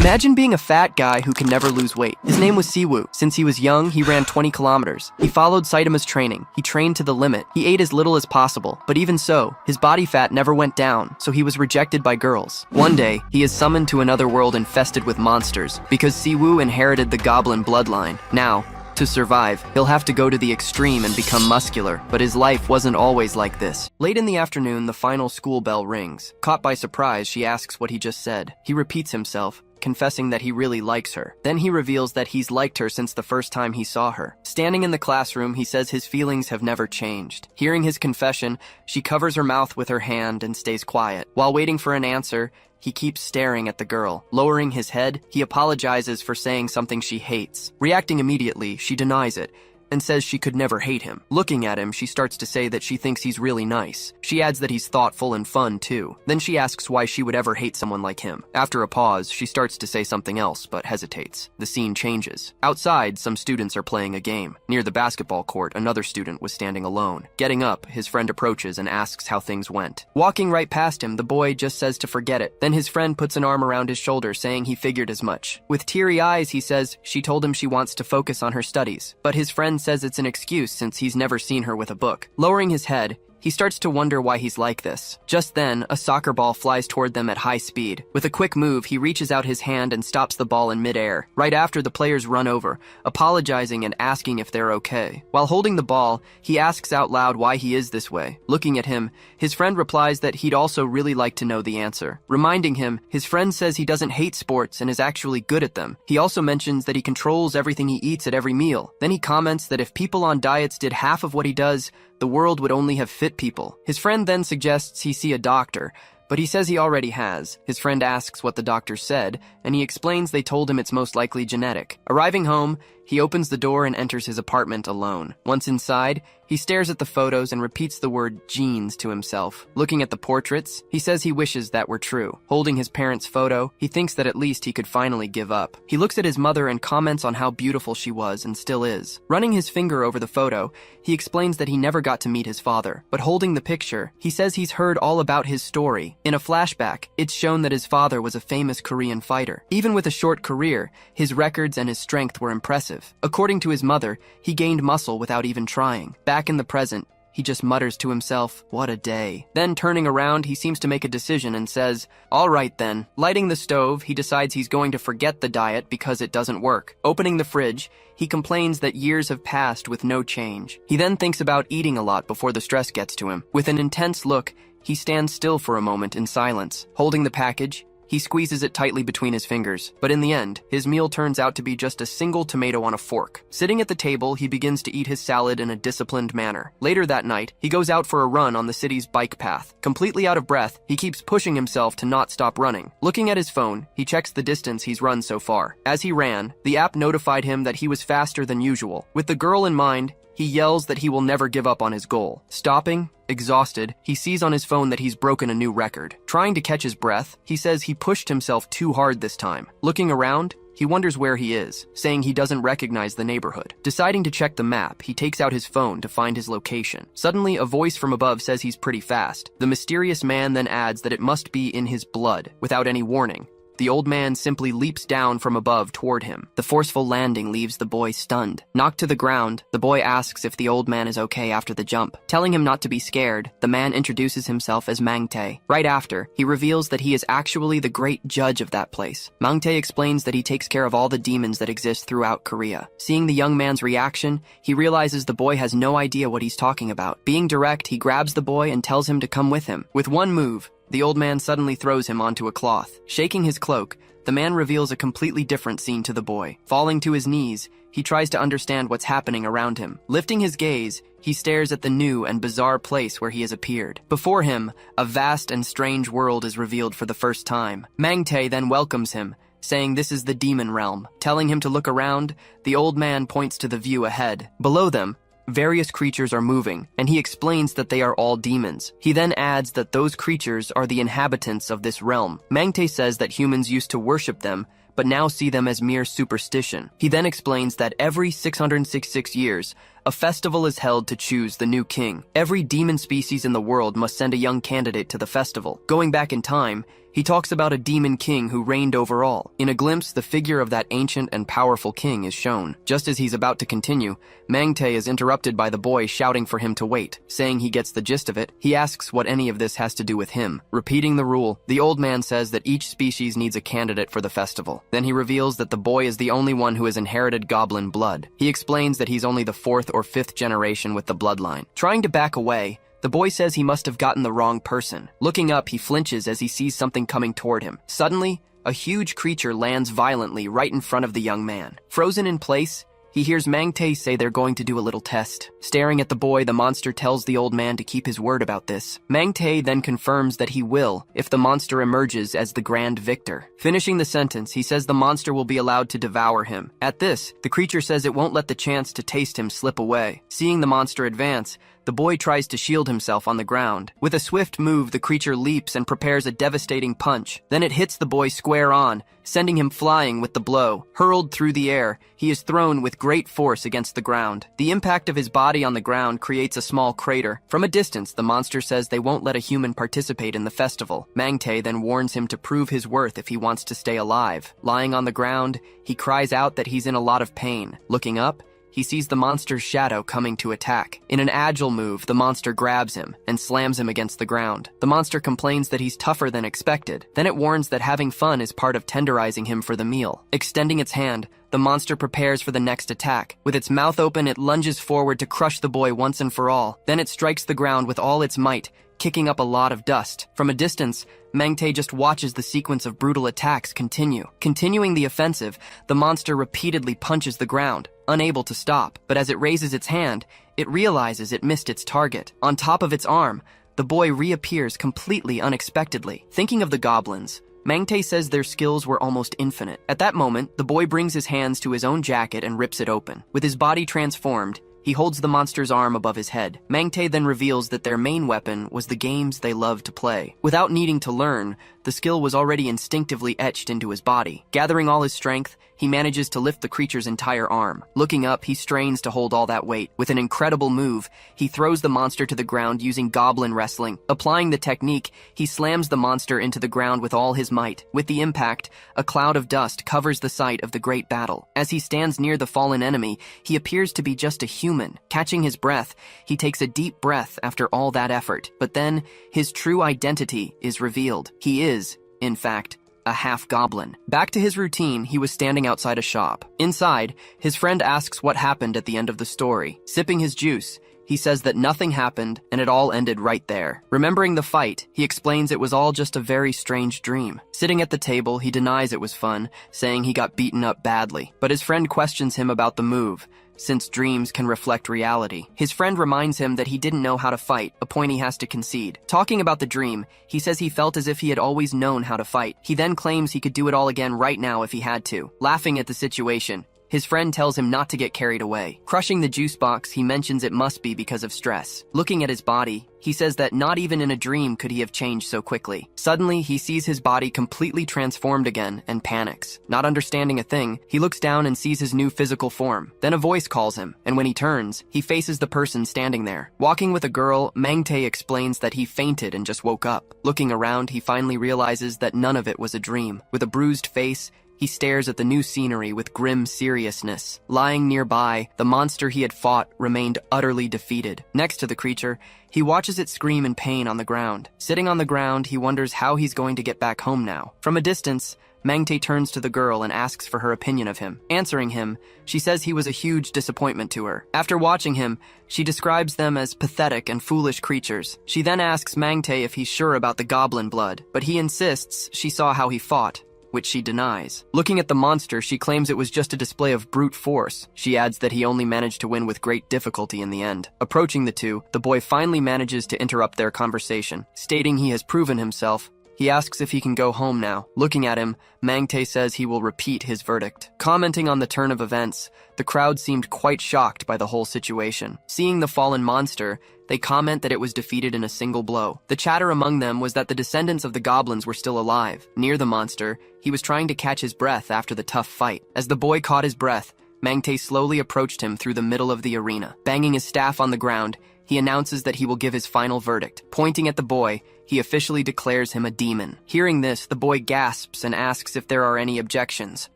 Imagine being a fat guy who can never lose weight. His name was Siwoo. Since he was young, he ran 20 kilometers. He followed Saitama's training. He trained to the limit. He ate as little as possible. But even so, his body fat never went down, so he was rejected by girls. One day, he is summoned to another world infested with monsters because Siwoo inherited the goblin bloodline. Now, to survive, he'll have to go to the extreme and become muscular, but his life wasn't always like this. Late in the afternoon, the final school bell rings. Caught by surprise, she asks what he just said. He repeats himself, confessing that he really likes her. Then he reveals that he's liked her since the first time he saw her. Standing in the classroom, he says his feelings have never changed. Hearing his confession, she covers her mouth with her hand and stays quiet. While waiting for an answer, he keeps staring at the girl. Lowering his head, he apologizes for saying something she hates. Reacting immediately, she denies it and says she could never hate him. Looking at him, she starts to say that she thinks he's really nice. She adds that he's thoughtful and fun, too. Then she asks why she would ever hate someone like him. After a pause, she starts to say something else, but hesitates. The scene changes. Outside, some students are playing a game. Near the basketball court, another student was standing alone. Getting up, his friend approaches and asks how things went. Walking right past him, the boy just says to forget it. Then his friend puts an arm around his shoulder, saying he figured as much. With teary eyes, he says she told him she wants to focus on her studies. But his friend says it's an excuse since he's never seen her with a book. Lowering his head, he starts to wonder why he's like this. Just then, a soccer ball flies toward them at high speed. With a quick move, he reaches out his hand and stops the ball in midair. Right after, the players run over, apologizing and asking if they're okay. While holding the ball, he asks out loud why he is this way. Looking at him, his friend replies that he'd also really like to know the answer. Reminding him, his friend says he doesn't hate sports and is actually good at them. He also mentions that he controls everything he eats at every meal. Then he comments that if people on diets did half of what he does, the world would only have fit people. His friend then suggests he see a doctor, but he says he already has. His friend asks what the doctor said, and he explains they told him it's most likely genetic. Arriving home, he opens the door and enters his apartment alone. Once inside, he stares at the photos and repeats the word genes to himself. Looking at the portraits, he says he wishes that were true. Holding his parents' photo, he thinks that at least he could finally give up. He looks at his mother and comments on how beautiful she was and still is. Running his finger over the photo, he explains that he never got to meet his father. But holding the picture, he says he's heard all about his story. In a flashback, it's shown that his father was a famous Korean fighter. Even with a short career, his records and his strength were impressive. According to his mother, he gained muscle without even trying. Back in the present, he just mutters to himself, "What a day." Then turning around, he seems to make a decision and says, "All right then." Lighting the stove, he decides he's going to forget the diet because it doesn't work. Opening the fridge, he complains that years have passed with no change. He then thinks about eating a lot before the stress gets to him. With an intense look, he stands still for a moment in silence. Holding the package, he squeezes it tightly between his fingers, but in the end, his meal turns out to be just a single tomato on a fork. Sitting at the table, he begins to eat his salad in a disciplined manner. Later that night, he goes out for a run on the city's bike path. Completely out of breath, he keeps pushing himself to not stop running. Looking at his phone, he checks the distance he's run so far. As he ran, the app notified him that he was faster than usual. With the girl in mind, he yells that he will never give up on his goal. Stopping, exhausted, he sees on his phone that he's broken a new record. Trying to catch his breath, he says he pushed himself too hard this time. Looking around, he wonders where he is, saying he doesn't recognize the neighborhood. Deciding to check the map, he takes out his phone to find his location. Suddenly, a voice from above says he's pretty fast. The mysterious man then adds that it must be in his blood. Without any warning, the old man simply leaps down from above toward him. The forceful landing leaves the boy stunned. Knocked to the ground, the boy asks if the old man is okay after the jump. Telling him not to be scared, the man introduces himself as Mangtae. Right after, he reveals that he is actually the great judge of that place. Mangtae explains that he takes care of all the demons that exist throughout Korea. Seeing the young man's reaction, he realizes the boy has no idea what he's talking about. Being direct, he grabs the boy and tells him to come with him. With one move, the old man suddenly throws him onto a cloth. Shaking his cloak, the man reveals a completely different scene to the boy. Falling to his knees, he tries to understand what's happening around him. Lifting his gaze, he stares at the new and bizarre place where he has appeared. Before him, a vast and strange world is revealed for the first time. Mangtae then welcomes him, saying this is the demon realm. Telling him to look around, the old man points to the view ahead. Below them, various creatures are moving, and he explains that they are all demons. He then adds that those creatures are the inhabitants of this realm. Mangtae says that humans used to worship them, but now see them as mere superstition. He then explains that every 666 years, a festival is held to choose the new king. Every demon species in the world must send a young candidate to the festival. Going back in time, He talks about a demon king who reigned over all. In a glimpse, the figure of that ancient and powerful king is shown. Just as he's about to continue, Mangtae is interrupted by the boy shouting for him to wait. Saying he gets the gist of it, he asks what any of this has to do with him. Repeating the rule, the old man says that each species needs a candidate for the festival. Then he reveals that the boy is the only one who has inherited goblin blood. He explains that he's only the 4th or 5th generation with the bloodline. Trying to back away, the boy says he must have gotten the wrong person. Looking up, he flinches as he sees something coming toward him. Suddenly, a huge creature lands violently right in front of the young man. Frozen in place, he hears Mangtae say they're going to do a little test. Staring at the boy, the monster tells the old man to keep his word about this. Mangtae then confirms that he will if the monster emerges as the grand victor. Finishing the sentence, he says the monster will be allowed to devour him. At this, the creature says it won't let the chance to taste him slip away. Seeing the monster advance, the boy tries to shield himself on the ground. With a swift move, the creature leaps and prepares a devastating punch. Then it hits the boy square on, sending him flying with the blow. Hurled through the air, he is thrown with great force against the ground. The impact of his body on the ground creates a small crater. From a distance, the monster says they won't let a human participate in the festival. Mangtae then warns him to prove his worth if he wants to stay alive. Lying on the ground, he cries out that he's in a lot of pain. Looking up, he sees the monster's shadow coming to attack. In an agile move, the monster grabs him and slams him against the ground. The monster complains that he's tougher than expected. Then it warns that having fun is part of tenderizing him for the meal. Extending its hand, the monster prepares for the next attack. With its mouth open, it lunges forward to crush the boy once and for all. Then it strikes the ground with all its might, kicking up a lot of dust. From a distance, Mangtae just watches the sequence of brutal attacks continue. Continuing the offensive, the monster repeatedly punches the ground, unable to stop. But as it raises its hand, it realizes it missed its target. On top of its arm, the boy reappears completely unexpectedly. Thinking of the goblins, Mangtae says their skills were almost infinite. At that moment, the boy brings his hands to his own jacket and rips it open. With his body transformed, he holds the monster's arm above his head. Mangtae then reveals that their main weapon was the games they loved to play. Without needing to learn, the skill was already instinctively etched into his body. Gathering all his strength, he manages to lift the creature's entire arm. Looking up, he strains to hold all that weight. With an incredible move, he throws the monster to the ground using goblin wrestling. Applying the technique, he slams the monster into the ground with all his might. With the impact, a cloud of dust covers the site of the great battle. As he stands near the fallen enemy, he appears to be just a human. Catching his breath, he takes a deep breath after all that effort. But then, his true identity is revealed. He is, in fact, a half-goblin. Back to his routine, he was standing outside a shop. Inside, his friend asks what happened at the end of the story. Sipping his juice, he says that nothing happened and it all ended right there. Remembering the fight, he explains it was all just a very strange dream. Sitting at the table, he denies it was fun, saying he got beaten up badly. But his friend questions him about the move, since dreams can reflect reality. His friend reminds him that he didn't know how to fight, a point he has to concede. Talking about the dream, he says he felt as if he had always known how to fight. He then claims he could do it all again right now if he had to. Laughing at the situation, his friend tells him not to get carried away. Crushing the juice box, he mentions it must be because of stress. Looking at his body, he says that not even in a dream could he have changed so quickly. Suddenly, he sees his body completely transformed again and panics. Not understanding a thing, he looks down and sees his new physical form. Then a voice calls him, and when he turns, he faces the person standing there. Walking with a girl, Mangtae explains that he fainted and just woke up. Looking around, he finally realizes that none of it was a dream. With a bruised face, he stares at the new scenery with grim seriousness. Lying nearby, the monster he had fought remained utterly defeated. Next to the creature, he watches it scream in pain on the ground. Sitting on the ground, he wonders how he's going to get back home now. From a distance, Mangtae turns to the girl and asks for her opinion of him. Answering him, she says he was a huge disappointment to her. After watching him, she describes them as pathetic and foolish creatures. She then asks Mangtae if he's sure about the goblin blood, but he insists she saw how he fought, which she denies. Looking at the monster, she claims it was just a display of brute force. She adds that he only managed to win with great difficulty in the end. Approaching the two, the boy finally manages to interrupt their conversation. Stating he has proven himself, he asks if he can go home now. Looking at him, Mangtae says he will repeat his verdict. Commenting on the turn of events, the crowd seemed quite shocked by the whole situation. Seeing the fallen monster, they comment that it was defeated in a single blow. The chatter among them was that the descendants of the goblins were still alive. Near the monster, he was trying to catch his breath after the tough fight. As the boy caught his breath, Mangtae slowly approached him through the middle of the arena. Banging his staff on the ground, he announces that he will give his final verdict. Pointing at the boy, he officially declares him a demon. Hearing this, the boy gasps and asks if there are any objections.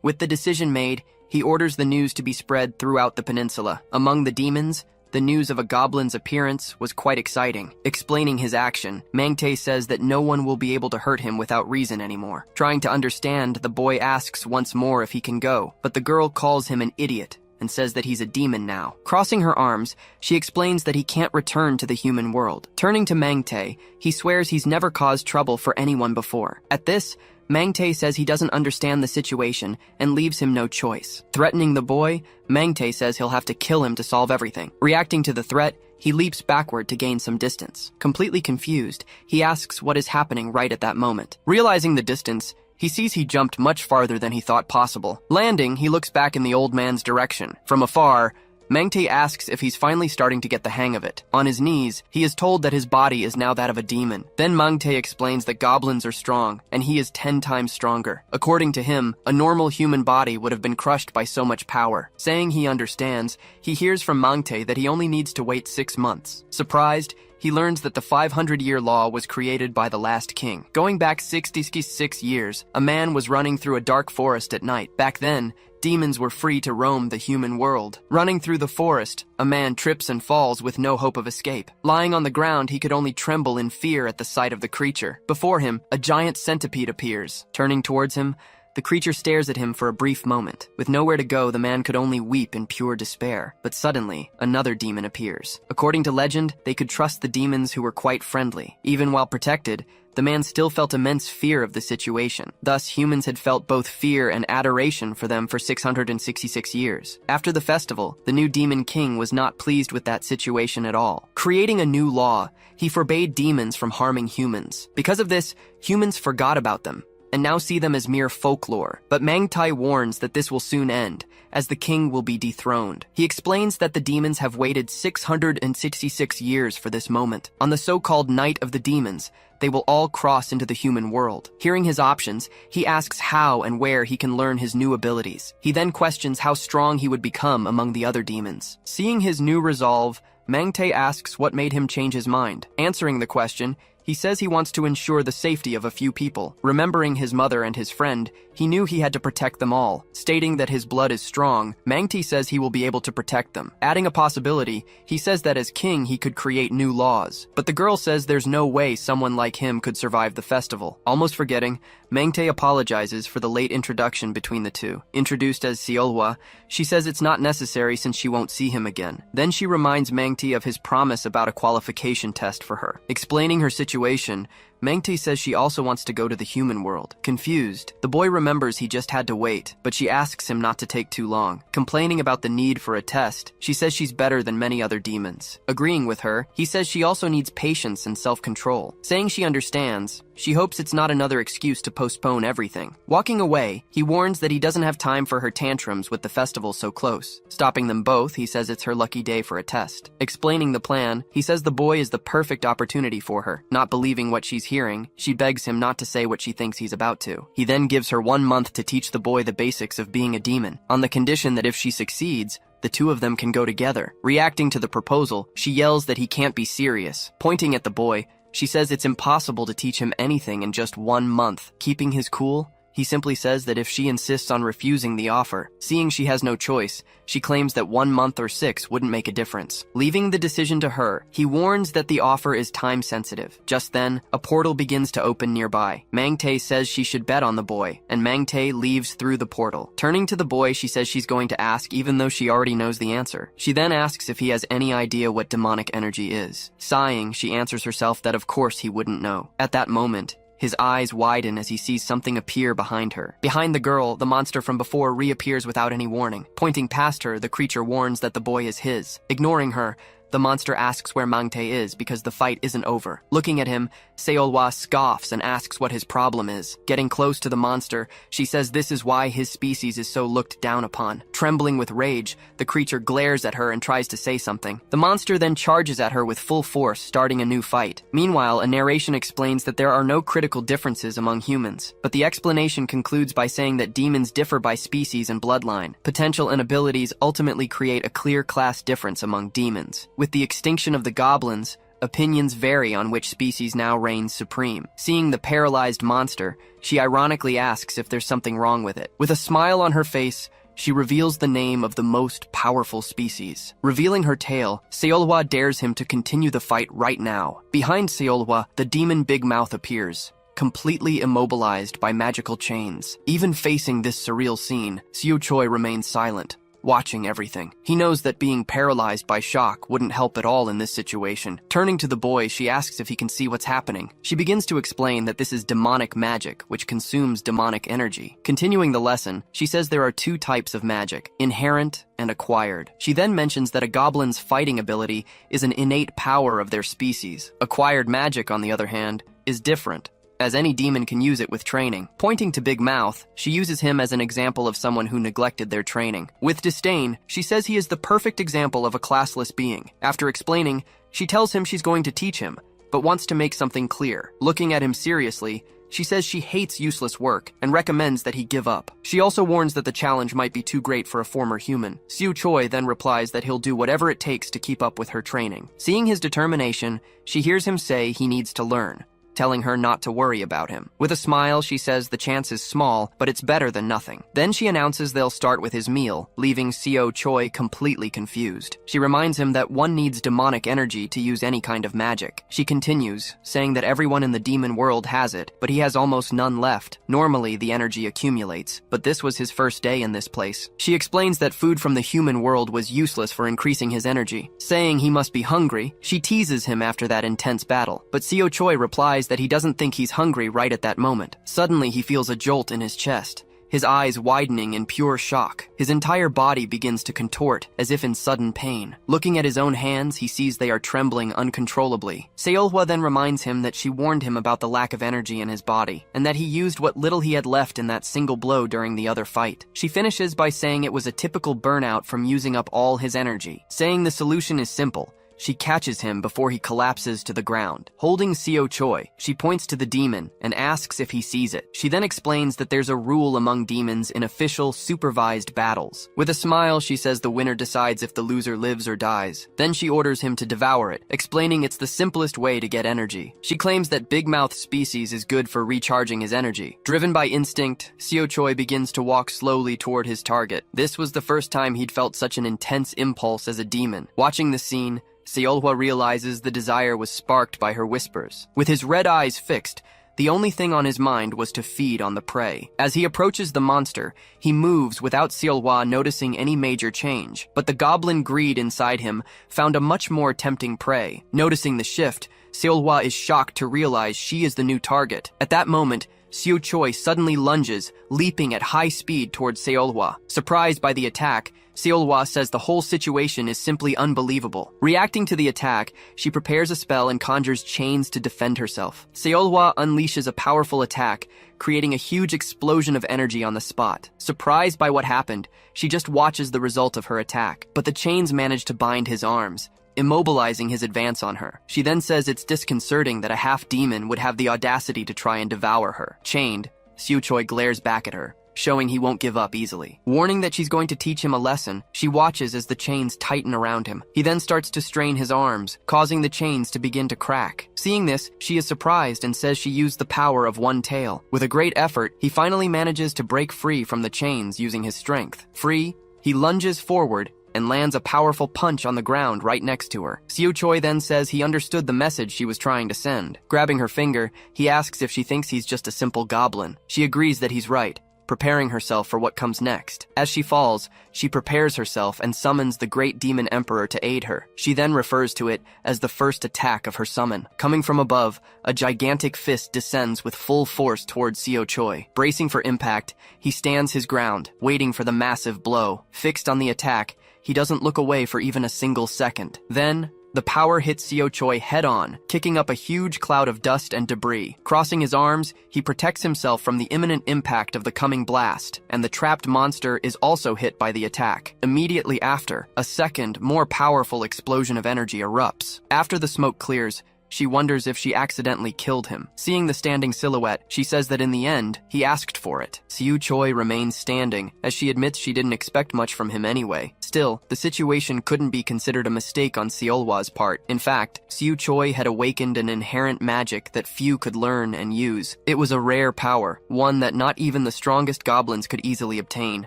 With the decision made, he orders the news to be spread throughout the peninsula. Among the demons, the news of a goblin's appearance was quite exciting. Explaining his action, Mangte says that no one will be able to hurt him without reason anymore. Trying to understand, the boy asks once more if he can go, but the girl calls him an idiot and says that he's a demon now. Crossing her arms, she explains that he can't return to the human world. Turning to Mangte, he swears he's never caused trouble for anyone before. At this, Mangte says he doesn't understand the situation and leaves him no choice. Threatening the boy, Mangte says he'll have to kill him to solve everything. Reacting to the threat, he leaps backward to gain some distance. Completely confused, he asks what is happening right at that moment. Realizing the distance, he sees he jumped much farther than he thought possible. Landing, he looks back in the old man's direction. From afar, Mangte asks if he's finally starting to get the hang of it. On his knees, he is told that his body is now that of a demon. Then Mangte explains that goblins are strong, and he is 10 times stronger. According to him, a normal human body would have been crushed by so much power. Saying he understands, he hears from Mangte that he only needs to wait 6 months. Surprised, he learns that the 500-year law was created by the last king. Going back 66 years, a man was running through a dark forest at night. Back then, demons were free to roam the human world. Running through the forest, a man trips and falls with no hope of escape. Lying on the ground, he could only tremble in fear at the sight of the creature. Before him, a giant centipede appears. Turning towards him, the creature stares at him for a brief moment. With nowhere to go, the man could only weep in pure despair. But suddenly, another demon appears. According to legend, they could trust the demons who were quite friendly. Even while protected, the man still felt immense fear of the situation. Thus, humans had felt both fear and adoration for them for 666 years. After the festival, the new demon king was not pleased with that situation at all. Creating a new law, he forbade demons from harming humans. Because of this, humans forgot about them and now see them as mere folklore. But Mangte warns that this will soon end, as the king will be dethroned. He explains that the demons have waited 666 years for this moment. On the so-called Night of the Demons, they will all cross into the human world. Hearing his options, he asks how and where he can learn his new abilities. He then questions how strong he would become among the other demons. Seeing his new resolve, Mangte asks what made him change his mind. Answering the question, he says he wants to ensure the safety of a few people. Remembering his mother and his friend, he knew he had to protect them all. Stating that his blood is strong, Mangte says he will be able to protect them. Adding a possibility, he says that as king he could create new laws. But the girl says there's no way someone like him could survive the festival. Almost forgetting, Mangte apologizes for the late introduction between the two. Introduced as Seolhwa, she says it's not necessary since she won't see him again. Then she reminds Mangte of his promise about a qualification test for her. Explaining her situation, Mangte says she also wants to go to the human world. Confused, the boy remembers he just had to wait, but she asks him not to take too long. Complaining about the need for a test, she says she's better than many other demons. Agreeing with her, he says she also needs patience and self-control. Saying she understands, she hopes it's not another excuse to postpone everything. Walking away, he warns that he doesn't have time for her tantrums with the festival so close. Stopping them both, he says it's her lucky day for a test. Explaining the plan, he says the boy is the perfect opportunity for her. Not believing what she's hearing, she begs him not to say what she thinks he's about to. He then gives her 1 month to teach the boy the basics of being a demon, on the condition that if she succeeds, the two of them can go together. Reacting to the proposal, she yells that he can't be serious. Pointing at the boy, she says it's impossible to teach him anything in just 1 month. Keeping his cool, he simply says that if she insists on refusing the offer, seeing she has no choice, she claims that 1 month or 6 wouldn't make a difference. Leaving the decision to her, he warns that the offer is time sensitive. Just then, a portal begins to open nearby. Mangte says she should bet on the boy, and Mangte leaves through the portal. Turning to the boy, she says she's going to ask even though she already knows the answer. She then asks if he has any idea what demonic energy is. Sighing, she answers herself that of course he wouldn't know. At that moment, his eyes widen as he sees something appear behind her. Behind the girl, the monster from before reappears without any warning. Pointing past her, the creature warns that the boy is his. Ignoring her, the monster asks where Mangte is because the fight isn't over. Looking at him, Seolhwa scoffs and asks what his problem is. Getting close to the monster, she says this is why his species is so looked down upon. Trembling with rage, the creature glares at her and tries to say something. The monster then charges at her with full force, starting a new fight. Meanwhile, a narration explains that there are no critical differences among humans, but the explanation concludes by saying that demons differ by species and bloodline. Potential and abilities ultimately create a clear class difference among demons. With the extinction of the goblins, opinions vary on which species now reigns supreme. Seeing the paralyzed monster, she ironically asks if there's something wrong with it. With a smile on her face, she reveals the name of the most powerful species. Revealing her tale, Seolhwa dares him to continue the fight right now. Behind Seolhwa, the demon Big Mouth appears, completely immobilized by magical chains. Even facing this surreal scene, Seo Choi remains silent, watching everything. He knows that being paralyzed by shock wouldn't help at all in this situation. Turning to the boy, she asks if he can see what's happening. She begins to explain that this is demonic magic, which consumes demonic energy. Continuing the lesson, she says there are two types of magic, inherent and acquired. She then mentions that a goblin's fighting ability is an innate power of their species. Acquired magic, on the other hand, is different, as any demon can use it with training. Pointing to Big Mouth, she uses him as an example of someone who neglected their training. With disdain, she says he is the perfect example of a classless being. After explaining, she tells him she's going to teach him, but wants to make something clear. Looking at him seriously, she says she hates useless work and recommends that he give up. She also warns that the challenge might be too great for a former human. Seo Choi then replies that he'll do whatever it takes to keep up with her training. Seeing his determination, she hears him say he needs to learn, telling her not to worry about him. With a smile, she says the chance is small, but it's better than nothing. Then she announces they'll start with his meal, leaving Seo Choi completely confused. She reminds him that one needs demonic energy to use any kind of magic. She continues, saying that everyone in the demon world has it, but he has almost none left. Normally, the energy accumulates, but this was his first day in this place. She explains that food from the human world was useless for increasing his energy. Saying he must be hungry, she teases him after that intense battle, but Seo Choi replies that he doesn't think he's hungry right at that moment. Suddenly, he feels a jolt in his chest, his eyes widening in pure shock. His entire body begins to contort, as if in sudden pain. Looking at his own hands, he sees they are trembling uncontrollably. Seolhwa then reminds him that she warned him about the lack of energy in his body, and that he used what little he had left in that single blow during the other fight. She finishes by saying it was a typical burnout from using up all his energy. Saying the solution is simple, she catches him before he collapses to the ground. Holding Seo Choi, she points to the demon and asks if he sees it. She then explains that there's a rule among demons in official, supervised battles. With a smile, she says the winner decides if the loser lives or dies. Then she orders him to devour it, explaining it's the simplest way to get energy. She claims that Big Mouth species is good for recharging his energy. Driven by instinct, Seo Choi begins to walk slowly toward his target. This was the first time he'd felt such an intense impulse as a demon. Watching the scene, Seolhwa realizes the desire was sparked by her whispers. With his red eyes fixed, the only thing on his mind was to feed on the prey. As he approaches the monster, he moves without Seolhwa noticing any major change. But the goblin greed inside him found a much more tempting prey. Noticing the shift, Seolhwa is shocked to realize she is the new target. At that moment, Seo Choi suddenly lunges, leaping at high speed towards Seolhwa. Surprised by the attack, Seolhwa says the whole situation is simply unbelievable. Reacting to the attack, she prepares a spell and conjures chains to defend herself. Seolhwa unleashes a powerful attack, creating a huge explosion of energy on the spot. Surprised by what happened, she just watches the result of her attack. But the chains manage to bind his arms, immobilizing his advance on her. She then says it's disconcerting that a half-demon would have the audacity to try and devour her. Chained, Seo Choi glares back at her, showing he won't give up easily. Warning that she's going to teach him a lesson, she watches as the chains tighten around him. He then starts to strain his arms, causing the chains to begin to crack. Seeing this, she is surprised and says she used the power of one tail. With a great effort, he finally manages to break free from the chains using his strength. Free, he lunges forward and lands a powerful punch on the ground right next to her. Seo Choi then says he understood the message she was trying to send. Grabbing her finger, he asks if she thinks he's just a simple goblin. She agrees that he's right, preparing herself for what comes next. As she falls, she prepares herself and summons the great demon emperor to aid her. She then refers to it as the first attack of her summon. Coming from above, a gigantic fist descends with full force towards Seo Choi. Bracing for impact, he stands his ground, waiting for the massive blow. Fixed on the attack, he doesn't look away for even a single second. Then, the power hits Seo Choi head-on, kicking up a huge cloud of dust and debris. Crossing his arms, he protects himself from the imminent impact of the coming blast, and the trapped monster is also hit by the attack. Immediately after, a second, more powerful explosion of energy erupts. After the smoke clears, she wonders if she accidentally killed him. Seeing the standing silhouette, she says that in the end, he asked for it. Seo Choi remains standing, as she admits she didn't expect much from him anyway. Still, the situation couldn't be considered a mistake on Seolhwa's part. In fact, Siu Choi had awakened an inherent magic that few could learn and use. It was a rare power, one that not even the strongest goblins could easily obtain.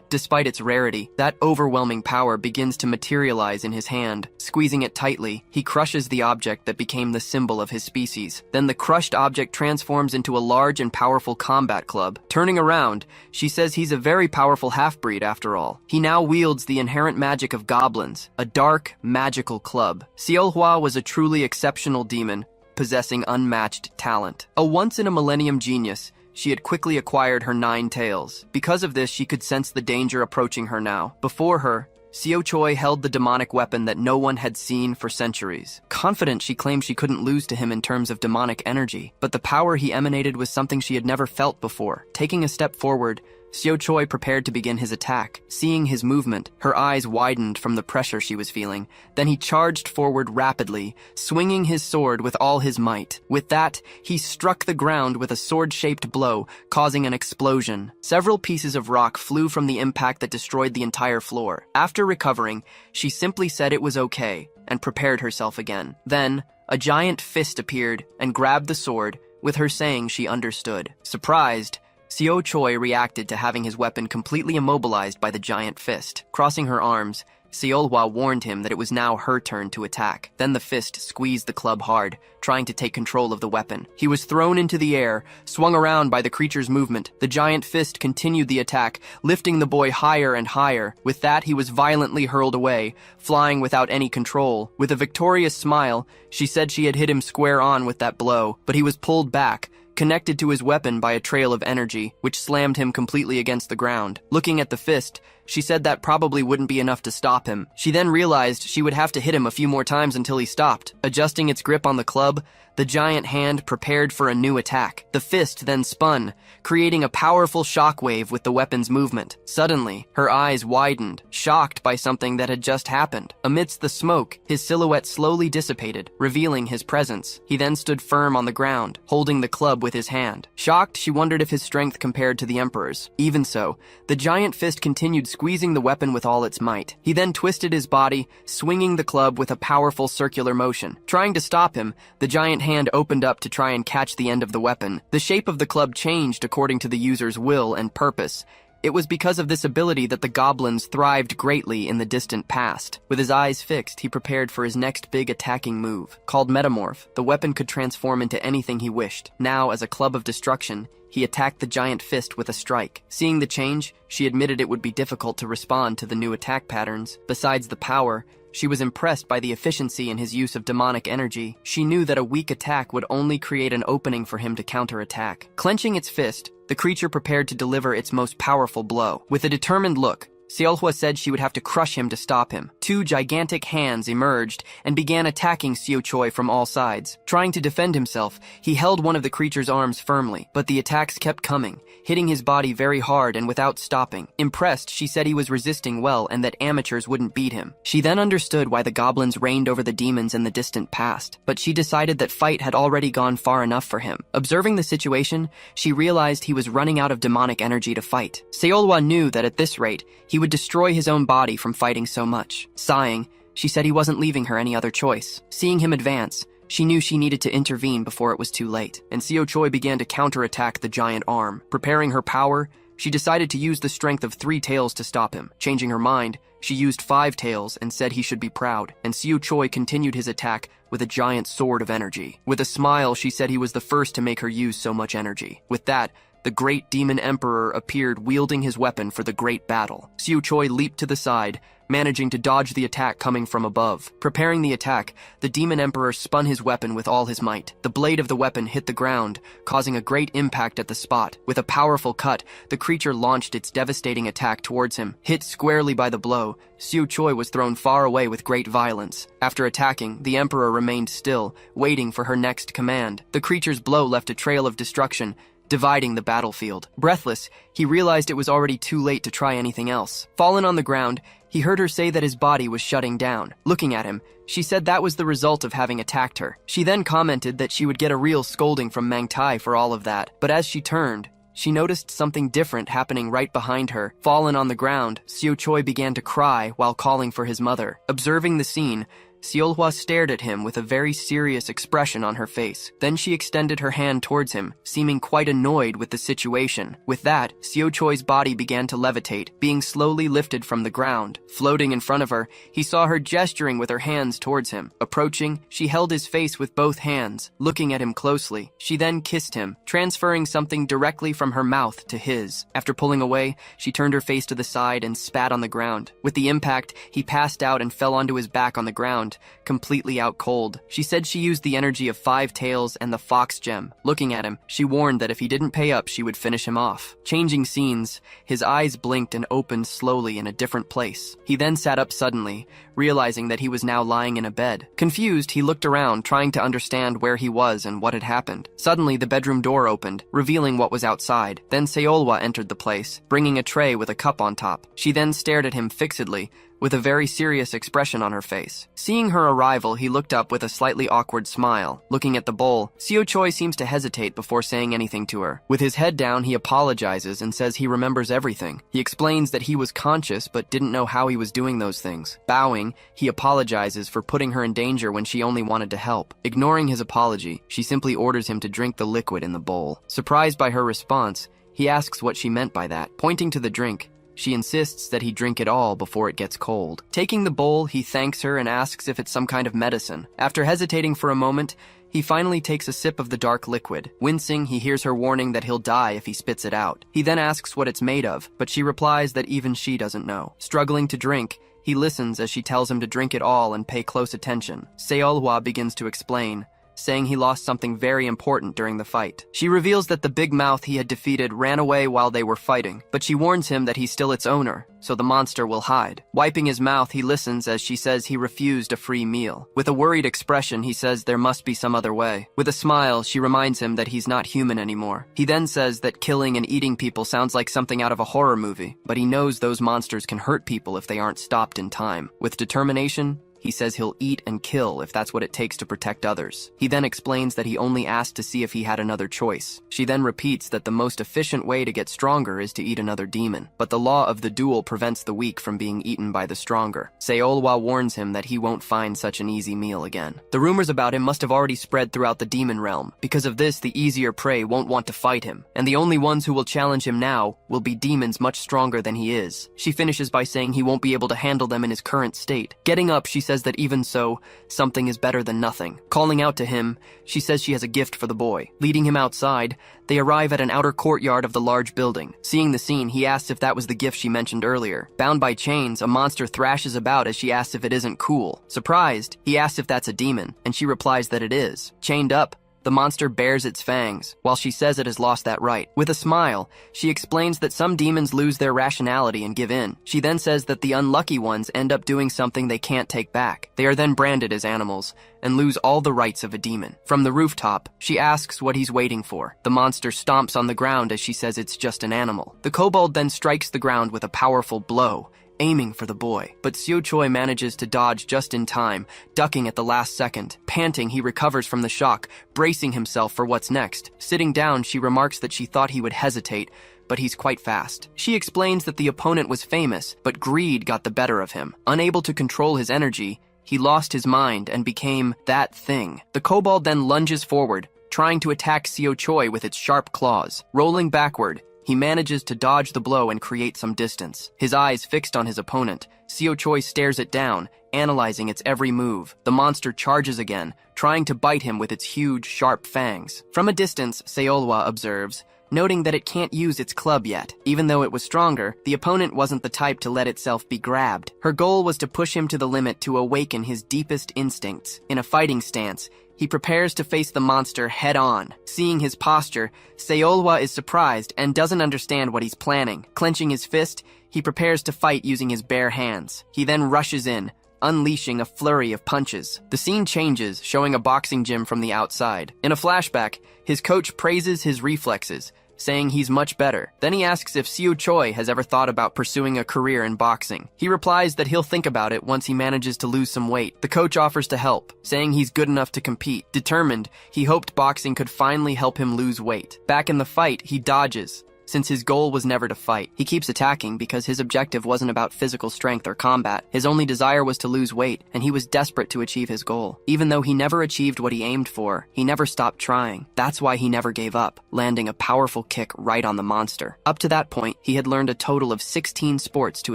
Despite its rarity, that overwhelming power begins to materialize in his hand. Squeezing it tightly, he crushes the object that became the symbol of his species. Then the crushed object transforms into a large and powerful combat club. Turning around, she says he's a very powerful half-breed after all. He now wields the inherent magic of goblins, a dark, magical club. Seolhwa was a truly exceptional demon, possessing unmatched talent. A once-in-a-millennium genius, she had quickly acquired her 9 tails. Because of this, she could sense the danger approaching her now. Before her, Siu Choi held the demonic weapon that no one had seen for centuries. Confident, she claimed she couldn't lose to him in terms of demonic energy, but the power he emanated was something she had never felt before. Taking a step forward, Siu Choi prepared to begin his attack. Seeing his movement, her eyes widened from the pressure she was feeling. Then he charged forward rapidly, swinging his sword with all his might. With that, he struck the ground with a sword-shaped blow, causing an explosion. Several pieces of rock flew from the impact that destroyed the entire floor. After recovering, she simply said it was okay and prepared herself again. Then, a giant fist appeared and grabbed the sword, with her saying she understood. Surprised, Siu Choi reacted to having his weapon completely immobilized by the giant fist. Crossing her arms, Seolhwa warned him that it was now her turn to attack. Then the fist squeezed the club hard, trying to take control of the weapon. He was thrown into the air, swung around by the creature's movement. The giant fist continued the attack, lifting the boy higher and higher. With that, he was violently hurled away, flying without any control. With a victorious smile, she said she had hit him square on with that blow, but he was pulled back, connected to his weapon by a trail of energy, which slammed him completely against the ground. Looking at the fist, she said that probably wouldn't be enough to stop him. She then realized she would have to hit him a few more times until he stopped. Adjusting its grip on the club, the giant hand prepared for a new attack. The fist then spun, creating a powerful shockwave with the weapon's movement. Suddenly, her eyes widened, shocked by something that had just happened. Amidst the smoke, his silhouette slowly dissipated, revealing his presence. He then stood firm on the ground, holding the club with his hand. Shocked, she wondered if his strength compared to the Emperor's. Even so, the giant fist continued squeezing the weapon with all its might. He then twisted his body, swinging the club with a powerful circular motion. Trying to stop him, the giant hand opened up to try and catch the end of the weapon. The shape of the club changed according to the user's will and purpose. It was because of this ability that the goblins thrived greatly in the distant past. With his eyes fixed, he prepared for his next big attacking move. Called Metamorph, the weapon could transform into anything he wished. Now, as a club of destruction, he attacked the giant fist with a strike. Seeing the change, she admitted it would be difficult to respond to the new attack patterns. Besides the power, she was impressed by the efficiency in his use of demonic energy. She knew that a weak attack would only create an opening for him to counterattack. Clenching its fist, the creature prepared to deliver its most powerful blow. With a determined look, Seolhwa said she would have to crush him to stop him. 2 gigantic hands emerged and began attacking Siu Choi from all sides. Trying to defend himself, he held one of the creature's arms firmly, but the attacks kept coming, hitting his body very hard and without stopping. Impressed, she said he was resisting well and that amateurs wouldn't beat him. She then understood why the goblins reigned over the demons in the distant past, but she decided that fight had already gone far enough for him. Observing the situation, she realized he was running out of demonic energy to fight. Seolhwa knew that at this rate, he would destroy his own body from fighting so much. Sighing, she said he wasn't leaving her any other choice. Seeing him advance, she knew she needed to intervene before it was too late, and Siu Choi began to counterattack the giant arm. Preparing her power, she decided to use the strength of 3 tails to stop him. Changing her mind, she used 5 tails and said he should be proud, and Siu Choi continued his attack with a giant sword of energy. With a smile, she said he was the first to make her use so much energy. With that, the great demon emperor appeared wielding his weapon for the great battle. Siu Choi leaped to the side, managing to dodge the attack coming from above. Preparing the attack, the demon emperor spun his weapon with all his might. The blade of the weapon hit the ground, causing a great impact at the spot. With a powerful cut, the creature launched its devastating attack towards him. Hit squarely by the blow, Siu Choi was thrown far away with great violence. After attacking, the emperor remained still, waiting for her next command. The creature's blow left a trail of destruction, dividing the battlefield. Breathless, he realized it was already too late to try anything else. Fallen on the ground, he heard her say that his body was shutting down. Looking at him, she said that was the result of having attacked her. She then commented that she would get a real scolding from Mang Tai for all of that, but as she turned, she noticed something different happening right behind her. Fallen on the ground, Seo Choi began to cry while calling for his mother. Observing the scene, Seolhwa stared at him with a very serious expression on her face. Then she extended her hand towards him, seeming quite annoyed with the situation. With that, Seo Choi's body began to levitate, being slowly lifted from the ground. Floating in front of her, he saw her gesturing with her hands towards him. Approaching, she held his face with both hands, looking at him closely. She then kissed him, transferring something directly from her mouth to his. After pulling away, she turned her face to the side and spat on the ground. With the impact, he passed out and fell onto his back on the ground, completely out cold. She said she used the energy of 5 tails and the fox gem. Looking at him, she warned that if he didn't pay up, she would finish him off. Changing scenes, his eyes blinked and opened slowly in a different place. He then sat up suddenly, realizing that he was now lying in a bed. Confused, he looked around, trying to understand where he was and what had happened. Suddenly, the bedroom door opened, revealing what was outside. Then Seolhwa entered the place, bringing a tray with a cup on top. She then stared at him fixedly, with a very serious expression on her face. Seeing her arrival, he looked up with a slightly awkward smile. Looking at the bowl, Seo Choi seems to hesitate before saying anything to her. With his head down, he apologizes and says he remembers everything. He explains that he was conscious but didn't know how he was doing those things. Bowing, he apologizes for putting her in danger when she only wanted to help. Ignoring his apology, she simply orders him to drink the liquid in the bowl. Surprised by her response, he asks what she meant by that. Pointing to the drink, she insists that he drink it all before it gets cold. Taking the bowl, he thanks her and asks if it's some kind of medicine. After hesitating for a moment, he finally takes a sip of the dark liquid. Wincing, he hears her warning that he'll die if he spits it out. He then asks what it's made of, but she replies that even she doesn't know. Struggling to drink, he listens as she tells him to drink it all and pay close attention. Seolhwa begins to explain, saying he lost something very important during the fight. She reveals that the big mouth he had defeated ran away while they were fighting, but she warns him that he's still its owner, so the monster will hide. Wiping his mouth, he listens as she says he refused a free meal. With a worried expression, he says there must be some other way. With a smile, she reminds him that he's not human anymore. He then says that killing and eating people sounds like something out of a horror movie, but he knows those monsters can hurt people if they aren't stopped in time. With determination, he says he'll eat and kill if that's what it takes to protect others. He then explains that he only asked to see if he had another choice. She then repeats that the most efficient way to get stronger is to eat another demon. But the law of the duel prevents the weak from being eaten by the stronger. Seolhwa warns him that he won't find such an easy meal again. The rumors about him must have already spread throughout the demon realm. Because of this, the easier prey won't want to fight him, and the only ones who will challenge him now will be demons much stronger than he is. She finishes by saying he won't be able to handle them in his current state. Getting up, she says that even so, something is better than nothing. Calling out to him, she says she has a gift for the boy. Leading him outside, they arrive at an outer courtyard of the large building. Seeing the scene, he asks if that was the gift she mentioned earlier. Bound by chains, a monster thrashes about as she asks if it isn't cool. Surprised, he asks if that's a demon, and she replies that it is. Chained up, the monster bares its fangs, while she says it has lost that right. With a smile, she explains that some demons lose their rationality and give in. She then says that the unlucky ones end up doing something they can't take back. They are then branded as animals, and lose all the rights of a demon. From the rooftop, she asks what he's waiting for. The monster stomps on the ground as she says it's just an animal. The kobold then strikes the ground with a powerful blow, aiming for the boy. But Seo Choi manages to dodge just in time, ducking at the last second. Panting, he recovers from the shock, bracing himself for what's next. Sitting down, she remarks that she thought he would hesitate, but he's quite fast. She explains that the opponent was famous, but greed got the better of him. Unable to control his energy, he lost his mind and became that thing. The kobold then lunges forward, trying to attack Seo Choi with its sharp claws. Rolling backward, he manages to dodge the blow and create some distance. His eyes fixed on his opponent, Seo Choi stares it down, analyzing its every move. The monster charges again, trying to bite him with its huge, sharp fangs. From a distance, Seolhwa observes, noting that it can't use its club yet. Even though it was stronger, the opponent wasn't the type to let itself be grabbed. Her goal was to push him to the limit to awaken his deepest instincts. In a fighting stance, he prepares to face the monster head-on. Seeing his posture, Seolhwa is surprised and doesn't understand what he's planning. Clenching his fist, he prepares to fight using his bare hands. He then rushes in, unleashing a flurry of punches. The scene changes, showing a boxing gym from the outside. In a flashback, his coach praises his reflexes, saying he's much better. Then he asks if Seo Choi has ever thought about pursuing a career in boxing. He replies that he'll think about it once he manages to lose some weight. The coach offers to help, saying he's good enough to compete. Determined, he hoped boxing could finally help him lose weight. Back in the fight, he dodges, since his goal was never to fight. He keeps attacking because his objective wasn't about physical strength or combat. His only desire was to lose weight, and he was desperate to achieve his goal. Even though he never achieved what he aimed for, he never stopped trying. That's why he never gave up, landing a powerful kick right on the monster. Up to that point, he had learned a total of 16 sports to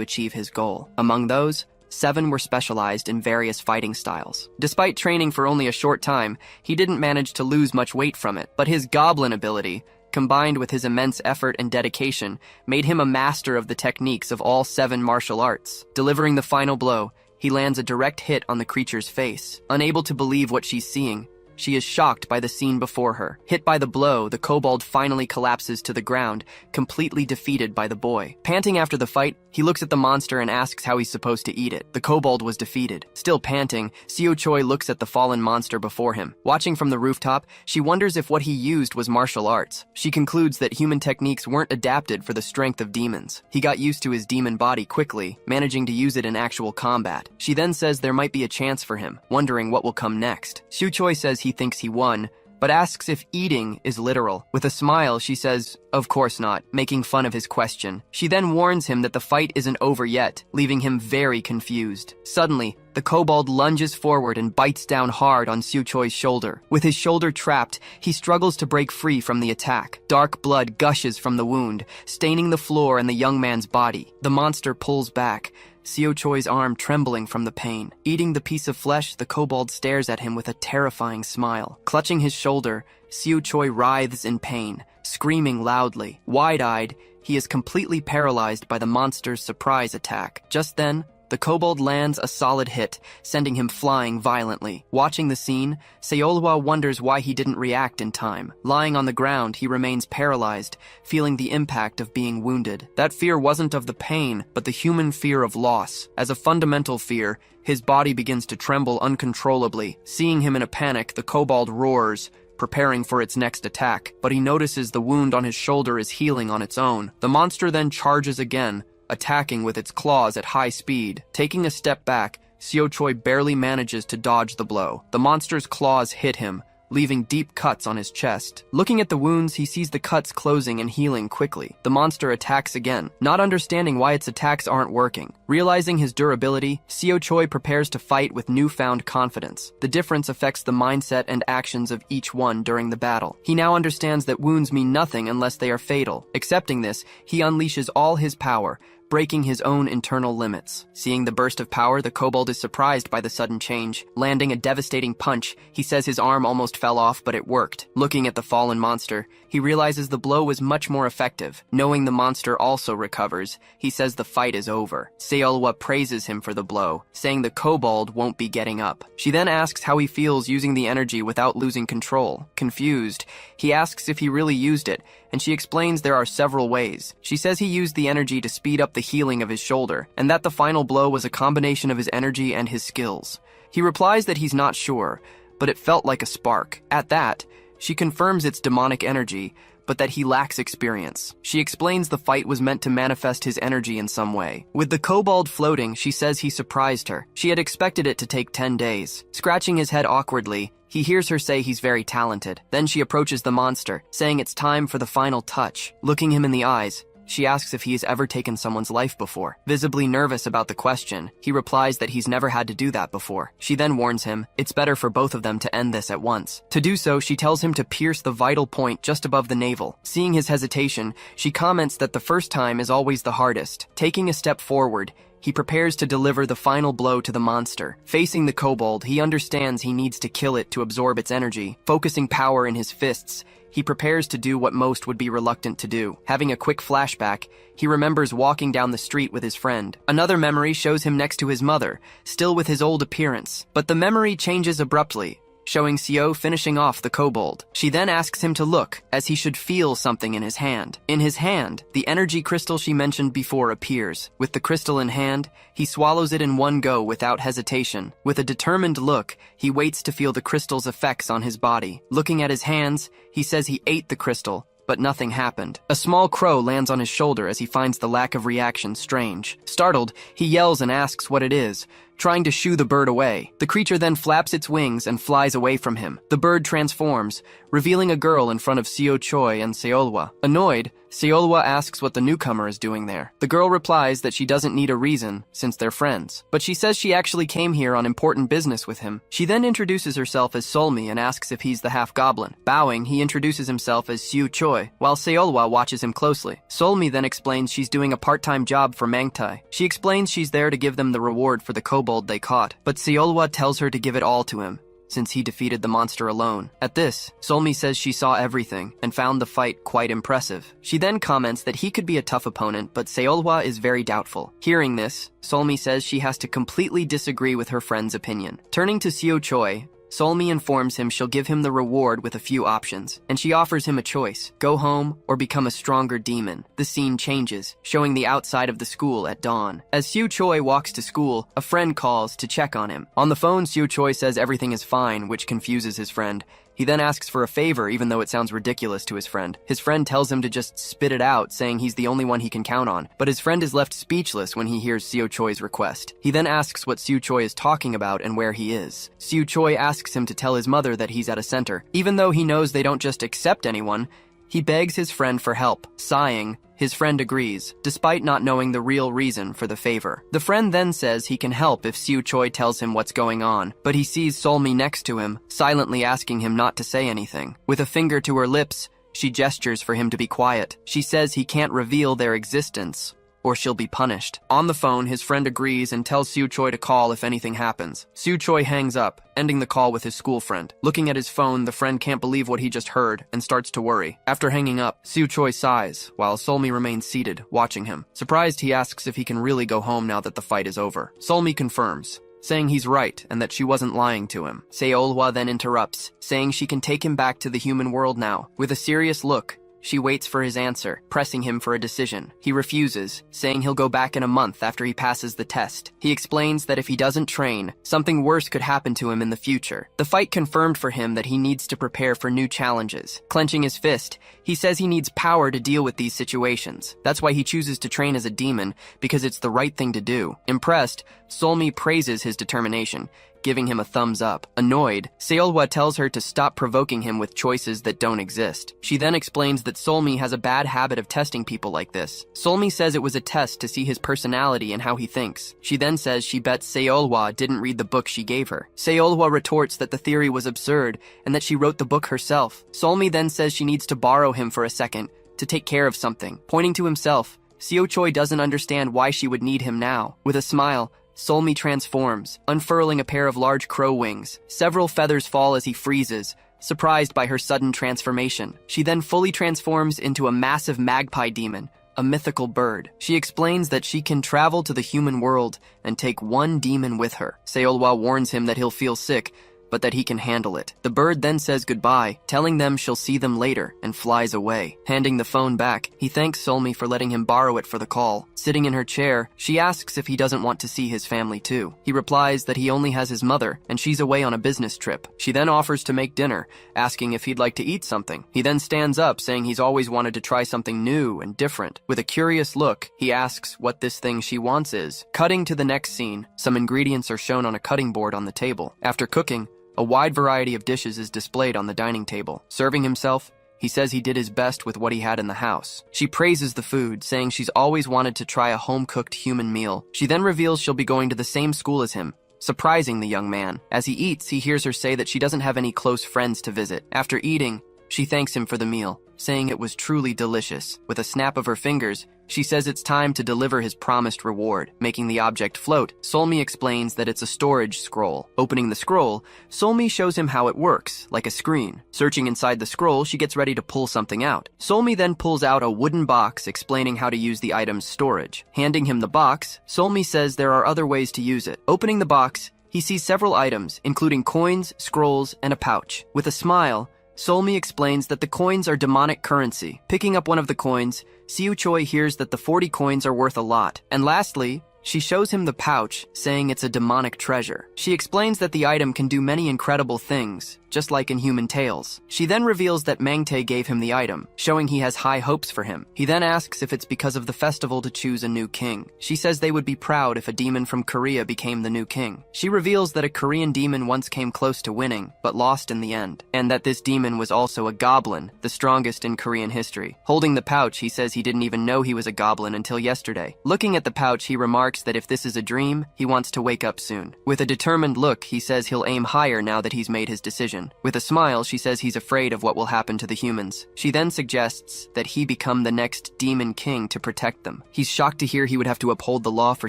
achieve his goal. Among those, 7 were specialized in various fighting styles. Despite training for only a short time, he didn't manage to lose much weight from it, but his goblin ability, combined with his immense effort and dedication, made him a master of the techniques of all 7 martial arts. Delivering the final blow, he lands a direct hit on the creature's face. Unable to believe what she's seeing, she is shocked by the scene before her. Hit by the blow, the kobold finally collapses to the ground, completely defeated by the boy. Panting after the fight, he looks at the monster and asks how he's supposed to eat it. The kobold was defeated. Still panting, Seo Choi looks at the fallen monster before him. Watching from the rooftop, she wonders if what he used was martial arts. She concludes that human techniques weren't adapted for the strength of demons. He got used to his demon body quickly, managing to use it in actual combat. She then says there might be a chance for him, wondering what will come next. Seo Choi says he thinks he won, but asks if eating is literal. With a smile, she says, "Of course not," making fun of his question. She then warns him that the fight isn't over yet, leaving him very confused. Suddenly, the kobold lunges forward and bites down hard on Seo Choi's shoulder. With his shoulder trapped, he struggles to break free from the attack. Dark blood gushes from the wound, staining the floor and the young man's body. The monster pulls back, Seo Choi's arm trembling from the pain. Eating the piece of flesh, the kobold stares at him with a terrifying smile. Clutching his shoulder, Seo Choi writhes in pain, screaming loudly. Wide-eyed, he is completely paralyzed by the monster's surprise attack. Just then, the kobold lands a solid hit, sending him flying violently. Watching the scene, Seolhwa wonders why he didn't react in time. Lying on the ground, he remains paralyzed, feeling the impact of being wounded. That fear wasn't of the pain, but the human fear of loss. As a fundamental fear, his body begins to tremble uncontrollably. Seeing him in a panic, the kobold roars, preparing for its next attack, but he notices the wound on his shoulder is healing on its own. The monster then charges again, attacking with its claws at high speed. Taking a step back, Seo Choi barely manages to dodge the blow. The monster's claws hit him, leaving deep cuts on his chest. Looking at the wounds, he sees the cuts closing and healing quickly. The monster attacks again, not understanding why its attacks aren't working. Realizing his durability, Seo Choi prepares to fight with newfound confidence. The difference affects the mindset and actions of each one during the battle. He now understands that wounds mean nothing unless they are fatal. Accepting this, he unleashes all his power, breaking his own internal limits. Seeing the burst of power, the kobold is surprised by the sudden change. Landing a devastating punch, he says his arm almost fell off, but it worked. Looking at the fallen monster, he realizes the blow was much more effective. Knowing the monster also recovers, he says the fight is over. Seolhwa praises him for the blow, saying the kobold won't be getting up. She then asks how he feels using the energy without losing control. Confused, he asks if he really used it, and she explains there are several ways. She says he used the energy to speed up the healing of his shoulder, and that the final blow was a combination of his energy and his skills. He replies that he's not sure, but it felt like a spark. At that, she confirms it's demonic energy, but that he lacks experience. She explains the fight was meant to manifest his energy in some way. With the kobold floating, she says he surprised her. She had expected it to take 10 days. Scratching his head awkwardly, he hears her say he's very talented. Then she approaches the monster, saying it's time for the final touch. Looking him in the eyes, she asks if he has ever taken someone's life before. Visibly nervous about the question, he replies that he's never had to do that before. She then warns him it's better for both of them to end this at once. To do so, she tells him to pierce the vital point just above the navel. Seeing his hesitation, she comments that the first time is always the hardest. Taking a step forward, he prepares to deliver the final blow to the monster. Facing the kobold, he understands he needs to kill it to absorb its energy. Focusing power in his fists, he prepares to do what most would be reluctant to do. Having a quick flashback, he remembers walking down the street with his friend. Another memory shows him next to his mother, still with his old appearance. But the memory changes abruptly, showing Seo finishing off the kobold. She then asks him to look, as he should feel something in his hand. In his hand, the energy crystal she mentioned before appears. With the crystal in hand, he swallows it in one go without hesitation. With a determined look, he waits to feel the crystal's effects on his body. Looking at his hands, he says he ate the crystal, but nothing happened. A small crow lands on his shoulder as he finds the lack of reaction strange. Startled, he yells and asks what it is, trying to shoo the bird away. The creature then flaps its wings and flies away from him. The bird transforms, revealing a girl in front of Seo Choi and Seolwa. Annoyed, Seolwa asks what the newcomer is doing there. The girl replies that she doesn't need a reason, since they're friends. But she says she actually came here on important business with him. She then introduces herself as Solmi and asks if he's the Half-Goblin. Bowing, he introduces himself as Seo Choi, while Seolwa watches him closely. Solmi then explains she's doing a part-time job for Mangtai. She explains she's there to give them the reward for the kobold they caught, but Seolwa tells her to give it all to him, since he defeated the monster alone. At this, Solmi says she saw everything and found the fight quite impressive. She then comments that he could be a tough opponent, but Seolwa is very doubtful. Hearing this, Solmi says she has to completely disagree with her friend's opinion. Turning to Seo Choi, Solmi informs him she'll give him the reward with a few options, and she offers him a choice: go home or become a stronger demon. The scene changes, showing the outside of the school at dawn. As Seo Choi walks to school, a friend calls to check on him. On the phone, Seo Choi says everything is fine, which confuses his friend. He then asks for a favor, even though it sounds ridiculous to his friend. His friend tells him to just spit it out, saying he's the only one he can count on. But his friend is left speechless when he hears Seo Choi's request. He then asks what Seo Choi is talking about and where he is. Seo Choi asks him to tell his mother that he's at a center. Even though he knows they don't just accept anyone, he begs his friend for help. Sighing, his friend agrees, despite not knowing the real reason for the favor. The friend then says he can help if Seo Choi tells him what's going on, but he sees Solmi next to him, silently asking him not to say anything. With a finger to her lips, she gestures for him to be quiet. She says he can't reveal their existence, or she'll be punished. On the phone, his friend agrees and tells Seo Choi to call if anything happens. Seo Choi hangs up, ending the call with his school friend. Looking at his phone, the friend can't believe what he just heard and starts to worry. After hanging up, Seo Choi sighs, while Solmi remains seated, watching him. Surprised, he asks if he can really go home now that the fight is over. Solmi confirms, saying he's right and that she wasn't lying to him. Seolwa then interrupts, saying she can take him back to the human world now. With a serious look, she waits for his answer, pressing him for a decision. He refuses, saying he'll go back in a month after he passes the test. He explains that if he doesn't train, something worse could happen to him in the future. The fight confirmed for him that he needs to prepare for new challenges. Clenching his fist, he says he needs power to deal with these situations. That's why he chooses to train as a demon, because it's the right thing to do. Impressed, Solmi praises his determination, giving him a thumbs up. Annoyed, Seolwa tells her to stop provoking him with choices that don't exist. She then explains that Solmi has a bad habit of testing people like this. Solmi says it was a test to see his personality and how he thinks. She then says she bets Seolwa didn't read the book she gave her. Seolwa retorts that the theory was absurd and that she wrote the book herself. Solmi then says she needs to borrow him for a second to take care of something. Pointing to himself, Seo Choi doesn't understand why she would need him now. With a smile, Solmi transforms, unfurling a pair of large crow wings. Several feathers fall as he freezes, surprised by her sudden transformation. She then fully transforms into a massive magpie demon, a mythical bird. She explains that she can travel to the human world and take one demon with her. Seolwa warns him that he'll feel sick, but that he can handle it. The bird then says goodbye, telling them she'll see them later, and flies away. Handing the phone back, he thanks Solmi for letting him borrow it for the call. Sitting in her chair, she asks if he doesn't want to see his family too. He replies that he only has his mother, and she's away on a business trip. She then offers to make dinner, asking if he'd like to eat something. He then stands up, saying he's always wanted to try something new and different. With a curious look, he asks what this thing she wants is. Cutting to the next scene, some ingredients are shown on a cutting board on the table. After cooking, a wide variety of dishes is displayed on the dining table. Serving himself, he says he did his best with what he had in the house. She praises the food, saying she's always wanted to try a home-cooked human meal. She then reveals she'll be going to the same school as him, surprising the young man. As he eats, he hears her say that she doesn't have any close friends to visit. After eating, she thanks him for the meal, saying it was truly delicious. With a snap of her fingers, she says it's time to deliver his promised reward. Making the object float, Solmi explains that it's a storage scroll. Opening the scroll, Solmi shows him how it works, like a screen. Searching inside the scroll, she gets ready to pull something out. Solmi then pulls out a wooden box explaining how to use the item's storage. Handing him the box, Solmi says there are other ways to use it. Opening the box, he sees several items, including coins, scrolls, and a pouch. With a smile, Solmi explains that the coins are demonic currency. Picking up one of the coins, Seo Choi hears that the 40 coins are worth a lot. And lastly, She shows him the pouch, saying it's a demonic treasure. She explains that the item can do many incredible things, just like in human tales. She then reveals that Mangte gave him the item, showing he has high hopes for him. He then asks if it's because of the festival to choose a new king. She says they would be proud if a demon from Korea became the new king. She reveals that a Korean demon once came close to winning, but lost in the end, and that this demon was also a goblin, the strongest in Korean history. Holding the pouch, he says he didn't even know he was a goblin until yesterday. Looking at the pouch, he remarks that if this is a dream, he wants to wake up soon. With a determined look, he says he'll aim higher now that he's made his decision. With a smile, she says he's afraid of what will happen to the humans. She then suggests that he become the next demon king to protect them. He's shocked to hear he would have to uphold the law for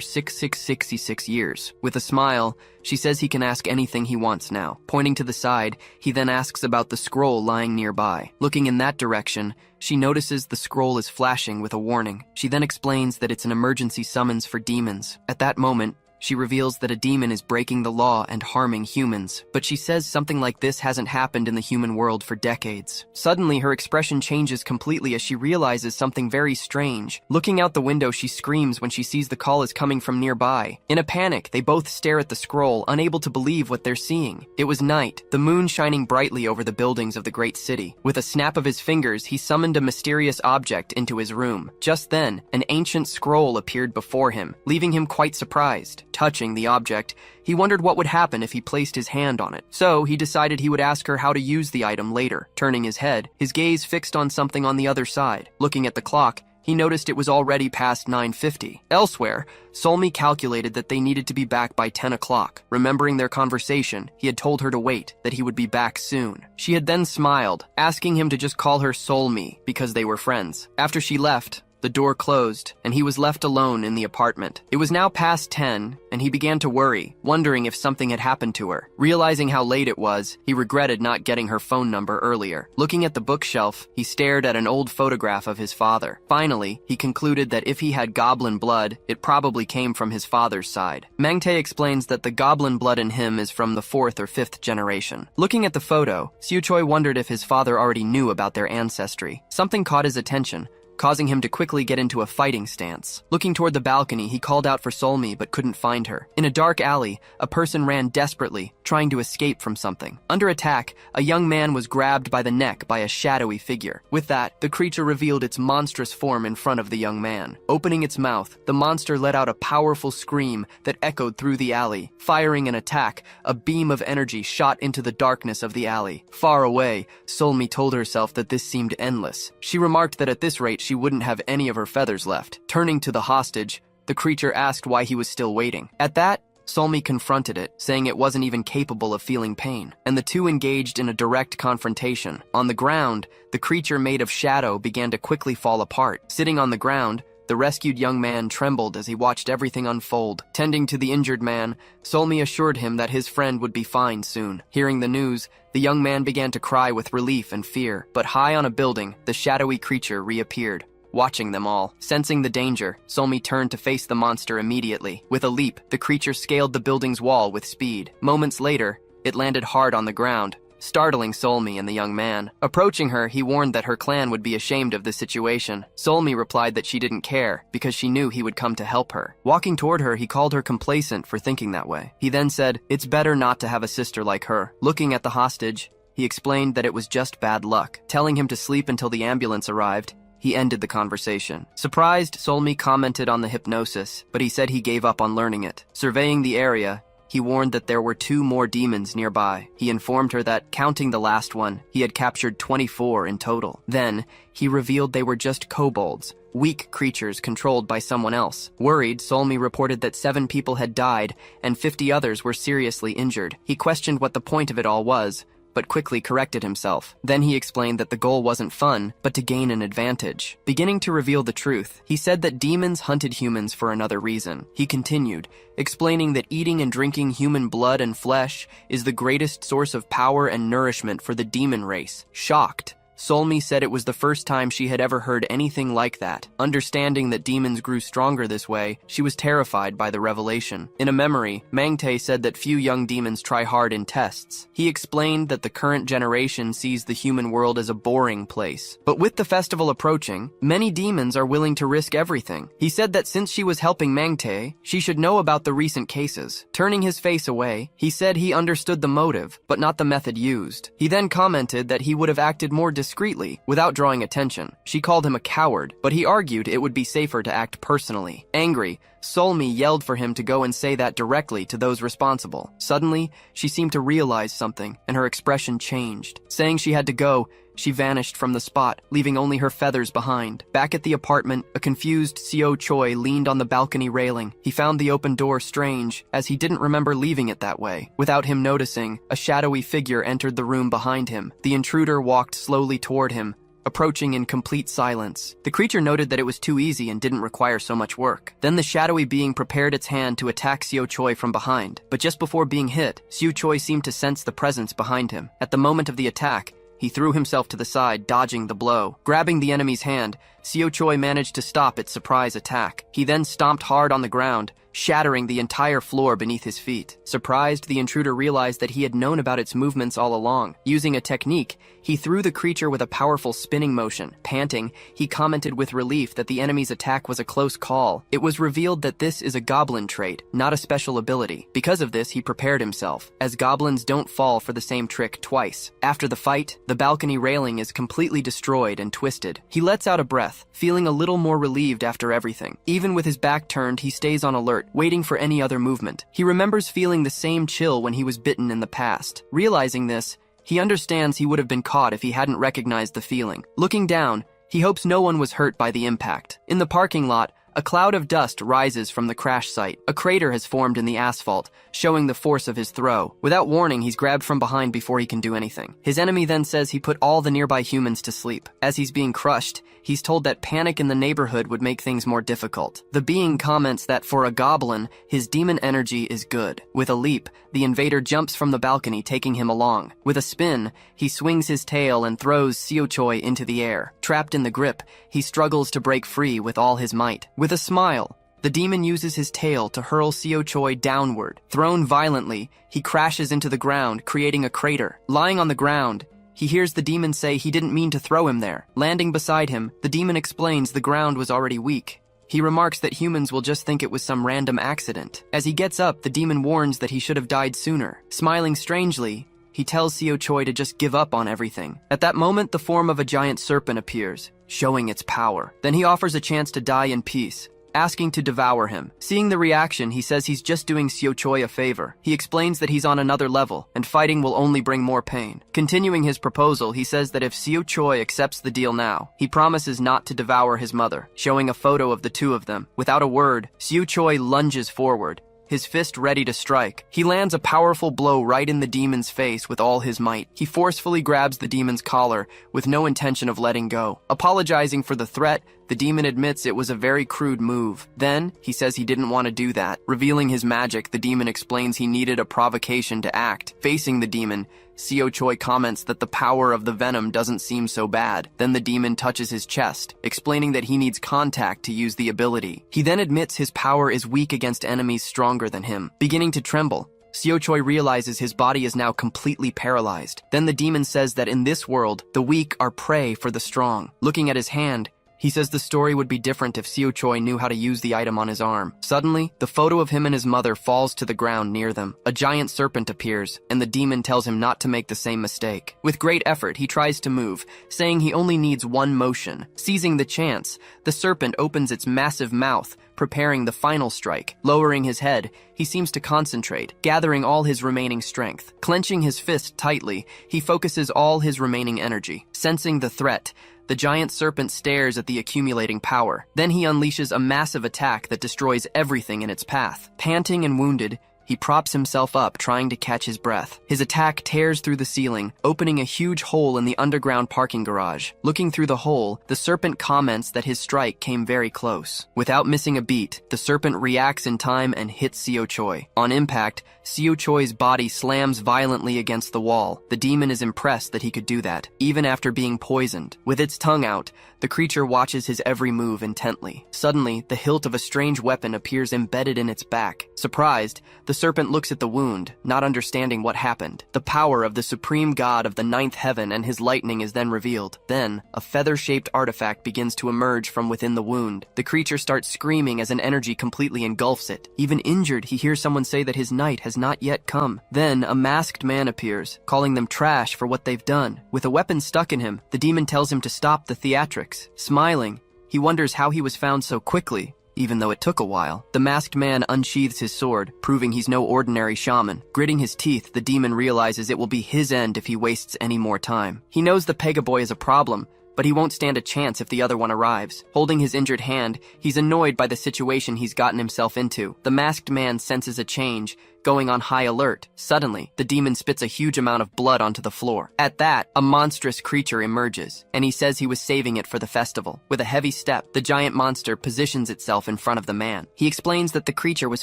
666 years. With a smile, she says he can ask anything he wants now. Pointing to the side, he then asks about the scroll lying nearby. Looking in that direction, she notices the scroll is flashing with a warning. She then explains that it's an emergency summons for demons. At that moment, she reveals that a demon is breaking the law and harming humans, but she says something like this hasn't happened in the human world for decades. Suddenly, her expression changes completely as she realizes something very strange. Looking out the window, she screams when she sees the call is coming from nearby. In a panic, they both stare at the scroll, unable to believe what they're seeing. It was night, the moon shining brightly over the buildings of the great city. With a snap of his fingers, he summoned a mysterious object into his room. Just then, an ancient scroll appeared before him, leaving him quite surprised. Touching the object, he wondered what would happen if he placed his hand on it. So he decided he would ask her how to use the item later. Turning his head, his gaze fixed on something on the other side. Looking at the clock, he noticed it was already past 9:50. Elsewhere, Solmi calculated that they needed to be back by 10 o'clock. Remembering their conversation, he had told her to wait, that he would be back soon. She had then smiled, asking him to just call her Solmi because they were friends. After she left, the door closed, and he was left alone in the apartment. It was now past 10, and he began to worry, wondering if something had happened to her. Realizing how late it was, he regretted not getting her phone number earlier. Looking at the bookshelf, he stared at an old photograph of his father. Finally, he concluded that if he had goblin blood, it probably came from his father's side. Mangte explains that the goblin blood in him is from the 4th or 5th generation. Looking at the photo, Siuchoi wondered if his father already knew about their ancestry. Something caught his attention, causing him to quickly get into a fighting stance. Looking toward the balcony, he called out for Solmi but couldn't find her. In a dark alley, a person ran desperately, trying to escape from something. Under attack, a young man was grabbed by the neck by a shadowy figure. With that, the creature revealed its monstrous form in front of the young man. Opening its mouth, the monster let out a powerful scream that echoed through the alley. Firing an attack, a beam of energy shot into the darkness of the alley. Far away, Solmi told herself that this seemed endless. She remarked that at this rate, she wouldn't have any of her feathers left. Turning to the hostage, the creature asked why he was still waiting. At that, Solmi confronted it, saying it wasn't even capable of feeling pain, and the two engaged in a direct confrontation. On the ground, the creature made of shadow began to quickly fall apart. Sitting on the ground, the rescued young man trembled as he watched everything unfold. Tending to the injured man, Solmi assured him that his friend would be fine soon. Hearing the news, the young man began to cry with relief and fear. But high on a building, the shadowy creature reappeared, watching them all. Sensing the danger, Solmi turned to face the monster immediately. With a leap, the creature scaled the building's wall with speed. Moments later, it landed hard on the ground, startling Solmi and the young man. Approaching her, he warned that her clan would be ashamed of the situation. Solmi replied that she didn't care, because she knew he would come to help her. Walking toward her, he called her complacent for thinking that way. He then said, "It's better not to have a sister like her." Looking at the hostage, he explained that it was just bad luck. Telling him to sleep until the ambulance arrived, he ended the conversation. Surprised, Solmi commented on the hypnosis, but he said he gave up on learning it. Surveying the area, he warned that there were 2 more demons nearby. He informed her that, counting the last one, he had captured 24 in total. Then, he revealed they were just kobolds, weak creatures controlled by someone else. Worried, Solmi reported that 7 people had died and 50 others were seriously injured. He questioned what the point of it all was, but quickly corrected himself. Then he explained that the goal wasn't fun, but to gain an advantage. Beginning to reveal the truth, he said that demons hunted humans for another reason. He continued, explaining that eating and drinking human blood and flesh is the greatest source of power and nourishment for the demon race. Shocked, Solmi said it was the first time she had ever heard anything like that. Understanding that demons grew stronger this way, she was terrified by the revelation. In a memory, Mangtae said that few young demons try hard in tests. He explained that the current generation sees the human world as a boring place. But with the festival approaching, many demons are willing to risk everything. He said that since she was helping Mangtae, she should know about the recent cases. Turning his face away, he said he understood the motive, but not the method used. He then commented that he would have acted more discreetly, without drawing attention. She called him a coward, but he argued it would be safer to act personally. Angry, Solmi yelled for him to go and say that directly to those responsible. Suddenly, she seemed to realize something, and her expression changed. Saying she had to go, she vanished from the spot, leaving only her feathers behind. Back at the apartment, a confused Seo Choi leaned on the balcony railing. He found the open door strange, as he didn't remember leaving it that way. Without him noticing, a shadowy figure entered the room behind him. The intruder walked slowly toward him, approaching in complete silence. The creature noted that it was too easy and didn't require so much work. Then the shadowy being prepared its hand to attack Seo Choi from behind. But just before being hit, Seo Choi seemed to sense the presence behind him. At the moment of the attack, he threw himself to the side, dodging the blow. Grabbing the enemy's hand, Seo Choi managed to stop its surprise attack. He then stomped hard on the ground, shattering the entire floor beneath his feet. Surprised, the intruder realized that he had known about its movements all along. Using a technique, he threw the creature with a powerful spinning motion. Panting, he commented with relief that the enemy's attack was a close call. It was revealed that this is a goblin trait, not a special ability. Because of this, he prepared himself, as goblins don't fall for the same trick twice. After the fight, the balcony railing is completely destroyed and twisted. He lets out a breath, feeling a little more relieved after everything. Even with his back turned, he stays on alert, waiting for any other movement. He remembers feeling the same chill when he was bitten in the past. Realizing this, he understands he would have been caught if he hadn't recognized the feeling. Looking down, he hopes no one was hurt by the impact. In the parking lot, a cloud of dust rises from the crash site. A crater has formed in the asphalt, showing the force of his throw. Without warning, he's grabbed from behind before he can do anything. His enemy then says he put all the nearby humans to sleep. As he's being crushed, he's told that panic in the neighborhood would make things more difficult. The being comments that for a goblin, his demon energy is good. With a leap, the invader jumps from the balcony, taking him along. With a spin, he swings his tail and throws Seo Choi into the air. Trapped in the grip, he struggles to break free with all his might. With a smile, the demon uses his tail to hurl Seo Choi downward. Thrown violently, he crashes into the ground, creating a crater. Lying on the ground, he hears the demon say he didn't mean to throw him there. Landing beside him, the demon explains the ground was already weak. He remarks that humans will just think it was some random accident. As he gets up, the demon warns that he should have died sooner. Smiling strangely, he tells Seo Choi to just give up on everything. At that moment, the form of a giant serpent appears, showing its power. Then he offers a chance to die in peace, asking to devour him. Seeing the reaction, he says he's just doing Seo Choi a favor. He explains that he's on another level, and fighting will only bring more pain. Continuing his proposal, he says that if Seo Choi accepts the deal now, he promises not to devour his mother, showing a photo of the two of them. Without a word, Seo Choi lunges forward, his fist ready to strike. He lands a powerful blow right in the demon's face with all his might. He forcefully grabs the demon's collar, with no intention of letting go. Apologizing for the threat, the demon admits it was a very crude move. Then, he says he didn't want to do that. Revealing his magic, the demon explains he needed a provocation to act. Facing the demon, Seo Choi comments that the power of the venom doesn't seem so bad. Then the demon touches his chest, explaining that he needs contact to use the ability. He then admits his power is weak against enemies stronger than him. Beginning to tremble, Seo Choi realizes his body is now completely paralyzed. Then the demon says that in this world, the weak are prey for the strong. Looking at his hand, he says the story would be different if Seo Choi knew how to use the item on his arm. Suddenly, the photo of him and his mother falls to the ground near them. A giant serpent appears, and the demon tells him not to make the same mistake. With great effort, he tries to move, saying he only needs one motion. Seizing the chance, the serpent opens its massive mouth, preparing the final strike. Lowering his head, he seems to concentrate, gathering all his remaining strength. Clenching his fist tightly, he focuses all his remaining energy. Sensing the threat, the giant serpent stares at the accumulating power. Then he unleashes a massive attack that destroys everything in its path. Panting and wounded, He props himself up, trying to catch his breath. His attack tears through the ceiling, opening a huge hole in the underground parking garage. Looking through the hole, the serpent comments that his strike came very close. Without missing a beat, the serpent reacts in time and hits Seo Choi. On impact, Seo Choi's body slams violently against the wall. The demon is impressed that he could do that, even after being poisoned. With its tongue out, the creature watches his every move intently. Suddenly, the hilt of a strange weapon appears embedded in its back. Surprised, the serpent looks at the wound, not understanding what happened. The power of the supreme god of the ninth heaven and his lightning is then revealed. Then, a feather-shaped artifact begins to emerge from within the wound. The creature starts screaming as an energy completely engulfs it. Even injured, he hears someone say that his night has not yet come. Then, a masked man appears, calling them trash for what they've done. With a weapon stuck in him, the demon tells him to stop the theatrics. Smiling, he wonders how he was found so quickly, even though it took a while. The masked man unsheathes his sword, proving he's no ordinary shaman. Gritting his teeth, the demon realizes it will be his end if he wastes any more time. He knows the Pegaboy is a problem, but he won't stand a chance if the other one arrives. Holding his injured hand, he's annoyed by the situation he's gotten himself into. The masked man senses a change, going on high alert. Suddenly, the demon spits a huge amount of blood onto the floor. At that, a monstrous creature emerges, and he says he was saving it for the festival. With a heavy step, the giant monster positions itself in front of the man. He explains that the creature was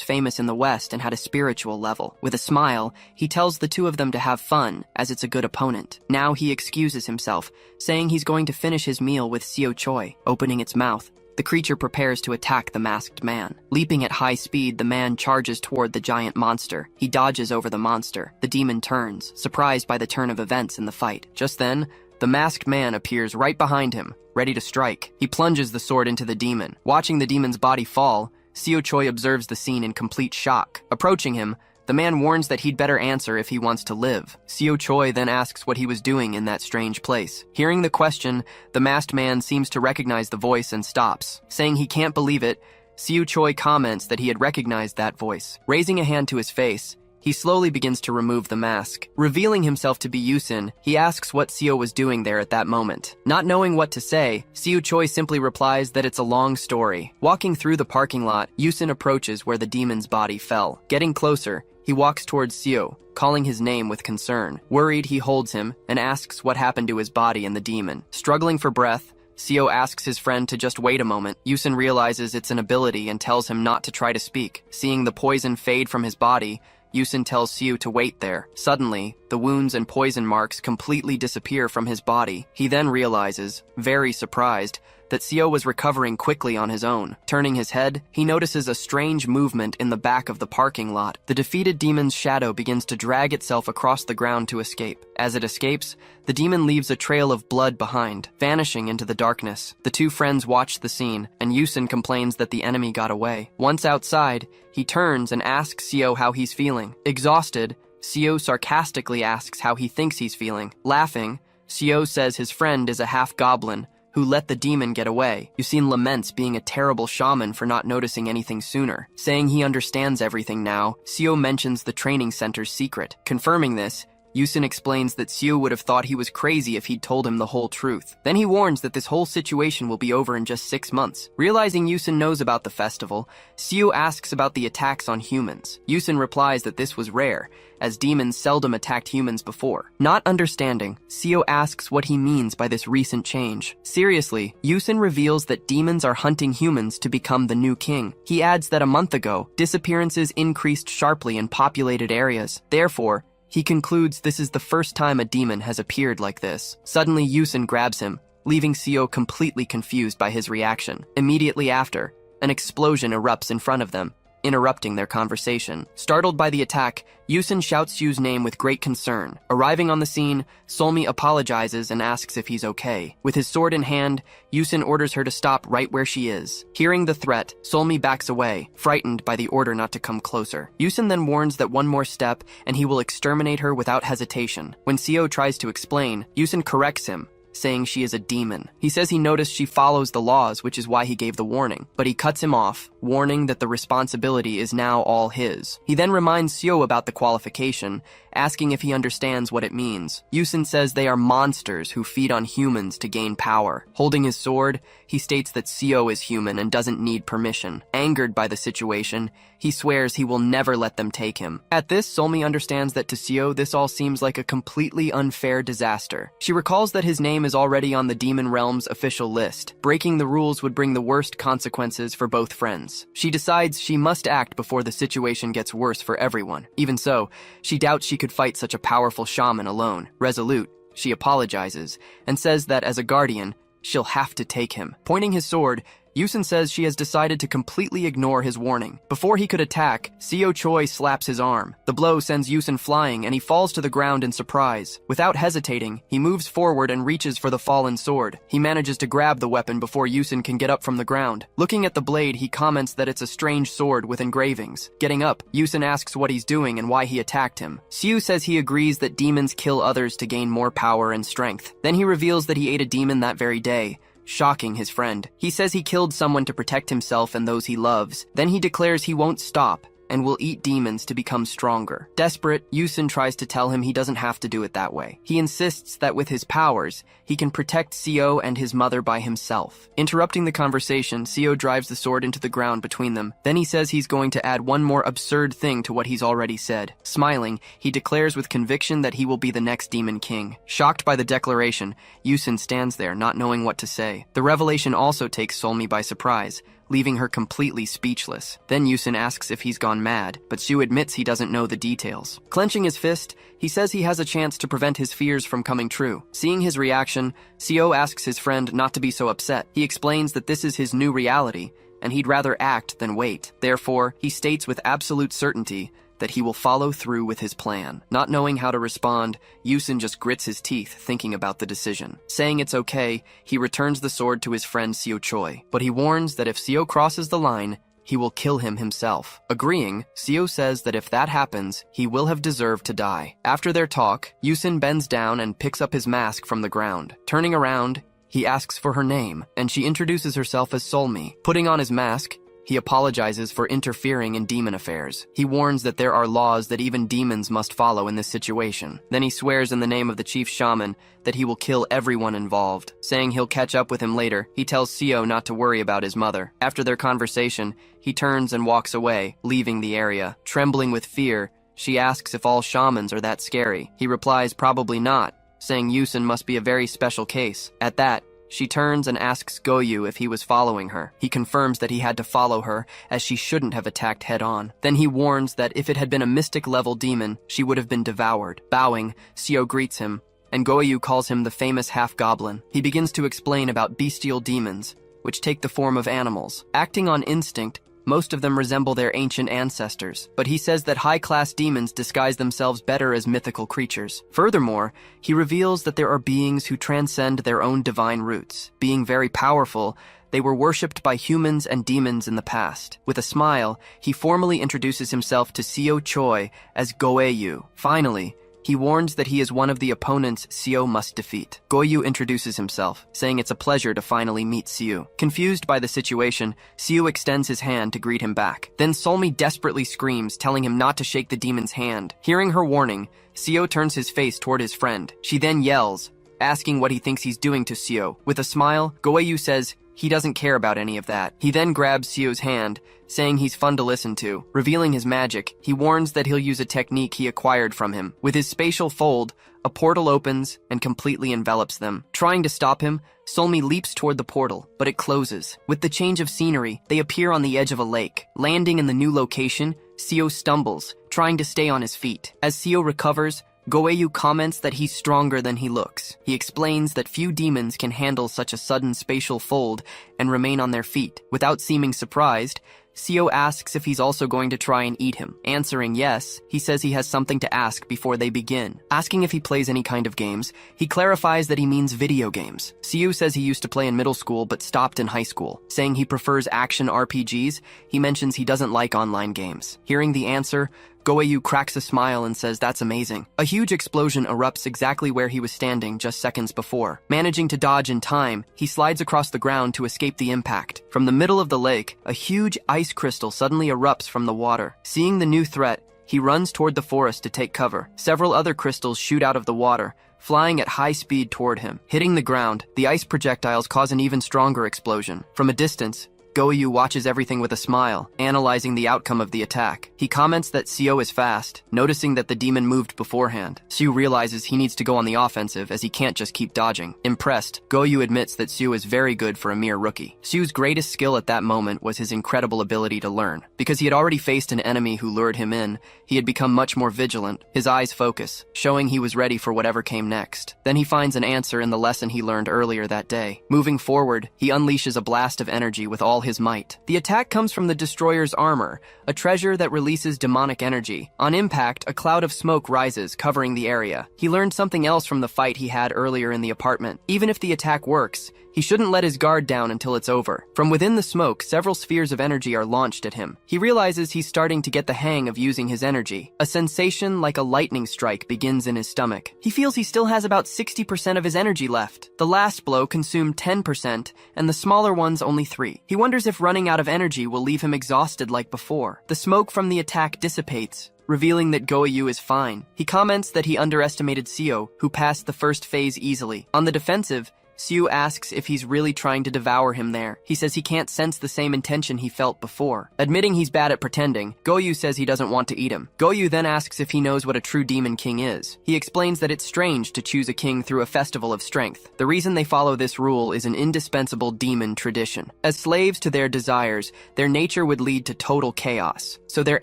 famous in the West and had a spiritual level. With a smile, he tells the two of them to have fun, as it's a good opponent. Now he excuses himself, saying he's going to finish his meal with Seo Choi. Opening its mouth, the creature prepares to attack the masked man. Leaping at high speed, the man charges toward the giant monster. He dodges over the monster. The demon turns, surprised by the turn of events in the fight. Just then, the masked man appears right behind him, ready to strike. He plunges the sword into the demon. Watching the demon's body fall, Seo Choi observes the scene in complete shock. Approaching him, the man warns that he'd better answer if he wants to live. Seo Choi then asks what he was doing in that strange place. Hearing the question, the masked man seems to recognize the voice and stops. Saying he can't believe it, Seo Choi comments that he had recognized that voice. Raising a hand to his face, he slowly begins to remove the mask. Revealing himself to be Yusin, he asks what Seo was doing there at that moment. Not knowing what to say, Seo Choi simply replies that it's a long story. Walking through the parking lot, Yusin approaches where the demon's body fell. Getting closer, he walks towards Seo, calling his name with concern. Worried, he holds him and asks what happened to his body and the demon. Struggling for breath, Seo asks his friend to just wait a moment. Yusin realizes it's an ability and tells him not to try to speak. Seeing the poison fade from his body, Yusin tells Seo to wait there. Suddenly, the wounds and poison marks completely disappear from his body. He then realizes, very surprised, that Seo was recovering quickly on his own. Turning his head, he notices a strange movement in the back of the parking lot. The defeated demon's shadow begins to drag itself across the ground to escape. As it escapes, the demon leaves a trail of blood behind, vanishing into the darkness. The two friends watch the scene, and Yusin complains that the enemy got away. Once outside, he turns and asks Seo how he's feeling. Exhausted, Seo sarcastically asks how he thinks he's feeling. Laughing, Seo says his friend is a half-goblin, who let the demon get away. Yusin laments being a terrible shaman for not noticing anything sooner. Saying he understands everything now, Seo mentions the training center's secret. Confirming this, Yusin explains that Seo would have thought he was crazy if he'd told him the whole truth. Then he warns that this whole situation will be over in just 6 months. Realizing Yusin knows about the festival, Seo asks about the attacks on humans. Yusin replies that this was rare, as demons seldom attacked humans before. Not understanding, Seo asks what he means by this recent change. Seriously, Yusin reveals that demons are hunting humans to become the new king. He adds that a month ago, disappearances increased sharply in populated areas. Therefore, he concludes this is the first time a demon has appeared like this. Suddenly, Yusin grabs him, leaving Seo completely confused by his reaction. Immediately after, an explosion erupts in front of them, interrupting their conversation. Startled by the attack, Yusin shouts Yu's name with great concern. Arriving on the scene, Solmi apologizes and asks if he's okay. With his sword in hand, Yusin orders her to stop right where she is. Hearing the threat, Solmi backs away, frightened by the order not to come closer. Yusin then warns that one more step and he will exterminate her without hesitation. When Seo tries to explain, Yusin corrects him, saying she is a demon. He says he noticed she follows the laws, which is why he gave the warning. But he cuts him off, warning that the responsibility is now all his. He then reminds Seo about the qualification, asking if he understands what it means. Yusin says they are monsters who feed on humans to gain power. Holding his sword, he states that Seo is human and doesn't need permission. Angered by the situation, he swears he will never let them take him. At this, Solmi understands that to Seo, this all seems like a completely unfair disaster. She recalls that his name is already on the Demon Realm's official list. Breaking the rules would bring the worst consequences for both friends. She decides she must act before the situation gets worse for everyone. Even so, she doubts she could fight such a powerful shaman alone. Resolute, she apologizes and says that as a guardian, she'll have to take him. Pointing his sword, Yusin says she has decided to completely ignore his warning. Before he could attack, Seo Choi slaps his arm. The blow sends Yusin flying and he falls to the ground in surprise. Without hesitating, he moves forward and reaches for the fallen sword. He manages to grab the weapon before Yusin can get up from the ground. Looking at the blade, he comments that it's a strange sword with engravings. Getting up, Yusin asks what he's doing and why he attacked him. Seo says he agrees that demons kill others to gain more power and strength. Then he reveals that he ate a demon that very day, shocking his friend. He says he killed someone to protect himself and those he loves. Then he declares he won't stop and will eat demons to become stronger. Desperate, Yusin tries to tell him he doesn't have to do it that way. He insists that with his powers, he can protect Seo and his mother by himself. Interrupting the conversation, Seo drives the sword into the ground between them. Then he says he's going to add one more absurd thing to what he's already said. Smiling, he declares with conviction that he will be the next demon king. Shocked by the declaration, Yusin stands there, not knowing what to say. The revelation also takes Solmi by surprise, leaving her completely speechless. Then Yusin asks if he's gone mad, but Seo admits he doesn't know the details. Clenching his fist, he says he has a chance to prevent his fears from coming true. Seeing his reaction, Seo asks his friend not to be so upset. He explains that this is his new reality, and he'd rather act than wait. Therefore, he states with absolute certainty that he will follow through with his plan. Not knowing how to respond, Yusin just grits his teeth thinking about the decision. Saying it's okay, he returns the sword to his friend Seo Choi, but he warns that if Seo crosses the line, he will kill him himself. Agreeing, Seo says that if that happens, he will have deserved to die. After their talk, Yusin bends down and picks up his mask from the ground. Turning around, he asks for her name, and she introduces herself as Solmi. Putting on his mask, he apologizes for interfering in demon affairs. He warns that there are laws that even demons must follow in this situation. Then he swears in the name of the chief shaman that he will kill everyone involved. Saying he'll catch up with him later, he tells Seo not to worry about his mother. After their conversation, he turns and walks away, leaving the area. Trembling with fear, she asks if all shamans are that scary. He replies probably not, saying Yusin must be a very special case. At that, she turns and asks Goyu if he was following her. He confirms that he had to follow her, as she shouldn't have attacked head-on. Then he warns that if it had been a mystic-level demon, she would have been devoured. Bowing, Seo greets him, and Goyu calls him the famous Half-Goblin. He begins to explain about bestial demons, which take the form of animals. Acting on instinct, most of them resemble their ancient ancestors, but he says that high-class demons disguise themselves better as mythical creatures. Furthermore, he reveals that there are beings who transcend their own divine roots. Being very powerful, they were worshipped by humans and demons in the past. With a smile, he formally introduces himself to Seo Choi as Goeyu. Finally, he warns that he is one of the opponents Seo must defeat. Goyu introduces himself, saying it's a pleasure to finally meet Seo. Confused by the situation, Seo extends his hand to greet him back. Then Solmi desperately screams, telling him not to shake the demon's hand. Hearing her warning, Seo turns his face toward his friend. She then yells, asking what he thinks he's doing to Seo. With a smile, Goyu says he doesn't care about any of that. He then grabs Seo's hand, saying he's fun to listen to. Revealing his magic, he warns that he'll use a technique he acquired from him. With his spatial fold, a portal opens and completely envelops them. Trying to stop him, Solmi leaps toward the portal, but it closes. With the change of scenery, they appear on the edge of a lake. Landing in the new location, Seo stumbles, trying to stay on his feet. As Seo recovers, Goeyu comments that he's stronger than he looks. He explains that few demons can handle such a sudden spatial fold and remain on their feet. Without seeming surprised, Seo asks if he's also going to try and eat him. Answering yes, he says he has something to ask before they begin. Asking if he plays any kind of games, he clarifies that he means video games. Seo says he used to play in middle school but stopped in high school. Saying he prefers action RPGs, he mentions he doesn't like online games. Hearing the answer, Goeyu cracks a smile and says that's amazing. A huge explosion erupts exactly where he was standing just seconds before. Managing to dodge in time, he slides across the ground to escape the impact. From the middle of the lake, a huge ice crystal suddenly erupts from the water. Seeing the new threat, he runs toward the forest to take cover. Several other crystals shoot out of the water, flying at high speed toward him. Hitting the ground, the ice projectiles cause an even stronger explosion. From a distance, Goeyu watches everything with a smile, analyzing the outcome of the attack. He comments that Seo is fast, noticing that the demon moved beforehand. Seo realizes he needs to go on the offensive as he can't just keep dodging. Impressed, Goeyu admits that Seo is very good for a mere rookie. Seo's greatest skill at that moment was his incredible ability to learn. Because he had already faced an enemy who lured him in, he had become much more vigilant, his eyes focus, showing he was ready for whatever came next. Then he finds an answer in the lesson he learned earlier that day. Moving forward, he unleashes a blast of energy with all his might. The attack comes from the destroyer's armor, a treasure that releases demonic energy. On impact, a cloud of smoke rises, covering the area. He learned something else from the fight he had earlier in the apartment. Even if the attack works, he shouldn't let his guard down until it's over. From within the smoke, several spheres of energy are launched at him. He realizes he's starting to get the hang of using his energy. A sensation like a lightning strike begins in his stomach. He feels he still has about 60% of his energy left. The last blow consumed 10%, and the smaller ones only 3%. He wonders if running out of energy will leave him exhausted like before. The smoke from the attack dissipates, revealing that Goeyu is fine. He comments that he underestimated Seo, who passed the first phase easily. On the defensive, Seo asks if he's really trying to devour him there. He says he can't sense the same intention he felt before. Admitting he's bad at pretending, Goeyu says he doesn't want to eat him. Goeyu then asks if he knows what a true demon king is. He explains that it's strange to choose a king through a festival of strength. The reason they follow this rule is an indispensable demon tradition. As slaves to their desires, their nature would lead to total chaos. So their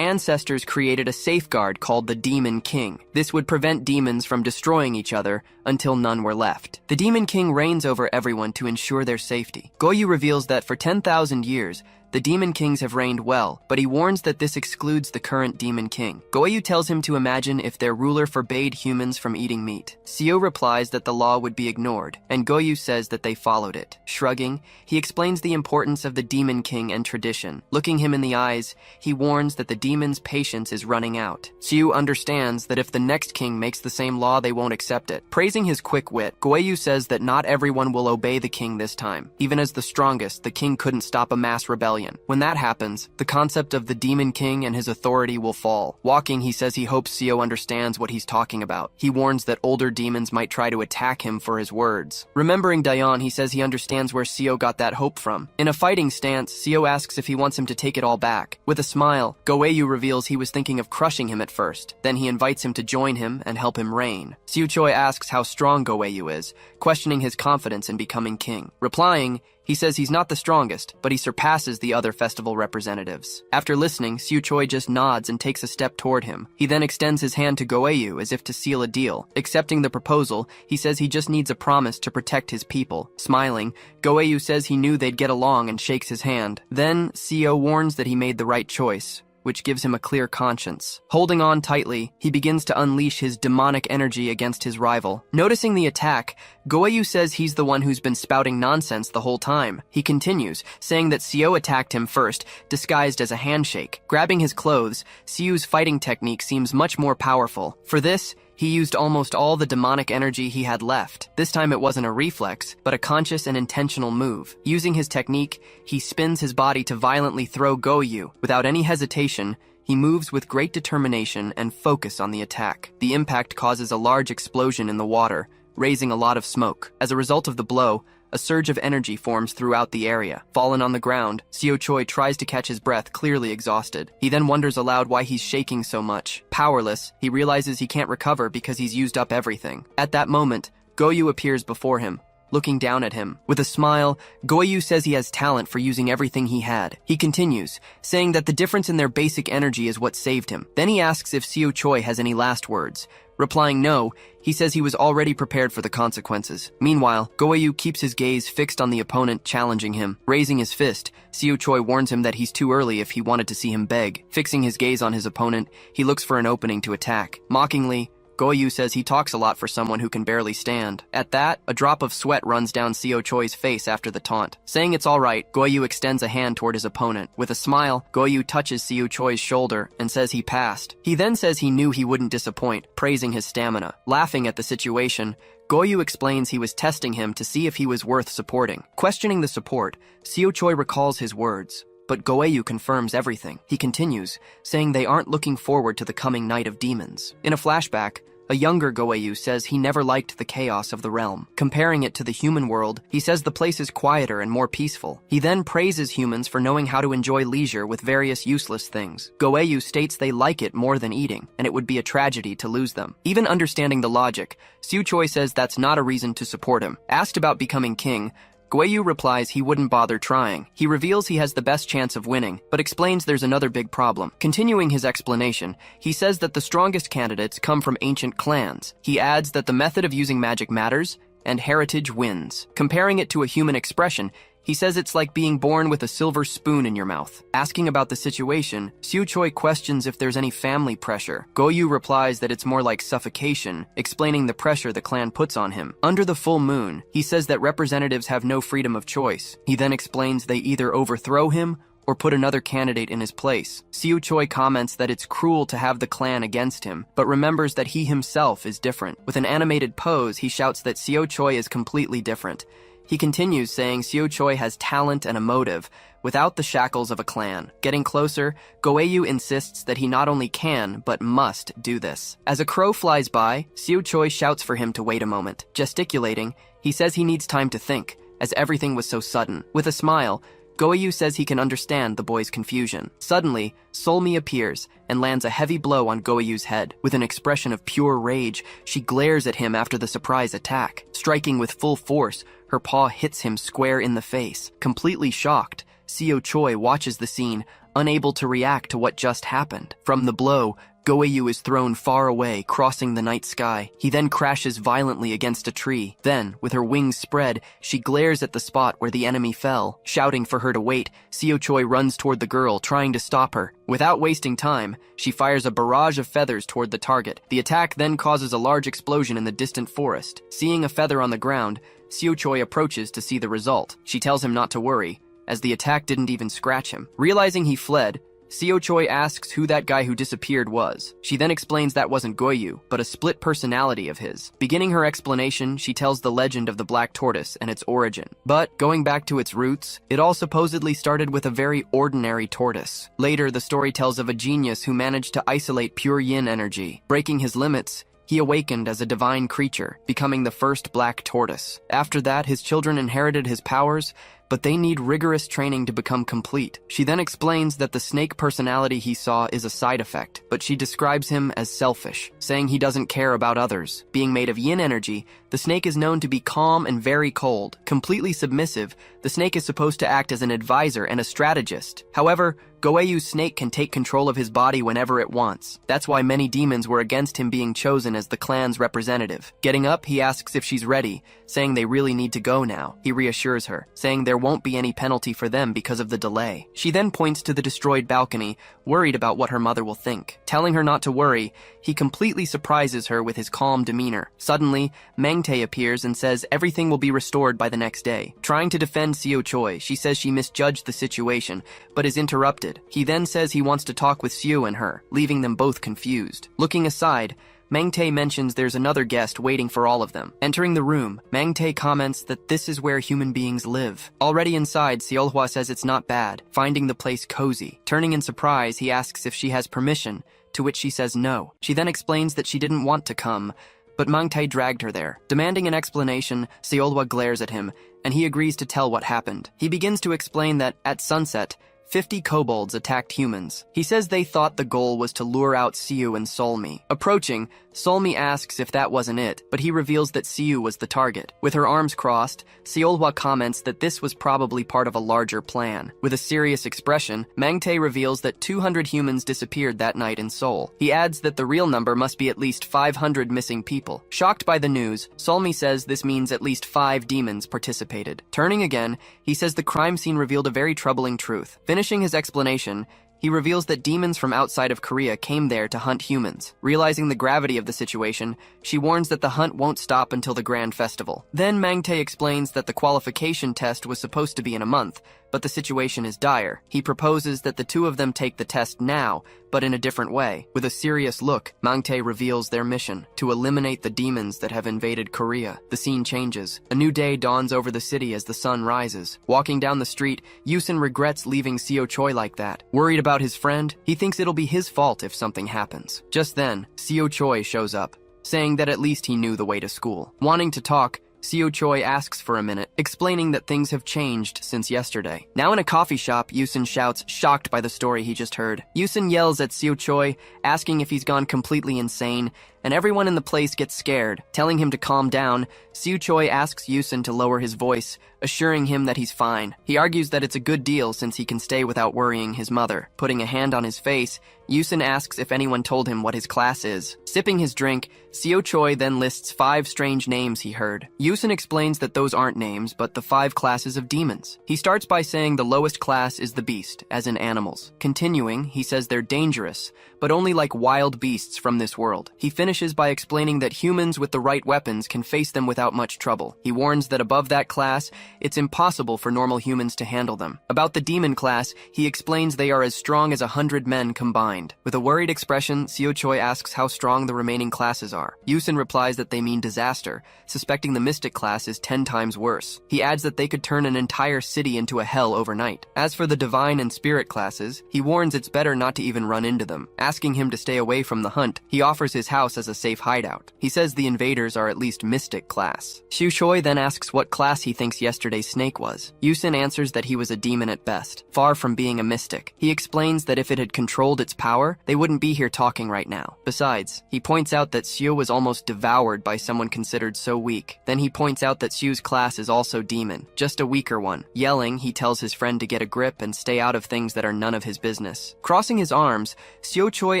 ancestors created a safeguard called the Demon King. This would prevent demons from destroying each other until none were left. The Demon King reigns over everyone to ensure their safety. Goeyu reveals that for 10,000 years, the Demon Kings have reigned well, but he warns that this excludes the current Demon King. Goeyu tells him to imagine if their ruler forbade humans from eating meat. Seo replies that the law would be ignored, and Goeyu says that they followed it. Shrugging, he explains the importance of the Demon King and tradition. Looking him in the eyes, he warns that the demon's patience is running out. Seo understands that if the next king makes the same law, they won't accept it. Praising his quick wit, Goeyu says that not everyone will obey the king this time. Even as the strongest, the king couldn't stop a mass rebellion. When that happens, the concept of the Demon King and his authority will fall. Walking, he says he hopes Seo understands what he's talking about. He warns that older demons might try to attack him for his words. Remembering Dayan, he says he understands where Seo got that hope from. In a fighting stance, Seo asks if he wants him to take it all back. With a smile, Goeyu reveals he was thinking of crushing him at first. Then he invites him to join him and help him reign. Seo Choi asks how strong Goeyu is, questioning his confidence in becoming king. Replying, he says he's not the strongest, but he surpasses the other festival representatives. After listening, Seo Choi just nods and takes a step toward him. He then extends his hand to Goeyu as if to seal a deal. Accepting the proposal, he says he just needs a promise to protect his people. Smiling, Goeyu says he knew they'd get along and shakes his hand. Then, Seo warns that he made the right choice, which gives him a clear conscience. Holding on tightly, he begins to unleash his demonic energy against his rival. Noticing the attack, Goeyu says he's the one who's been spouting nonsense the whole time. He continues, saying that Seo attacked him first, disguised as a handshake. Grabbing his clothes, Seo's fighting technique seems much more powerful. For this, he used almost all the demonic energy he had left. This time it wasn't a reflex, but a conscious and intentional move. Using his technique, he spins his body to violently throw Goeyu. Without any hesitation, he moves with great determination and focus on the attack. The impact causes a large explosion in the water, raising a lot of smoke. As a result of the blow, a surge of energy forms throughout the area. Fallen on the ground, Seo Choi tries to catch his breath, clearly exhausted. He then wonders aloud why he's shaking so much. Powerless, he realizes he can't recover because he's used up everything. At that moment, Goeyu appears before him, looking down at him. With a smile, Goeyu says he has talent for using everything he had. He continues, saying that the difference in their basic energy is what saved him. Then he asks if Seo Choi has any last words. Replying no, he says he was already prepared for the consequences. Meanwhile, Goeyu keeps his gaze fixed on the opponent, challenging him. Raising his fist, Seo Choi warns him that he's too early if he wanted to see him beg. Fixing his gaze on his opponent, he looks for an opening to attack. Mockingly, Goyu says he talks a lot for someone who can barely stand. At that, a drop of sweat runs down Seo Choi's face after the taunt. Saying it's alright, Goyu extends a hand toward his opponent. With a smile, Goyu touches Seo Choi's shoulder and says he passed. He then says he knew he wouldn't disappoint, praising his stamina. Laughing at the situation, Goyu explains he was testing him to see if he was worth supporting. Questioning the support, Seo Choi recalls his words, but Goyu confirms everything. He continues, saying they aren't looking forward to the coming night of demons. In a flashback, a younger Goyu says he never liked the chaos of the realm. Comparing it to the human world, he says the place is quieter and more peaceful. He then praises humans for knowing how to enjoy leisure with various useless things. Goyu states they like it more than eating, and it would be a tragedy to lose them. Even understanding the logic, Seo Choi says that's not a reason to support him. Asked about becoming king, Goyu replies he wouldn't bother trying. He reveals he has the best chance of winning, but explains there's another big problem. Continuing his explanation, he says that the strongest candidates come from ancient clans. He adds that the method of using magic matters, and heritage wins. Comparing it to a human expression, he says it's like being born with a silver spoon in your mouth. Asking about the situation, Seo Choi questions if there's any family pressure. Goyu replies that it's more like suffocation, explaining the pressure the clan puts on him. Under the full moon, he says that representatives have no freedom of choice. He then explains they either overthrow him or put another candidate in his place. Seo Choi comments that it's cruel to have the clan against him, but remembers that he himself is different. With an animated pose, he shouts that Seo Choi is completely different. He continues saying Seo Choi has talent and a motive, without the shackles of a clan. Getting closer, Goyu insists that he not only can, but must do this. As a crow flies by, Seo Choi shouts for him to wait a moment. Gesticulating, he says he needs time to think, as everything was so sudden. With a smile, Goyu says he can understand the boy's confusion. Suddenly, Solmi appears and lands a heavy blow on Goyu's head. With an expression of pure rage, she glares at him after the surprise attack. Striking with full force, her paw hits him square in the face. Completely shocked, Seo Choi watches the scene, unable to react to what just happened. From the blow, Goyu is thrown far away, crossing the night sky. He then crashes violently against a tree. Then, with her wings spread, she glares at the spot where the enemy fell. Shouting for her to wait, Seo Choi runs toward the girl, trying to stop her. Without wasting time, she fires a barrage of feathers toward the target. The attack then causes a large explosion in the distant forest. Seeing a feather on the ground, Seo Choi approaches to see the result. She tells him not to worry, as the attack didn't even scratch him. Realizing he fled, Seo Choi asks who that guy who disappeared was. She then explains that wasn't Goyu, but a split personality of his. Beginning her explanation, she tells the legend of the black tortoise and its origin. But, going back to its roots, it all supposedly started with a very ordinary tortoise. Later, the story tells of a genius who managed to isolate pure yin energy. Breaking his limits, he awakened as a divine creature, becoming the first black tortoise. After that, his children inherited his powers, but they need rigorous training to become complete. She then explains that the snake personality he saw is a side effect, but she describes him as selfish, saying he doesn't care about others. Being made of yin energy, the snake is known to be calm and very cold. Completely submissive, the snake is supposed to act as an advisor and a strategist. However, Goeyu's snake can take control of his body whenever it wants. That's why many demons were against him being chosen as the clan's representative. Getting up, he asks if she's ready, saying they really need to go now. He reassures her, saying there won't be any penalty for them because of the delay. She then points to the destroyed balcony, worried about what her mother will think. Telling her not to worry, he completely surprises her with his calm demeanor. Suddenly, Mangtae appears and says everything will be restored by the next day. Trying to defend Seo Choi, she says she misjudged the situation, but is interrupted. He then says he wants to talk with Seo and her, leaving them both confused. Looking aside, Mangtae mentions there's another guest waiting for all of them. Entering the room, Mangtae comments that this is where human beings live. Already inside, Seolhwa says it's not bad, finding the place cozy. Turning in surprise, he asks if she has permission, to which she says no. She then explains that she didn't want to come, but Mangtae dragged her there. Demanding an explanation, Seolhwa glares at him, and he agrees to tell what happened. He begins to explain that, at sunset, 50 kobolds attacked humans. He says they thought the goal was to lure out Siu and Solmi. Approaching, Solmi asks if that wasn't it, but he reveals that Siu was the target. With her arms crossed, Seolhwa comments that this was probably part of a larger plan. With a serious expression, Mangtae reveals that 200 humans disappeared that night in Seoul. He adds that the real number must be at least 500 missing people. Shocked by the news, Solmi says this means at least 5 demons participated. Turning again, he says the crime scene revealed a very troubling truth. Finishing his explanation, He reveals that demons from outside of Korea came there to hunt humans. Realizing the gravity of the situation, she warns that the hunt won't stop until the grand festival. Then Mangtae explains that the qualification test was supposed to be in a month, but the situation is dire. He proposes that the two of them take the test now, but in a different way. With a serious look, Mangtae reveals their mission, to eliminate the demons that have invaded Korea. The scene changes. A new day dawns over the city as the sun rises. Walking down the street, Yusin regrets leaving Seo Choi like that. Worried about his friend, he thinks it'll be his fault if something happens. Just then, Seo Choi shows up, saying that at least he knew the way to school. Wanting to talk, Seo Choi asks for a minute, explaining that things have changed since yesterday. Now in a coffee shop, Yusin shouts, shocked by the story he just heard. Yusin yells at Seo Choi, asking if he's gone completely insane, and everyone in the place gets scared. Telling him to calm down, Seo Choi asks Yusin to lower his voice, assuring him that he's fine. He argues that it's a good deal since he can stay without worrying his mother. Putting a hand on his face, Yusin asks if anyone told him what his class is. Sipping his drink, Seo Choi then lists 5 strange names he heard. Yusin explains that those aren't names, but the 5 classes of demons. He starts by saying the lowest class is the beast, as in animals. Continuing, he says they're dangerous, but only like wild beasts from this world. He finishes by explaining that humans with the right weapons can face them without much trouble. He warns that above that class, it's impossible for normal humans to handle them. About the demon class, he explains they are as strong as 100 men combined. With a worried expression, Seo Choi asks how strong the remaining classes are. Yusin replies that they mean disaster, suspecting the mystic class is 10 times worse. He adds that they could turn an entire city into a hell overnight. As for the divine and spirit classes, he warns it's better not to even run into them. Asking him to stay away from the hunt, he offers his house as a safe hideout. He says the invaders are at least mystic class. Seo Choi then asks what class he thinks yesterday's snake was. Yusin answers that he was a demon at best, far from being a mystic. He explains that if it had controlled its power, they wouldn't be here talking right now. Besides, he points out that Seo was almost devoured by someone considered so weak. Then he points out that Seo's class is also demon, just a weaker one. Yelling, he tells his friend to get a grip and stay out of things that are none of his business. Crossing his arms, Seo Choi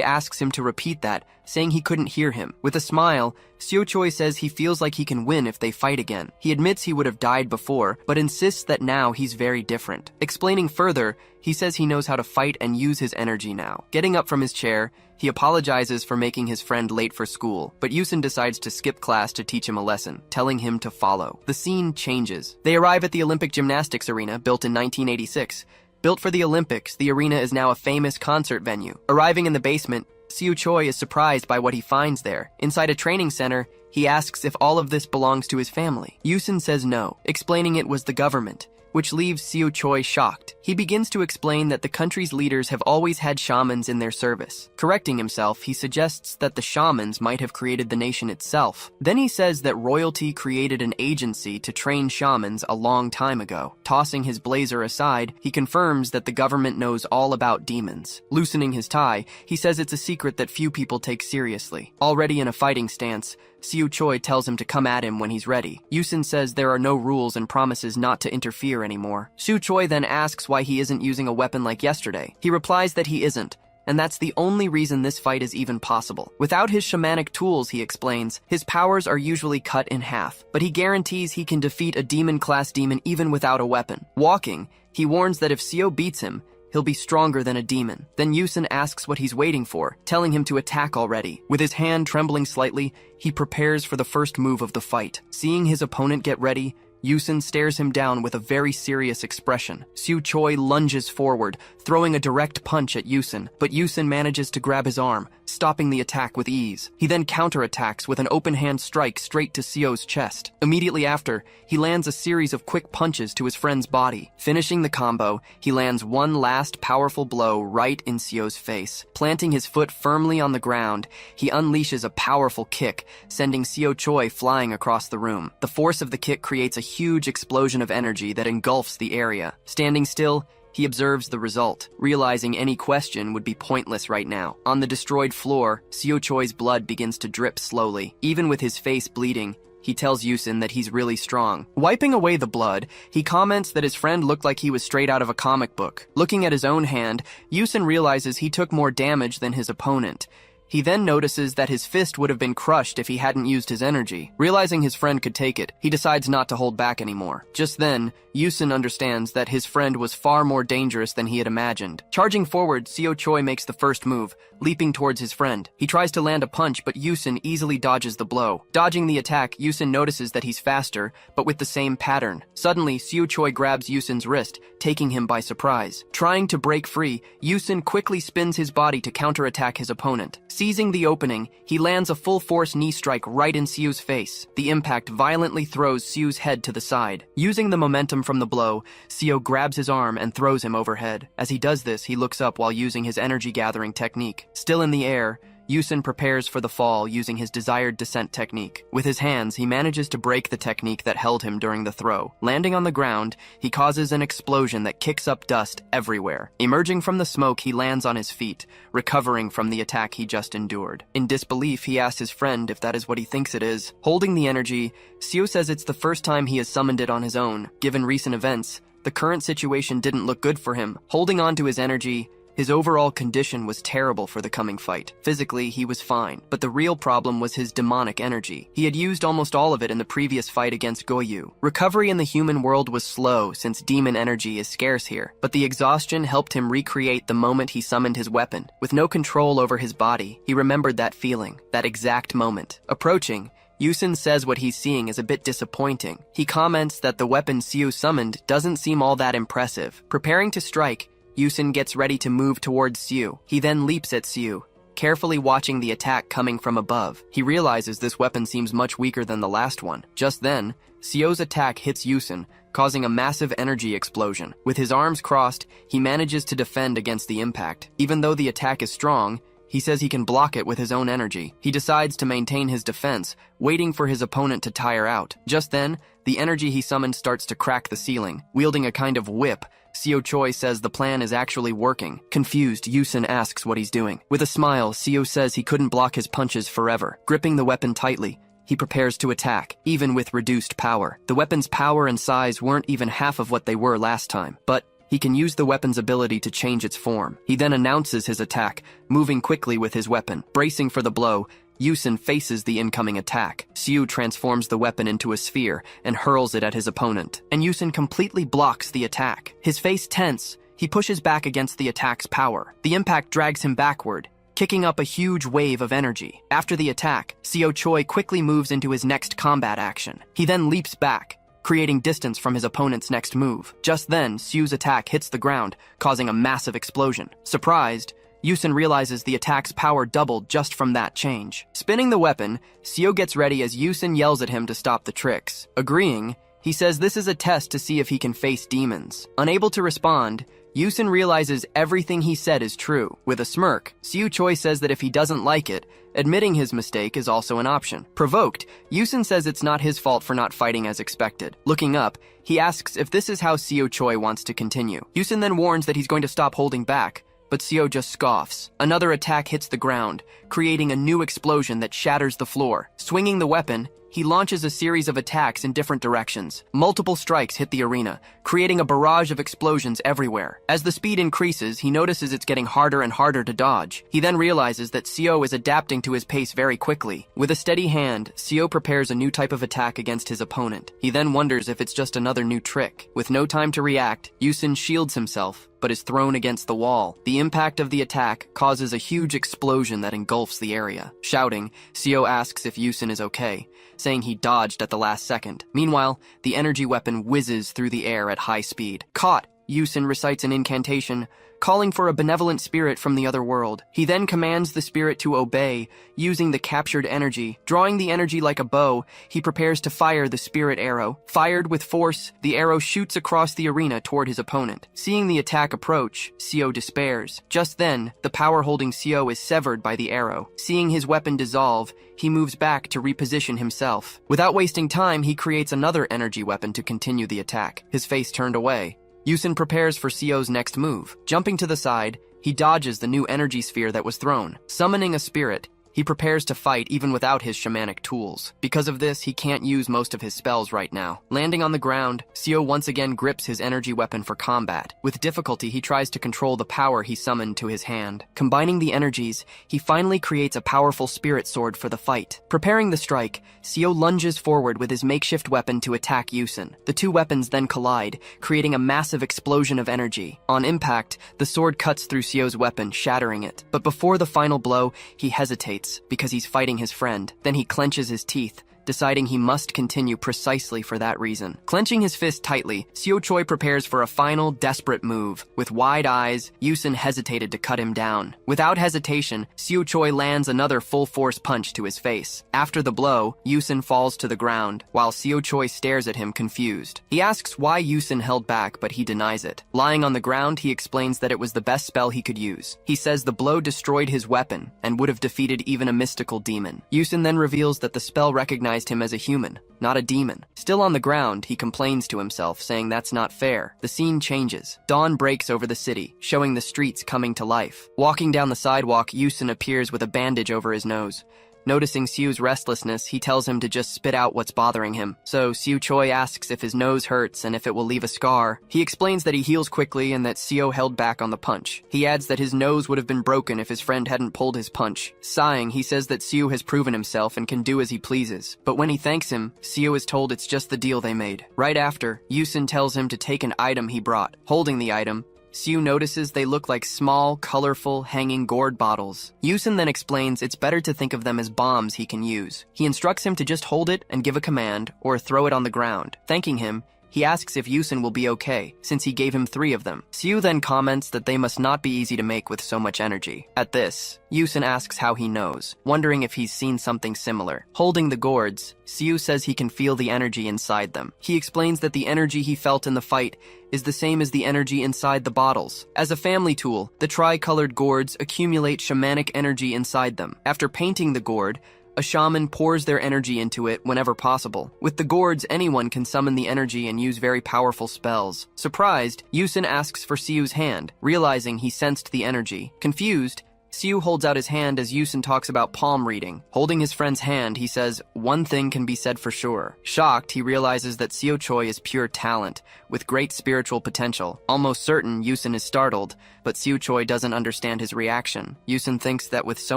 asks him to repeat that, saying he couldn't hear him. With a smile, Seo Choi says he feels like he can win if they fight again. He admits he would have died before, but insists that now he's very different. Explaining further, he says he knows how to fight and use his energy now. Getting up from his chair, he apologizes for making his friend late for school, but Yusin decides to skip class to teach him a lesson, telling him to follow. The scene changes. They arrive at the Olympic Gymnastics Arena, built in 1986. Built for the Olympics, the arena is now a famous concert venue. Arriving in the basement, Seo Choi is surprised by what he finds there. Inside a training center, he asks if all of this belongs to his family. Yusin says no, explaining it was the government, which leaves Seo Choi shocked. He begins to explain that the country's leaders have always had shamans in their service. Correcting himself, he suggests that the shamans might have created the nation itself. Then he says that royalty created an agency to train shamans a long time ago. Tossing his blazer aside, he confirms that the government knows all about demons. Loosening his tie, he says it's a secret that few people take seriously. Already in a fighting stance, Seo Choi tells him to come at him when he's ready. Yusin says there are no rules and promises not to interfere anymore. Seo Choi then asks why he isn't using a weapon like yesterday. He replies that he isn't, and that's the only reason this fight is even possible. Without his shamanic tools, he explains, his powers are usually cut in half, but he guarantees he can defeat a demon-class demon even without a weapon. Walking, he warns that if Seo beats him, he'll be stronger than a demon. Then Yusin asks what he's waiting for, telling him to attack already. With his hand trembling slightly, he prepares for the first move of the fight. Seeing his opponent get ready, Yusin stares him down with a very serious expression. Seo Choi lunges forward, throwing a direct punch at Yusin, but Yusin manages to grab his arm, stopping the attack with ease. He then counterattacks with an open-hand strike straight to Seo's chest. Immediately after, he lands a series of quick punches to his friend's body. Finishing the combo, he lands one last powerful blow right in Seo's face. Planting his foot firmly on the ground, he unleashes a powerful kick, sending Seo Choi flying across the room. The force of the kick creates a huge explosion of energy that engulfs the area. Standing still, he observes the result, realizing any question would be pointless right now. On the destroyed floor, Seo Choi's blood begins to drip slowly. Even with his face bleeding, he tells Yusin that he's really strong. Wiping away the blood, he comments that his friend looked like he was straight out of a comic book. Looking at his own hand, Yusin realizes he took more damage than his opponent. He then notices that his fist would have been crushed if he hadn't used his energy. Realizing his friend could take it, he decides not to hold back anymore. Just then, Yusin understands that his friend was far more dangerous than he had imagined. Charging forward, Seo Choi makes the first move, leaping towards his friend. He tries to land a punch, but Yusin easily dodges the blow. Dodging the attack, Yusin notices that he's faster, but with the same pattern. Suddenly, Seo Choi grabs Yusin's wrist, taking him by surprise. Trying to break free, Yusin quickly spins his body to counterattack his opponent. Seizing the opening, he lands a full-force knee strike right in Seo's face. The impact violently throws Seo's head to the side. Using the momentum from the blow, Seo grabs his arm and throws him overhead. As he does this, he looks up while using his energy-gathering technique. Still in the air, Yusin prepares for the fall using his desired descent technique. With his hands, he manages to break the technique that held him during the throw. Landing on the ground, he causes an explosion that kicks up dust everywhere. Emerging from the smoke, he lands on his feet, recovering from the attack he just endured. In disbelief, he asks his friend if that is what he thinks it is. Holding the energy, Seo says it's the first time he has summoned it on his own. Given recent events, the current situation didn't look good for him. Holding on to his energy, his overall condition was terrible for the coming fight. Physically, he was fine, but the real problem was his demonic energy. He had used almost all of it in the previous fight against Goyu. Recovery in the human world was slow since demon energy is scarce here, but the exhaustion helped him recreate the moment he summoned his weapon. With no control over his body, he remembered that feeling, that exact moment. Approaching, Yusin says what he's seeing is a bit disappointing. He comments that the weapon Seo summoned doesn't seem all that impressive. Preparing to strike, Yusin gets ready to move towards Seo. He then leaps at Seo, carefully watching the attack coming from above. He realizes this weapon seems much weaker than the last one. Just then, Seo's attack hits Yusin, causing a massive energy explosion. With his arms crossed, he manages to defend against the impact. Even though the attack is strong, he says he can block it with his own energy. He decides to maintain his defense, waiting for his opponent to tire out. Just then, the energy he summoned starts to crack the ceiling. Wielding a kind of whip, Seo Choi says the plan is actually working. Confused, Yusin asks what he's doing. With a smile, Seo says he couldn't block his punches forever. Gripping the weapon tightly, he prepares to attack, even with reduced power. The weapon's power and size weren't even half of what they were last time, but he can use the weapon's ability to change its form. He then announces his attack, moving quickly with his weapon. Bracing for the blow, Yusin faces the incoming attack. Seo transforms the weapon into a sphere and hurls it at his opponent, and Yusin completely blocks the attack. His face tense, he pushes back against the attack's power. The impact drags him backward, kicking up a huge wave of energy. After the attack, Seo Choi quickly moves into his next combat action. He then leaps back, creating distance from his opponent's next move. Just then, Seo's attack hits the ground, causing a massive explosion. Surprised, Yusin realizes the attack's power doubled just from that change. Spinning the weapon, Seo gets ready as Yusin yells at him to stop the tricks. Agreeing, he says this is a test to see if he can face demons. Unable to respond, Yusin realizes everything he said is true. With a smirk, Seo Choi says that if he doesn't like it, admitting his mistake is also an option. Provoked, Yusin says it's not his fault for not fighting as expected. Looking up, he asks if this is how Seo Choi wants to continue. Yusin then warns that he's going to stop holding back, but Seo just scoffs. Another attack hits the ground, creating a new explosion that shatters the floor. Swinging the weapon, he launches a series of attacks in different directions. Multiple strikes hit the arena, creating a barrage of explosions everywhere. As the speed increases, he notices it's getting harder and harder to dodge. He then realizes that Seo is adapting to his pace very quickly. With a steady hand, Seo prepares a new type of attack against his opponent. He then wonders if it's just another new trick. With no time to react, Yusin shields himself, but is thrown against the wall. The impact of the attack causes a huge explosion that engulfs the area. Shouting, Seo asks if Yusin is okay, saying he dodged at the last second. Meanwhile, the energy weapon whizzes through the air at high speed. Caught, Yusin recites an incantation, calling for a benevolent spirit from the other world. He then commands the spirit to obey, using the captured energy. Drawing the energy like a bow, he prepares to fire the spirit arrow. Fired with force, the arrow shoots across the arena toward his opponent. Seeing the attack approach, Seo despairs. Just then, the power holding Seo is severed by the arrow. Seeing his weapon dissolve, he moves back to reposition himself. Without wasting time, he creates another energy weapon to continue the attack. His face turned away. Yusin prepares for Seo's next move. Jumping to the side, he dodges the new energy sphere that was thrown. Summoning a spirit, He prepares to fight even without his shamanic tools. Because of this, he can't use most of his spells right now. Landing on the ground, Seo once again grips his energy weapon for combat. With difficulty, he tries to control the power he summoned to his hand. Combining the energies, he finally creates a powerful spirit sword for the fight. Preparing the strike, Seo lunges forward with his makeshift weapon to attack Yusin. The two weapons then collide, creating a massive explosion of energy. On impact, the sword cuts through Seo's weapon, shattering it. But before the final blow, he hesitates, because he's fighting his friend. Then he clenches his teeth, deciding he must continue precisely for that reason. Clenching his fist tightly, Seo Choi prepares for a final, desperate move. With wide eyes, Yusin hesitated to cut him down. Without hesitation, Seo Choi lands another full-force punch to his face. After the blow, Yusin falls to the ground, while Seo Choi stares at him confused. He asks why Yusin held back, but he denies it. Lying on the ground, he explains that it was the best spell he could use. He says the blow destroyed his weapon, and would have defeated even a mystical demon. Yusin then reveals that the spell recognized him as a human, not a demon. Still on the ground, he complains to himself, saying that's not fair. The scene changes. Dawn breaks over the city, showing the streets coming to life. Walking down the sidewalk, Yusin appears with a bandage over his nose. Noticing Seo's restlessness, he tells him to just spit out what's bothering him. So Seo Choi asks if his nose hurts and if it will leave a scar. He explains that he heals quickly and that Seo held back on the punch. He adds that his nose would have been broken if his friend hadn't pulled his punch. Sighing, he says that Seo has proven himself and can do as he pleases. But when he thanks him, Seo is told it's just the deal they made. Right after, Yusin tells him to take an item he brought. Holding the item, Seo notices they look like small, colorful, hanging gourd bottles. Yusin then explains it's better to think of them as bombs he can use. He instructs him to just hold it and give a command, or throw it on the ground. Thanking him, he asks if Yusin will be okay, since he gave him 3 of them. Seo then comments that they must not be easy to make with so much energy. At this, Yusin asks how he knows, wondering if he's seen something similar. Holding the gourds, Seo says he can feel the energy inside them. He explains that the energy he felt in the fight is the same as the energy inside the bottles. As a family tool, the tri-colored gourds accumulate shamanic energy inside them. After painting the gourd, a shaman pours their energy into it whenever possible. With the gourds, anyone can summon the energy and use very powerful spells. Surprised, Yusin asks for Seo's hand, realizing he sensed the energy. Confused, Seo holds out his hand as Yusin talks about palm reading. Holding his friend's hand, he says, one thing can be said for sure. Shocked, he realizes that Seo Choi is pure talent, with great spiritual potential. Almost certain, Yusin is startled, but Seo Choi doesn't understand his reaction. Yusin thinks that with so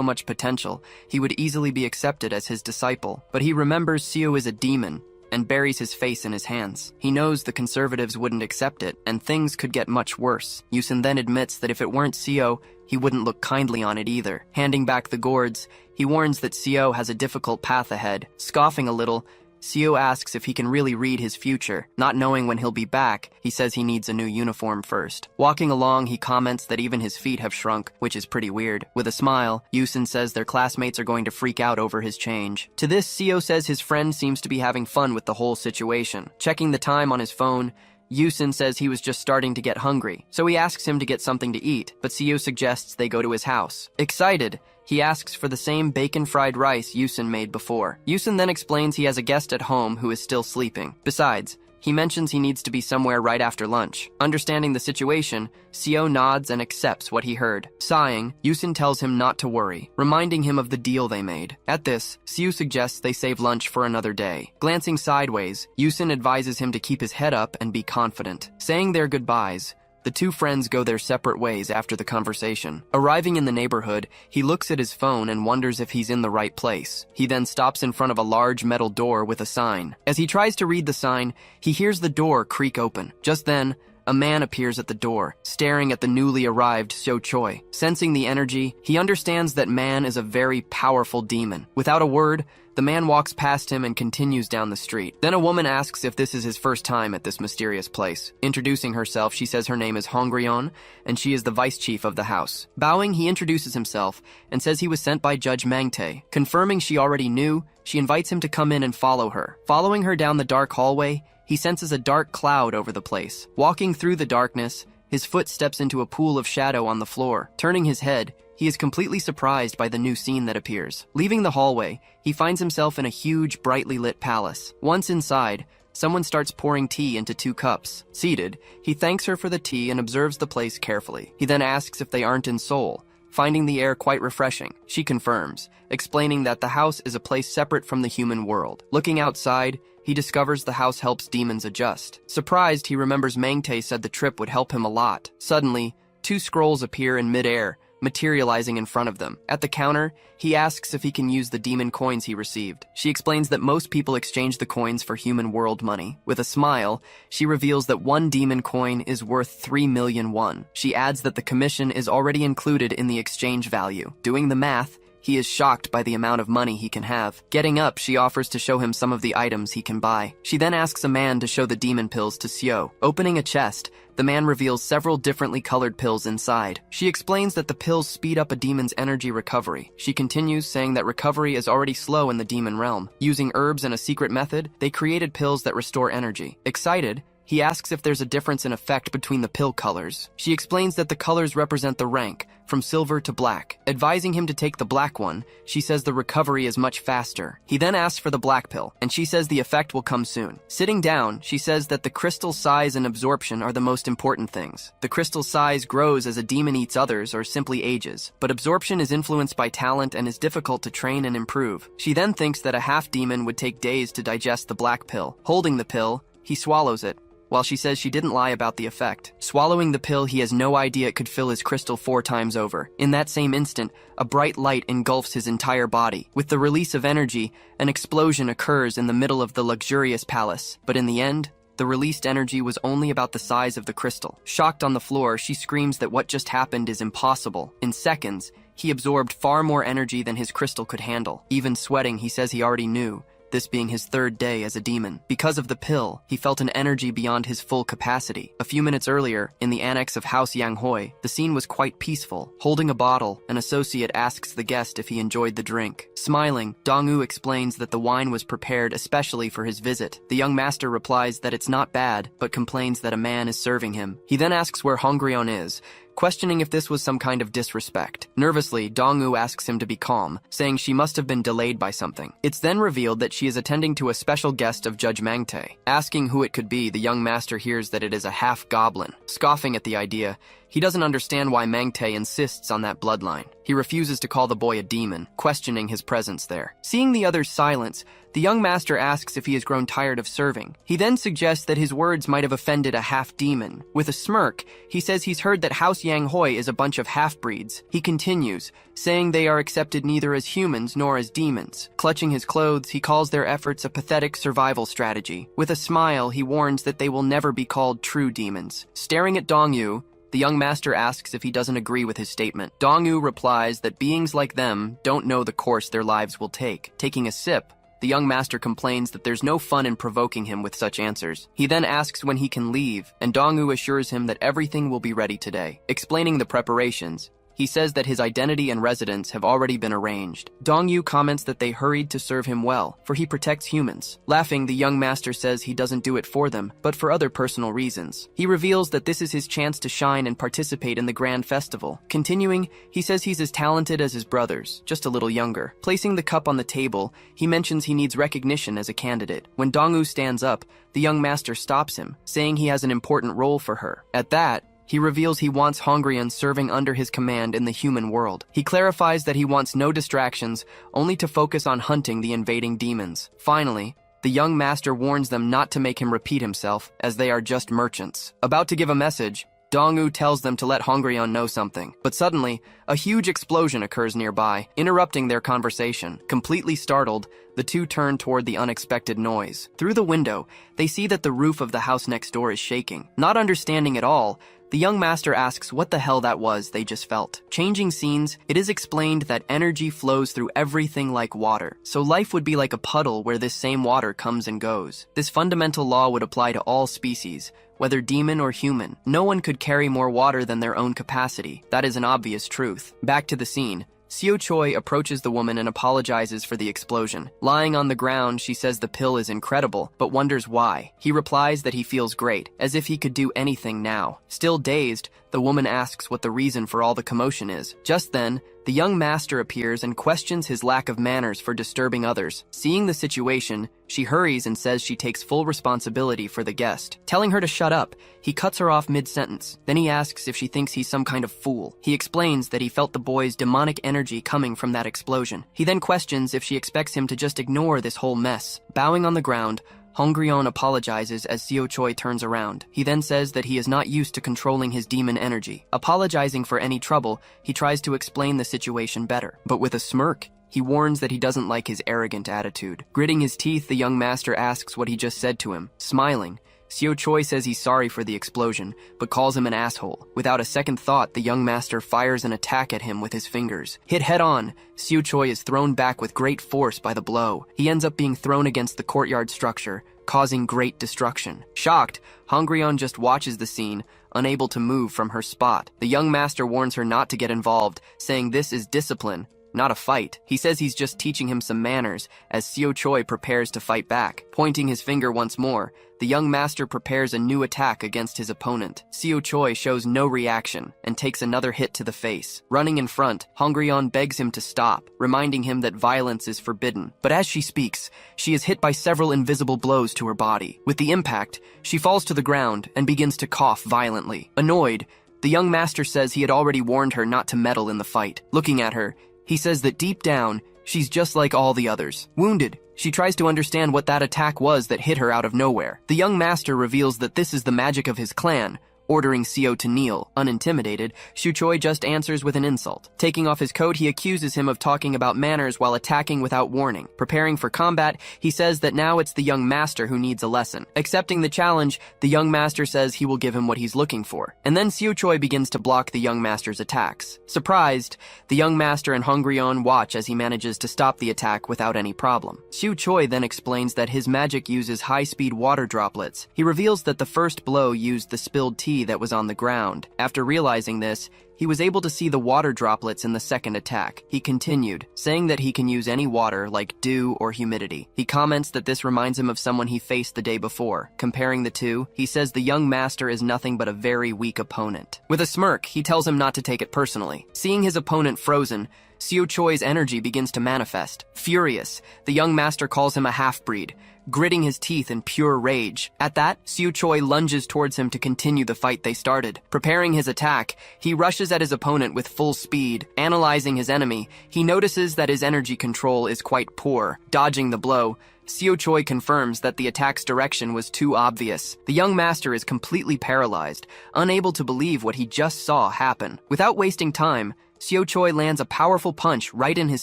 much potential, he would easily be accepted as his disciple. But he remembers Seo is a demon, and buries his face in his hands. He knows the conservatives wouldn't accept it, and things could get much worse. Yusin then admits that if it weren't Seo, he wouldn't look kindly on it either. Handing back the gourds, he warns that Seo has a difficult path ahead. Scoffing a little, Seo asks if he can really read his future. Not knowing when he'll be back, he says he needs a new uniform first. Walking along, he comments that even his feet have shrunk, which is pretty weird. With a smile, Yusin says their classmates are going to freak out over his change. To this, Seo says his friend seems to be having fun with the whole situation. Checking the time on his phone, Yusin says he was just starting to get hungry, so he asks him to get something to eat, but Seo suggests they go to his house. Excited, he asks for the same bacon fried rice Yusin made before. Yusin then explains he has a guest at home who is still sleeping. Besides, he mentions he needs to be somewhere right after lunch. Understanding the situation, Seo nods and accepts what he heard. Sighing, Yusin tells him not to worry, reminding him of the deal they made. At this, Seo suggests they save lunch for another day. Glancing sideways, Yusin advises him to keep his head up and be confident. Saying their goodbyes, the two friends go their separate ways after the conversation. Arriving in the neighborhood, he looks at his phone and wonders if he's in the right place. He then stops in front of a large metal door with a sign. As he tries to read the sign, he hears the door creak open. Just then, a man appears at the door, staring at the newly arrived Seo Choi. Sensing the energy, he understands that man is a very powerful demon. Without a word, the man walks past him and continues down the street. Then a woman asks if this is his first time at this mysterious place. Introducing herself, she says her name is Hongrion, and she is the vice chief of the house. Bowing, he introduces himself and says he was sent by Judge Mangtae. Confirming she already knew, she invites him to come in and follow her. Following her down the dark hallway, he senses a dark cloud over the place. Walking through the darkness, his foot steps into a pool of shadow on the floor. Turning his head, he is completely surprised by the new scene that appears. Leaving the hallway, he finds himself in a huge, brightly lit palace. Once inside, someone starts pouring tea into 2 cups. Seated, he thanks her for the tea and observes the place carefully. He then asks if they aren't in Seoul, finding the air quite refreshing. She confirms, explaining that the house is a place separate from the human world. Looking outside, he discovers the house helps demons adjust. Surprised, he remembers Mangte said the trip would help him a lot. Suddenly, two scrolls appear in midair, materializing in front of them. At the counter, he asks if he can use the demon coins he received. She explains that most people exchange the coins for human world money. With a smile, she reveals that one demon coin is worth 3 million won. She adds that the commission is already included in the exchange value. Doing the math, he is shocked by the amount of money he can have. Getting up, she offers to show him some of the items he can buy. She then asks a man to show the demon pills to Seo. Opening a chest, the man reveals several differently colored pills inside. She explains that the pills speed up a demon's energy recovery. She continues, saying that recovery is already slow in the demon realm. Using herbs and a secret method, they created pills that restore energy. Excited, he asks if there's a difference in effect between the pill colors. She explains that the colors represent the rank, from silver to black. Advising him to take the black one, she says the recovery is much faster. He then asks for the black pill, and she says the effect will come soon. Sitting down, she says that the crystal size and absorption are the most important things. The crystal size grows as a demon eats others or simply ages, but absorption is influenced by talent and is difficult to train and improve. She then thinks that a half-demon would take days to digest the black pill. Holding the pill, he swallows it, while she says she didn't lie about the effect. Swallowing the pill, he has no idea it could fill his crystal 4 times over. In that same instant, a bright light engulfs his entire body. With the release of energy, an explosion occurs in the middle of the luxurious palace. But in the end, the released energy was only about the size of the crystal. Shocked on the floor, she screams that what just happened is impossible. In seconds, he absorbed far more energy than his crystal could handle. Even sweating, he says he already knew, this being his 3rd day as a demon. Because of the pill, he felt an energy beyond his full capacity. A few minutes earlier, in the annex of House Yanghoi, the scene was quite peaceful. Holding a bottle, an associate asks the guest if he enjoyed the drink. Smiling, Dong-woo explains that the wine was prepared especially for his visit. The young master replies that it's not bad, but complains that a man is serving him. He then asks where Hongrion is, questioning if this was some kind of disrespect. Nervously, Dong-woo asks him to be calm, saying she must have been delayed by something. It's then revealed that she is attending to a special guest of Judge Mangte. Asking who it could be, the young master hears that it is a half-goblin. Scoffing at the idea, he doesn't understand why Mangte insists on that bloodline. He refuses to call the boy a demon, questioning his presence there. Seeing the others silence, the young master asks if he has grown tired of serving. He then suggests that his words might have offended a half-demon. With a smirk, he says he's heard that House Yanghoi is a bunch of half-breeds. He continues, saying they are accepted neither as humans nor as demons. Clutching his clothes, he calls their efforts a pathetic survival strategy. With a smile, he warns that they will never be called true demons. Staring at Dong-yu, the young master asks if he doesn't agree with his statement. Dong-woo replies that beings like them don't know the course their lives will take. Taking a sip, the young master complains that there's no fun in provoking him with such answers. He then asks when he can leave, and Dong-woo assures him that everything will be ready today. Explaining the preparations, he says that his identity and residence have already been arranged. Dong-yu comments that they hurried to serve him well, for he protects humans. Laughing, the young master says he doesn't do it for them, but for other personal reasons. He reveals that this is his chance to shine and participate in the grand festival. Continuing, he says he's as talented as his brothers, just a little younger. Placing the cup on the table, he mentions he needs recognition as a candidate. When Dong-woo stands up, the young master stops him, saying he has an important role for her. At that, he reveals he wants Hongrian serving under his command in the human world. He clarifies that he wants no distractions, only to focus on hunting the invading demons. Finally, the young master warns them not to make him repeat himself, as they are just merchants. About to give a message, Dong-woo tells them to let Hongrian know something. But suddenly, a huge explosion occurs nearby, interrupting their conversation. Completely startled, the two turn toward the unexpected noise. Through the window, they see that the roof of the house next door is shaking. Not understanding at all, the young master asks what the hell that was they just felt. Changing scenes, it is explained that energy flows through everything like water, so life would be like a puddle where this same water comes and goes. This fundamental law would apply to all species, whether demon or human. No one could carry more water than their own capacity. That is an obvious truth. Back to the scene. Seo Choi approaches the woman and apologizes for the explosion. Lying on the ground, she says the pill is incredible, but wonders why. He replies that he feels great, as if he could do anything now. Still dazed, The woman asks what the reason for all the commotion is. Just then, the young master appears and questions his lack of manners for disturbing others. Seeing the situation, she hurries and says she takes full responsibility for the guest. Telling her to shut up, he cuts her off mid-sentence. Then he asks if she thinks he's some kind of fool. He explains that he felt the boy's demonic energy coming from that explosion. He then questions if she expects him to just ignore this whole mess. Bowing on the ground, Hongrion apologizes as Seo Choi turns around. He then says that he is not used to controlling his demon energy. Apologizing for any trouble, he tries to explain the situation better. But with a smirk, he warns that he doesn't like his arrogant attitude. Gritting his teeth, the young master asks what he just said to him. Smiling, Seo Choi says he's sorry for the explosion, but calls him an asshole. Without a second thought, the young master fires an attack at him with his fingers. Hit head-on, Seo Choi is thrown back with great force by the blow. He ends up being thrown against the courtyard structure, causing great destruction. Shocked, Hongrion just watches the scene, unable to move from her spot. The young master warns her not to get involved, saying this is discipline, not a fight. He says he's just teaching him some manners as Seo Choi prepares to fight back. Pointing his finger once more, the young master prepares a new attack against his opponent. Seo Choi shows no reaction and takes another hit to the face. Running in front, Hongrion begs him to stop, reminding him that violence is forbidden. But as she speaks, she is hit by several invisible blows to her body. With the impact, she falls to the ground and begins to cough violently. Annoyed, the young master says he had already warned her not to meddle in the fight. Looking at her, he says that deep down, she's just like all the others. Wounded, she tries to understand what that attack was that hit her out of nowhere. The young master reveals that this is the magic of his clan, ordering Seo to kneel. Unintimidated, Seo Choi just answers with an insult. Taking off his coat, he accuses him of talking about manners while attacking without warning. Preparing for combat, he says that now it's the young master who needs a lesson. Accepting the challenge, the young master says he will give him what he's looking for. And then Seo Choi begins to block the young master's attacks. Surprised, the young master and Hongrion watch as he manages to stop the attack without any problem. Seo Choi then explains that his magic uses high-speed water droplets. He reveals that the first blow used the spilled tea that was on the ground. After realizing this, he was able to see the water droplets in the second attack. He continued, saying that he can use any water like dew or humidity. He comments that this reminds him of someone he faced the day before. Comparing the two, he says the young master is nothing but a very weak opponent. With a smirk, he tells him not to take it personally. Seeing his opponent frozen, Seo Choi's energy begins to manifest. Furious, the young master calls him a half-breed, gritting his teeth in pure rage. At that, Seo Choi lunges towards him to continue the fight they started. Preparing his attack, he rushes at his opponent with full speed. Analyzing his enemy, he notices that his energy control is quite poor. Dodging the blow, Seo Choi confirms that the attack's direction was too obvious. The young master is completely paralyzed, unable to believe what he just saw happen. Without wasting time, Seo Choi lands a powerful punch right in his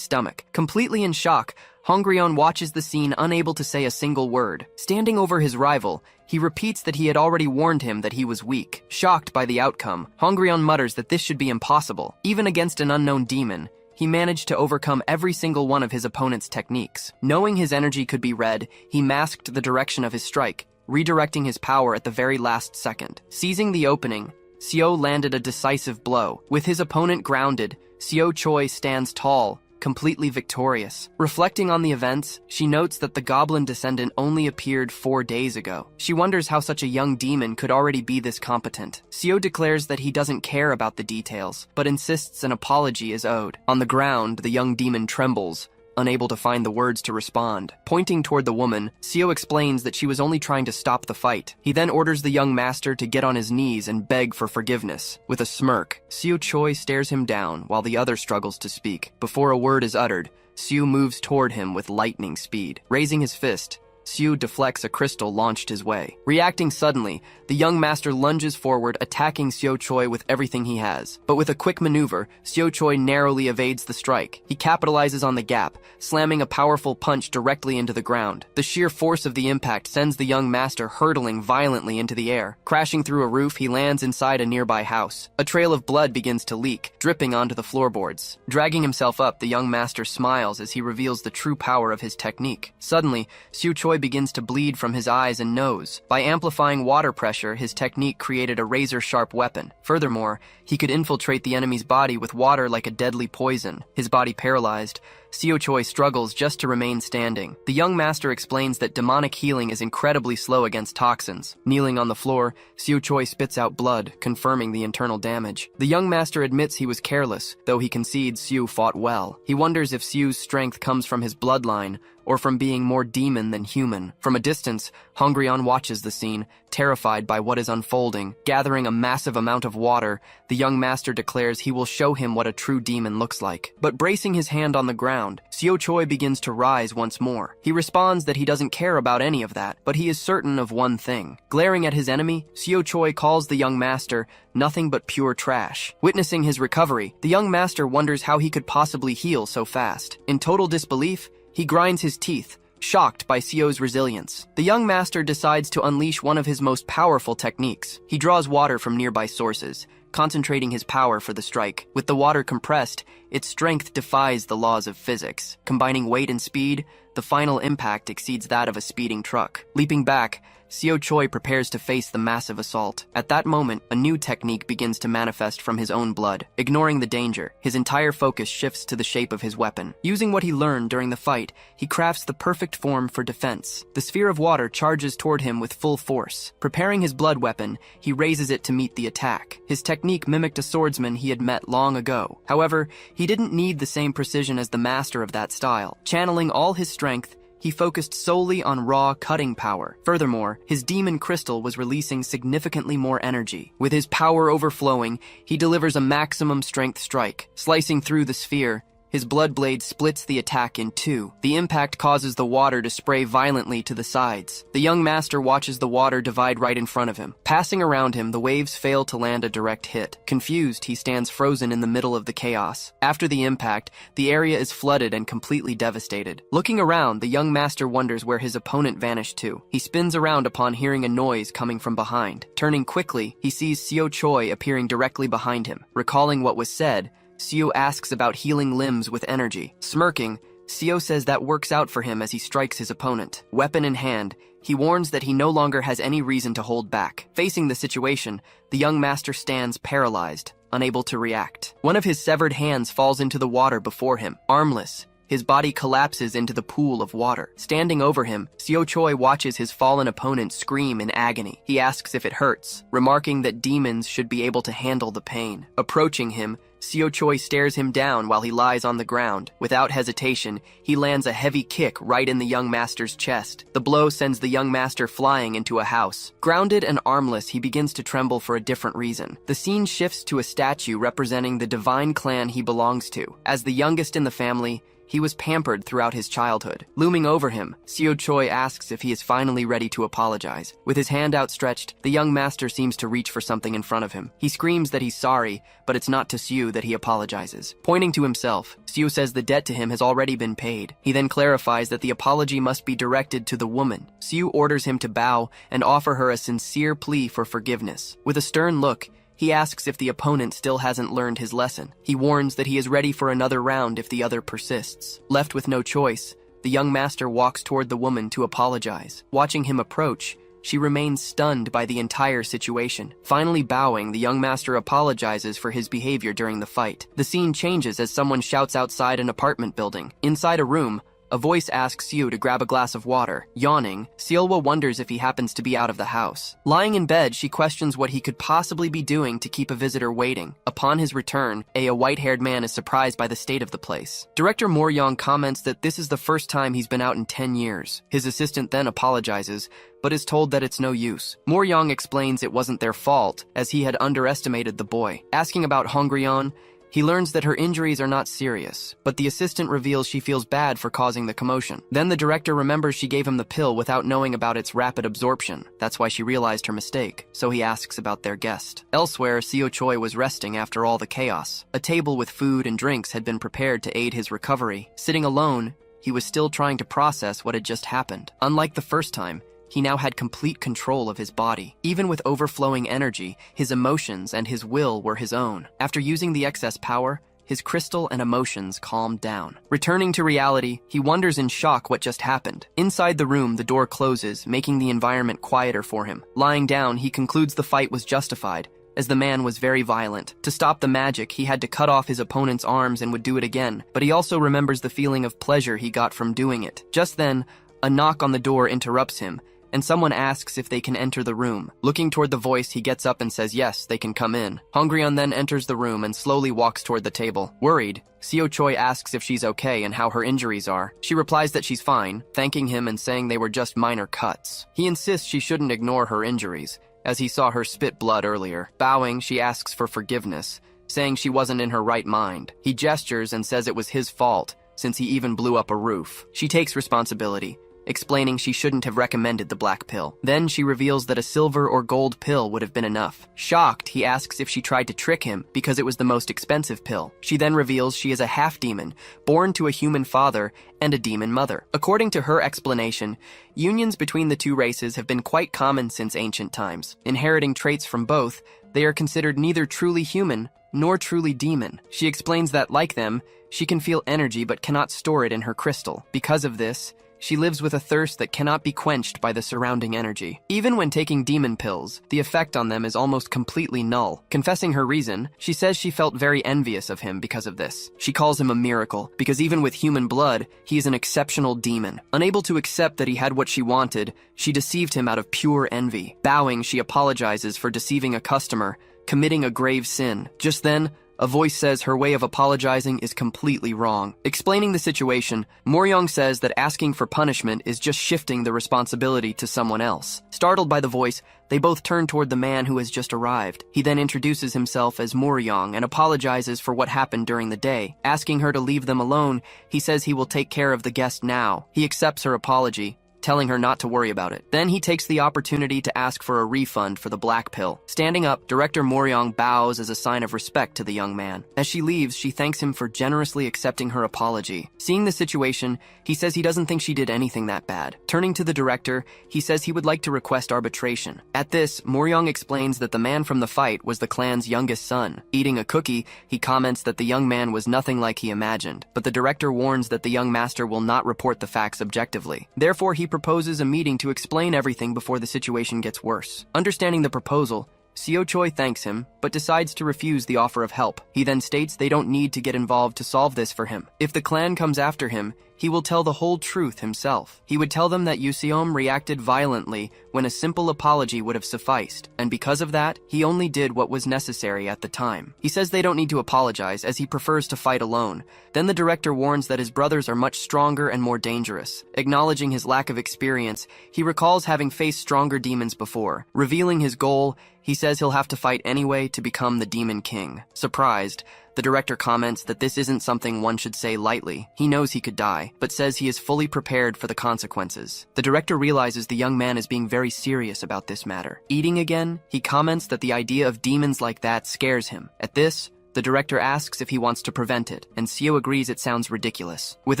stomach. Completely in shock, Hongrion watches the scene unable to say a single word. Standing over his rival, he repeats that he had already warned him that he was weak. Shocked by the outcome, Hongrion mutters that this should be impossible. Even against an unknown demon, he managed to overcome every single one of his opponent's techniques. Knowing his energy could be read, he masked the direction of his strike, redirecting his power at the very last second. Seizing the opening, Seo landed a decisive blow. With his opponent grounded, Seo Choi stands tall, completely victorious. Reflecting on the events, she notes that the goblin descendant only appeared 4 days ago. She wonders how such a young demon could already be this competent. Seo declares that he doesn't care about the details, but insists an apology is owed. On the ground, the young demon trembles, unable to find the words to respond. Pointing toward the woman, Seo explains that she was only trying to stop the fight. He then orders the young master to get on his knees and beg for forgiveness. With a smirk, Seo Choi stares him down while the other struggles to speak. Before a word is uttered, Seo moves toward him with lightning speed. Raising his fist, Seo deflects a crystal launched his way. Reacting suddenly, the young master lunges forward, attacking Seo Choi with everything he has. But with a quick maneuver, Seo Choi narrowly evades the strike. He capitalizes on the gap, slamming a powerful punch directly into the ground. The sheer force of the impact sends the young master hurtling violently into the air. Crashing through a roof, he lands inside a nearby house. A trail of blood begins to leak, dripping onto the floorboards. Dragging himself up, the young master smiles as he reveals the true power of his technique. Suddenly, Seo Choi begins to bleed from his eyes and nose. By amplifying water pressure, his technique created a razor-sharp weapon. Furthermore, he could infiltrate the enemy's body with water like a deadly poison. His body paralyzed, Seo Choi struggles just to remain standing. The young master explains that demonic healing is incredibly slow against toxins. Kneeling on the floor, Seo Choi spits out blood, confirming the internal damage. The young master admits he was careless, though he concedes Seo fought well. He wonders if Seo's strength comes from his bloodline, or from being more demon than human. From a distance, Hongrion watches the scene, terrified by what is unfolding. Gathering a massive amount of water, the young master declares he will show him what a true demon looks like. But bracing his hand on the ground, Seo Choi begins to rise once more. He responds that he doesn't care about any of that, but he is certain of one thing. Glaring at his enemy, Seo Choi calls the young master nothing but pure trash. Witnessing his recovery, the young master wonders how he could possibly heal so fast. In total disbelief, he grinds his teeth, shocked by Seo's resilience. The young master decides to unleash one of his most powerful techniques. He draws water from nearby sources, concentrating his power for the strike. With the water compressed, its strength defies the laws of physics. Combining weight and speed, the final impact exceeds that of a speeding truck. Leaping back, Seo Choi prepares to face the massive assault. At that moment, a new technique begins to manifest from his own blood. Ignoring the danger, his entire focus shifts to the shape of his weapon. Using what he learned during the fight, he crafts the perfect form for defense. The sphere of water charges toward him with full force. Preparing his blood weapon, he raises it to meet the attack. His technique mimicked a swordsman he had met long ago. However, he didn't need the same precision as the master of that style. Channeling all his strength, he focused solely on raw cutting power. Furthermore, his demon crystal was releasing significantly more energy. With his power overflowing, he delivers a maximum strength strike. Slicing through the sphere, his blood blade splits the attack in two. The impact causes the water to spray violently to the sides. The young master watches the water divide right in front of him. Passing around him, the waves fail to land a direct hit. Confused, he stands frozen in the middle of the chaos. After the impact, the area is flooded and completely devastated. Looking around, the young master wonders where his opponent vanished to. He spins around upon hearing a noise coming from behind. Turning quickly, he sees Seo Choi appearing directly behind him. Recalling what was said, Seo asks about healing limbs with energy. Smirking, Seo says that works out for him as he strikes his opponent. Weapon in hand, he warns that he no longer has any reason to hold back. Facing the situation, the young master stands paralyzed, unable to react. One of his severed hands falls into the water before him. Armless, his body collapses into the pool of water. Standing over him, Seo Choi watches his fallen opponent scream in agony. He asks if it hurts, remarking that demons should be able to handle the pain. Approaching him, Seo Choi stares him down while he lies on the ground. Without hesitation, he lands a heavy kick right in the young master's chest. The blow sends the young master flying into a house. Grounded and armless, he begins to tremble for a different reason. The scene shifts to a statue representing the divine clan he belongs to. As the youngest in the family, he was pampered throughout his childhood. Looming over him, Seo Choi asks if he is finally ready to apologize. With his hand outstretched, the young master seems to reach for something in front of him. He screams that he's sorry, but it's not to Seo that he apologizes. Pointing to himself, Seo says the debt to him has already been paid. He then clarifies that the apology must be directed to the woman. Seo orders him to bow and offer her a sincere plea for forgiveness. With a stern look, he asks if the opponent still hasn't learned his lesson. He warns that he is ready for another round if the other persists. Left with no choice, the young master walks toward the woman to apologize. Watching him approach, she remains stunned by the entire situation. Finally bowing, the young master apologizes for his behavior during the fight. The scene changes as someone shouts outside an apartment building. Inside a room, a voice asks Seo to grab a glass of water. Yawning, Seolwa wonders if he happens to be out of the house. Lying in bed, she questions what he could possibly be doing to keep a visitor waiting. Upon his return, a white-haired man is surprised by the state of the place. Director Moryong comments that this is the first time he's been out in 10 years. His assistant then apologizes, but is told that it's no use. Moryong explains it wasn't their fault, as he had underestimated the boy. Asking about Hongrion, he learns that her injuries are not serious, but the assistant reveals she feels bad for causing the commotion. Then the director remembers she gave him the pill without knowing about its rapid absorption. That's why she realized her mistake, so he asks about their guest. Elsewhere, Seo Choi was resting after all the chaos. A table with food and drinks had been prepared to aid his recovery. Sitting alone, he was still trying to process what had just happened. Unlike the first time, he now had complete control of his body. Even with overflowing energy, his emotions and his will were his own. After using the excess power, his crystal and emotions calmed down. Returning to reality, he wonders in shock what just happened. Inside the room, the door closes, making the environment quieter for him. Lying down, he concludes the fight was justified, as the man was very violent. To stop the magic, he had to cut off his opponent's arms and would do it again, but he also remembers the feeling of pleasure he got from doing it. Just then, a knock on the door interrupts him, and someone asks if they can enter the room. Looking toward the voice, he gets up and says yes, they can come in. Hongryun then enters the room and slowly walks toward the table. Worried, Seo Choi asks if she's okay and how her injuries are. She replies that she's fine, thanking him and saying they were just minor cuts. He insists she shouldn't ignore her injuries, as he saw her spit blood earlier. Bowing, she asks for forgiveness, saying she wasn't in her right mind. He gestures and says it was his fault, since he even blew up a roof. She takes responsibility, explaining she shouldn't have recommended the black pill. Then she reveals that a silver or gold pill would have been enough. Shocked, he asks if she tried to trick him because it was the most expensive pill. She then reveals she is a half-demon, born to a human father and a demon mother. According to her explanation, unions between the two races have been quite common since ancient times. Inheriting traits from both, they are considered neither truly human nor truly demon. She explains that, like them, she can feel energy but cannot store it in her crystal. Because of this, she lives with a thirst that cannot be quenched by the surrounding energy. Even when taking demon pills, the effect on them is almost completely null. Confessing her reason, she says she felt very envious of him because of this. She calls him a miracle, because even with human blood, he is an exceptional demon. Unable to accept that he had what she wanted, she deceived him out of pure envy. Bowing, she apologizes for deceiving a customer, committing a grave sin. Just then, a voice says her way of apologizing is completely wrong. Explaining the situation, Moryong says that asking for punishment is just shifting the responsibility to someone else. Startled by the voice, they both turn toward the man who has just arrived. He then introduces himself as Moryong and apologizes for what happened during the day. Asking her to leave them alone, he says he will take care of the guest now. He accepts her apology, telling her not to worry about it. Then he takes the opportunity to ask for a refund for the black pill. Standing up, Director Moryong bows as a sign of respect to the young man. As she leaves, she thanks him for generously accepting her apology. Seeing the situation, he says he doesn't think she did anything that bad. Turning to the director, he says he would like to request arbitration. At this, Moryong explains that the man from the fight was the clan's youngest son. Eating a cookie, he comments that the young man was nothing like he imagined, but the director warns that the young master will not report the facts objectively. Therefore, he proposes a meeting to explain everything before the situation gets worse. Understanding the proposal, Seo Choi thanks him, but decides to refuse the offer of help. He then states they don't need to get involved to solve this for him. If the clan comes after him, he will tell the whole truth himself. He would tell them that Yuseom reacted violently when a simple apology would have sufficed, and because of that, he only did what was necessary at the time. He says they don't need to apologize, as he prefers to fight alone. Then the director warns that his brothers are much stronger and more dangerous. Acknowledging his lack of experience, he recalls having faced stronger demons before. Revealing his goal, he says he'll have to fight anyway to become the Demon King. Surprised, the director comments that this isn't something one should say lightly. He knows he could die, but says he is fully prepared for the consequences. The director realizes the young man is being very serious about this matter. Eating again, he comments that the idea of demons like that scares him. At this, the director asks if he wants to prevent it, and Seo agrees it sounds ridiculous. With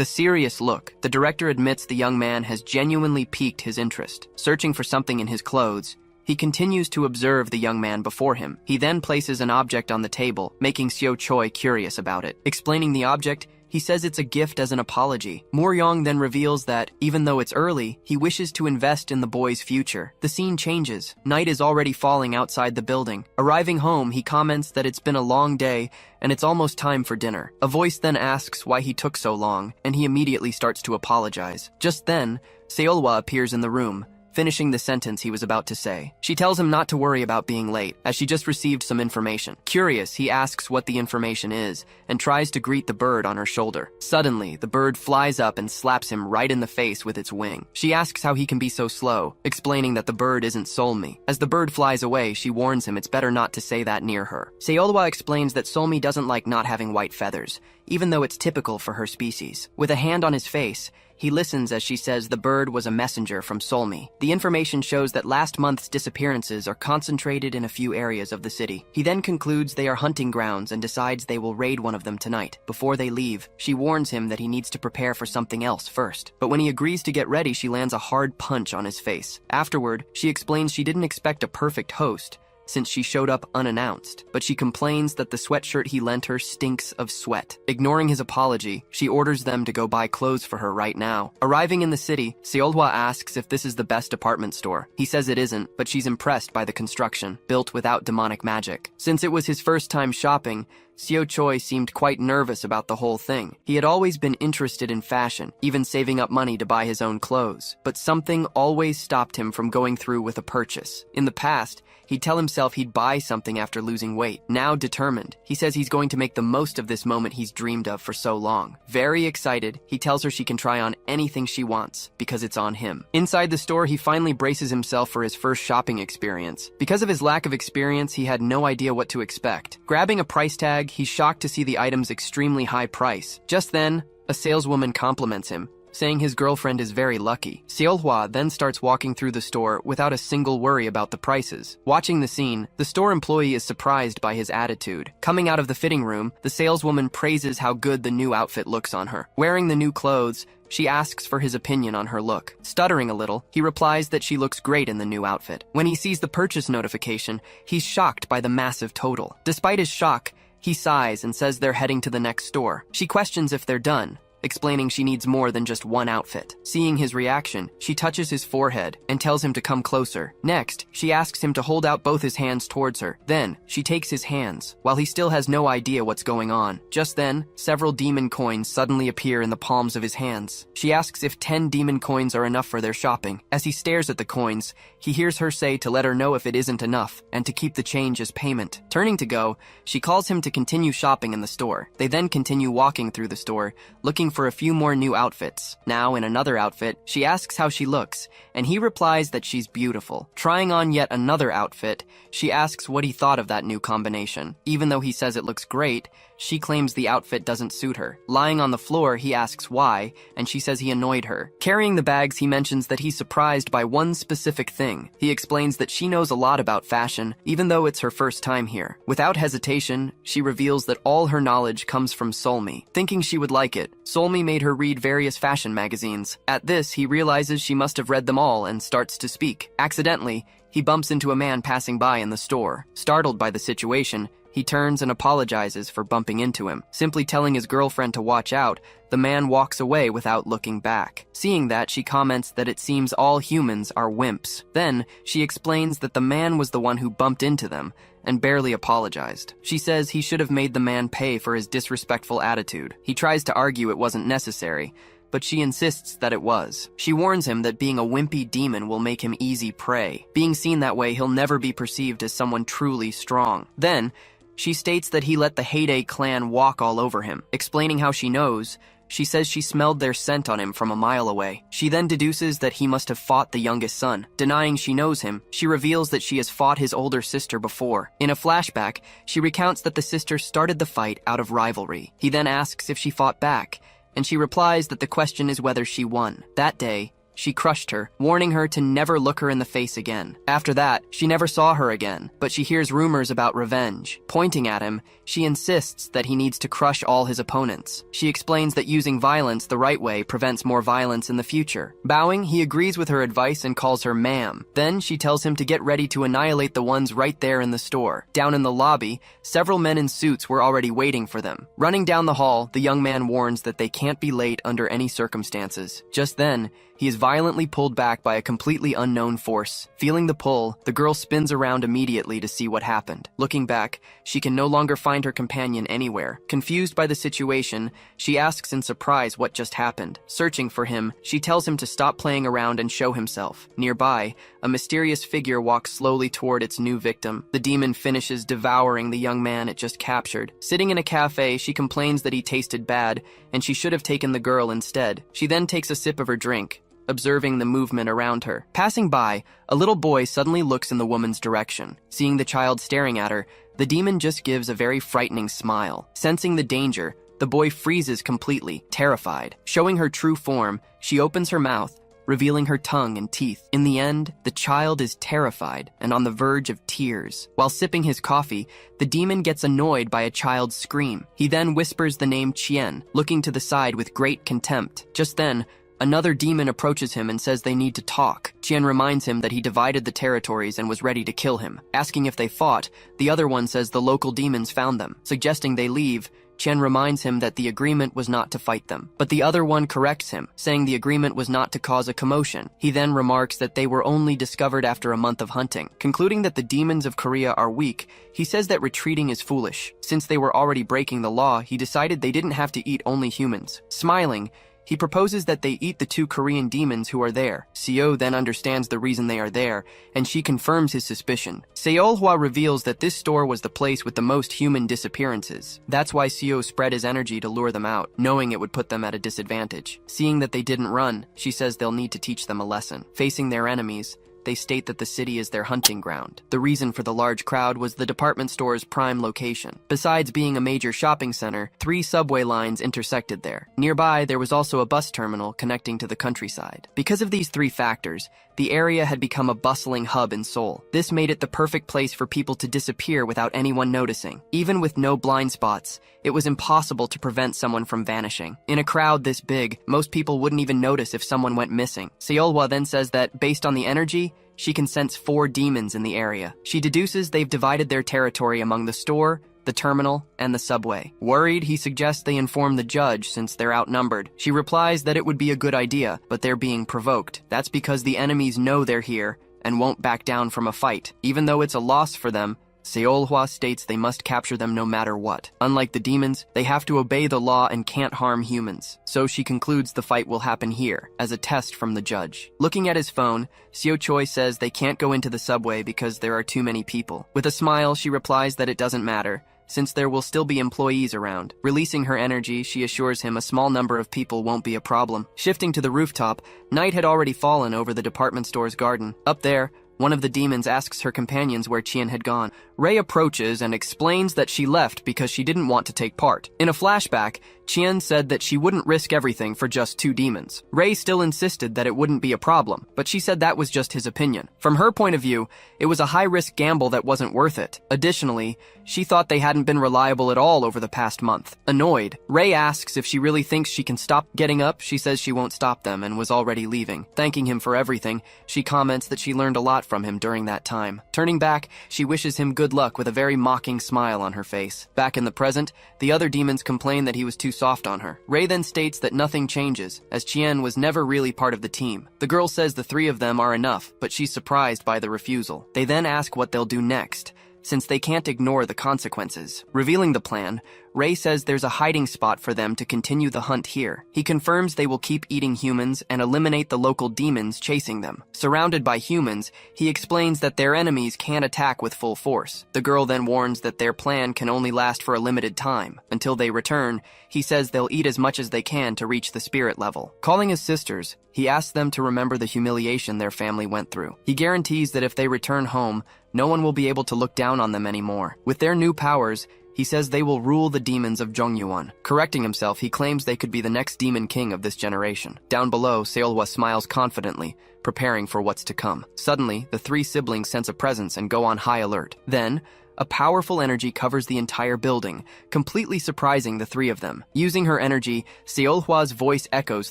a serious look, the director admits the young man has genuinely piqued his interest. Searching for something in his clothes, he continues to observe the young man before him. He then places an object on the table, making Seo Choi curious about it. Explaining the object, he says it's a gift as an apology. Moryong then reveals that, even though it's early, he wishes to invest in the boy's future. The scene changes. Night is already falling outside the building. Arriving home, he comments that it's been a long day and it's almost time for dinner. A voice then asks why he took so long, and he immediately starts to apologize. Just then, Seolwa appears in the room, finishing the sentence he was about to say. She tells him not to worry about being late, as she just received some information. Curious, he asks what the information is, and tries to greet the bird on her shoulder. Suddenly, the bird flies up and slaps him right in the face with its wing. She asks how he can be so slow, explaining that the bird isn't Solmi. As the bird flies away, she warns him it's better not to say that near her. Seolwa explains that Solmi doesn't like not having white feathers, even though it's typical for her species. With a hand on his face, he listens as she says the bird was a messenger from Solmi. The information shows that last month's disappearances are concentrated in a few areas of the city. He then concludes they are hunting grounds and decides they will raid one of them tonight. Before they leave, she warns him that he needs to prepare for something else first. But when he agrees to get ready, she lands a hard punch on his face. Afterward, she explains she didn't expect a perfect host, since she showed up unannounced, but she complains that the sweatshirt he lent her stinks of sweat. Ignoring his apology, she orders them to go buy clothes for her right now. Arriving in the city, Seolhwa asks if this is the best department store. He says it isn't, but she's impressed by the construction, built without demonic magic. Since it was his first time shopping, Seo Choi seemed quite nervous about the whole thing. He had always been interested in fashion, even saving up money to buy his own clothes. But something always stopped him from going through with a purchase. In the past, he'd tell himself he'd buy something after losing weight. Now determined, he says he's going to make the most of this moment he's dreamed of for so long. Very excited, he tells her she can try on anything she wants, because it's on him. Inside the store, he finally braces himself for his first shopping experience. Because of his lack of experience, he had no idea what to expect. Grabbing a price tag, he's shocked to see the item's extremely high price. Just then, a saleswoman compliments him, saying his girlfriend is very lucky. Seolhwa then starts walking through the store without a single worry about the prices. Watching the scene, the store employee is surprised by his attitude. Coming out of the fitting room, the saleswoman praises how good the new outfit looks on her. Wearing the new clothes, she asks for his opinion on her look. Stuttering a little, he replies that she looks great in the new outfit. When he sees the purchase notification, he's shocked by the massive total. Despite his shock, he sighs and says they're heading to the next store. She questions if they're done, explaining she needs more than just one outfit. Seeing his reaction, she touches his forehead and tells him to come closer. Next, she asks him to hold out both his hands towards her. Then, she takes his hands, while he still has no idea what's going on. Just then, several demon coins suddenly appear in the palms of his hands. She asks if 10 demon coins are enough for their shopping. As he stares at the coins, he hears her say to let her know if it isn't enough, and to keep the change as payment. Turning to go, she calls him to continue shopping in the store. They then continue walking through the store, looking for a few more new outfits. Now, in another outfit, she asks how she looks, and he replies that she's beautiful. Trying on yet another outfit, she asks what he thought of that new combination. Even though he says it looks great, she claims the outfit doesn't suit her. Lying on the floor, he asks why, and she says he annoyed her. Carrying the bags, he mentions that he's surprised by one specific thing. He explains that she knows a lot about fashion, even though it's her first time here. Without hesitation, she reveals that all her knowledge comes from Solmi. Thinking she would like it, Solmi made her read various fashion magazines. At this, he realizes she must have read them all and starts to speak. Accidentally, he bumps into a man passing by in the store. Startled by the situation, he turns and apologizes for bumping into him. Simply telling his girlfriend to watch out, the man walks away without looking back. Seeing that, she comments that it seems all humans are wimps. Then, she explains that the man was the one who bumped into them, and barely apologized. She says he should have made the man pay for his disrespectful attitude. He tries to argue it wasn't necessary, but she insists that it was. She warns him that being a wimpy demon will make him easy prey. Being seen that way, he'll never be perceived as someone truly strong. Then, she states that he let the Heyday clan walk all over him. Explaining how she knows, she says she smelled their scent on him from a mile away. She then deduces that he must have fought the youngest son. Denying she knows him, she reveals that she has fought his older sister before. In a flashback, she recounts that the sister started the fight out of rivalry. He then asks if she fought back, and she replies that the question is whether she won. That day, she crushed her, warning her to never look her in the face again. After that, she never saw her again, but she hears rumors about revenge. Pointing at him, she insists that he needs to crush all his opponents. She explains that using violence the right way prevents more violence in the future. Bowing, he agrees with her advice and calls her ma'am. Then she tells him to get ready to annihilate the ones right there in the store. Down in the lobby, several men in suits were already waiting for them. Running down the hall, the young man warns that they can't be late under any circumstances. Just then, he is violently pulled back by a completely unknown force. Feeling the pull, the girl spins around immediately to see what happened. Looking back, she can no longer find her companion anywhere. Confused by the situation, she asks in surprise what just happened. Searching for him, she tells him to stop playing around and show himself. Nearby, a mysterious figure walks slowly toward its new victim. The demon finishes devouring the young man it just captured. Sitting in a cafe, she complains that he tasted bad, and she should have taken the girl instead. She then takes a sip of her drink, observing the movement around her. Passing by, a little boy suddenly looks in the woman's direction. Seeing the child staring at her, the demon just gives a very frightening smile. Sensing the danger, the boy freezes completely, terrified. Showing her true form, she opens her mouth, revealing her tongue and teeth. In the end, the child is terrified and on the verge of tears. While sipping his coffee, the demon gets annoyed by a child's scream. He then whispers the name Chien, looking to the side with great contempt. Just then, Another demon approaches him and says they need to talk. Qian reminds him that he divided the territories and was ready to kill him. Asking if they fought, the other one says the local demons found them. Suggesting they leave, Qian reminds him that the agreement was not to fight them. But the other one corrects him, saying the agreement was not to cause a commotion. He then remarks that they were only discovered after a month of hunting. Concluding that the demons of Korea are weak, he says that retreating is foolish. Since they were already breaking the law, he decided they didn't have to eat only humans. Smiling, he proposes that they eat the 2 Korean demons who are there. Seo then understands the reason they are there, and she confirms his suspicion. Seolhwa reveals that this store was the place with the most human disappearances. That's why Seo spread his energy to lure them out, knowing it would put them at a disadvantage. Seeing that they didn't run, she says they'll need to teach them a lesson. Facing their enemies, they state that the city is their hunting ground. The reason for the large crowd was the department store's prime location. Besides being a major shopping center, 3 subway lines intersected there. Nearby, there was also a bus terminal connecting to the countryside. Because of these 3 factors, the area had become a bustling hub in Seoul. This made it the perfect place for people to disappear without anyone noticing. Even with no blind spots, it was impossible to prevent someone from vanishing. In a crowd this big, most people wouldn't even notice if someone went missing. Seolhwa then says that, based on the energy, she can sense 4 demons in the area. She deduces they've divided their territory among the store, the terminal, and the subway. Worried, he suggests they inform the judge since they're outnumbered. She replies that it would be a good idea, but they're being provoked. That's because the enemies know they're here and won't back down from a fight. Even though it's a loss for them, Seolhwa states they must capture them no matter what. Unlike the demons, they have to obey the law and can't harm humans. So she concludes the fight will happen here, as a test from the judge. Looking at his phone, Seo Choi says they can't go into the subway because there are too many people. With a smile, she replies that it doesn't matter, since there will still be employees around. Releasing her energy, she assures him a small number of people won't be a problem. Shifting to the rooftop, night had already fallen over the department store's garden. Up there, one of the demons asks her companions where Qian had gone. Rei approaches and explains that she left because she didn't want to take part. In a flashback, Qian said that she wouldn't risk everything for just 2 demons. Rei still insisted that it wouldn't be a problem, but she said that was just his opinion. From her point of view, it was a high-risk gamble that wasn't worth it. Additionally, she thought they hadn't been reliable at all over the past month. Annoyed, Rei asks if she really thinks she can stop getting up. She says she won't stop them and was already leaving. Thanking him for everything, she comments that she learned a lot from him during that time. Turning back, she wishes him good luck with a very mocking smile on her face. Back in the present, the other demons complain that he was too soft on her. Rei then states that nothing changes, as Qian was never really part of the team. The girl says the 3 of them are enough, but she's surprised by the refusal. They then ask what they'll do next, since they can't ignore the consequences. Revealing the plan, Rei says there's a hiding spot for them to continue the hunt here. He confirms they will keep eating humans and eliminate the local demons chasing them. Surrounded by humans, he explains that their enemies can't attack with full force. The girl then warns that their plan can only last for a limited time. Until they return, he says they'll eat as much as they can to reach the spirit level. Calling his sisters, he asks them to remember the humiliation their family went through. He guarantees that if they return home, no one will be able to look down on them anymore. With their new powers, he says they will rule the demons of Jongyuan. Correcting himself, he claims they could be the next demon king of this generation. Down below, Seolhwa smiles confidently, preparing for what's to come. Suddenly, the 3 siblings sense a presence and go on high alert. Then, a powerful energy covers the entire building, completely surprising the 3 of them. Using her energy, Seolhwa's voice echoes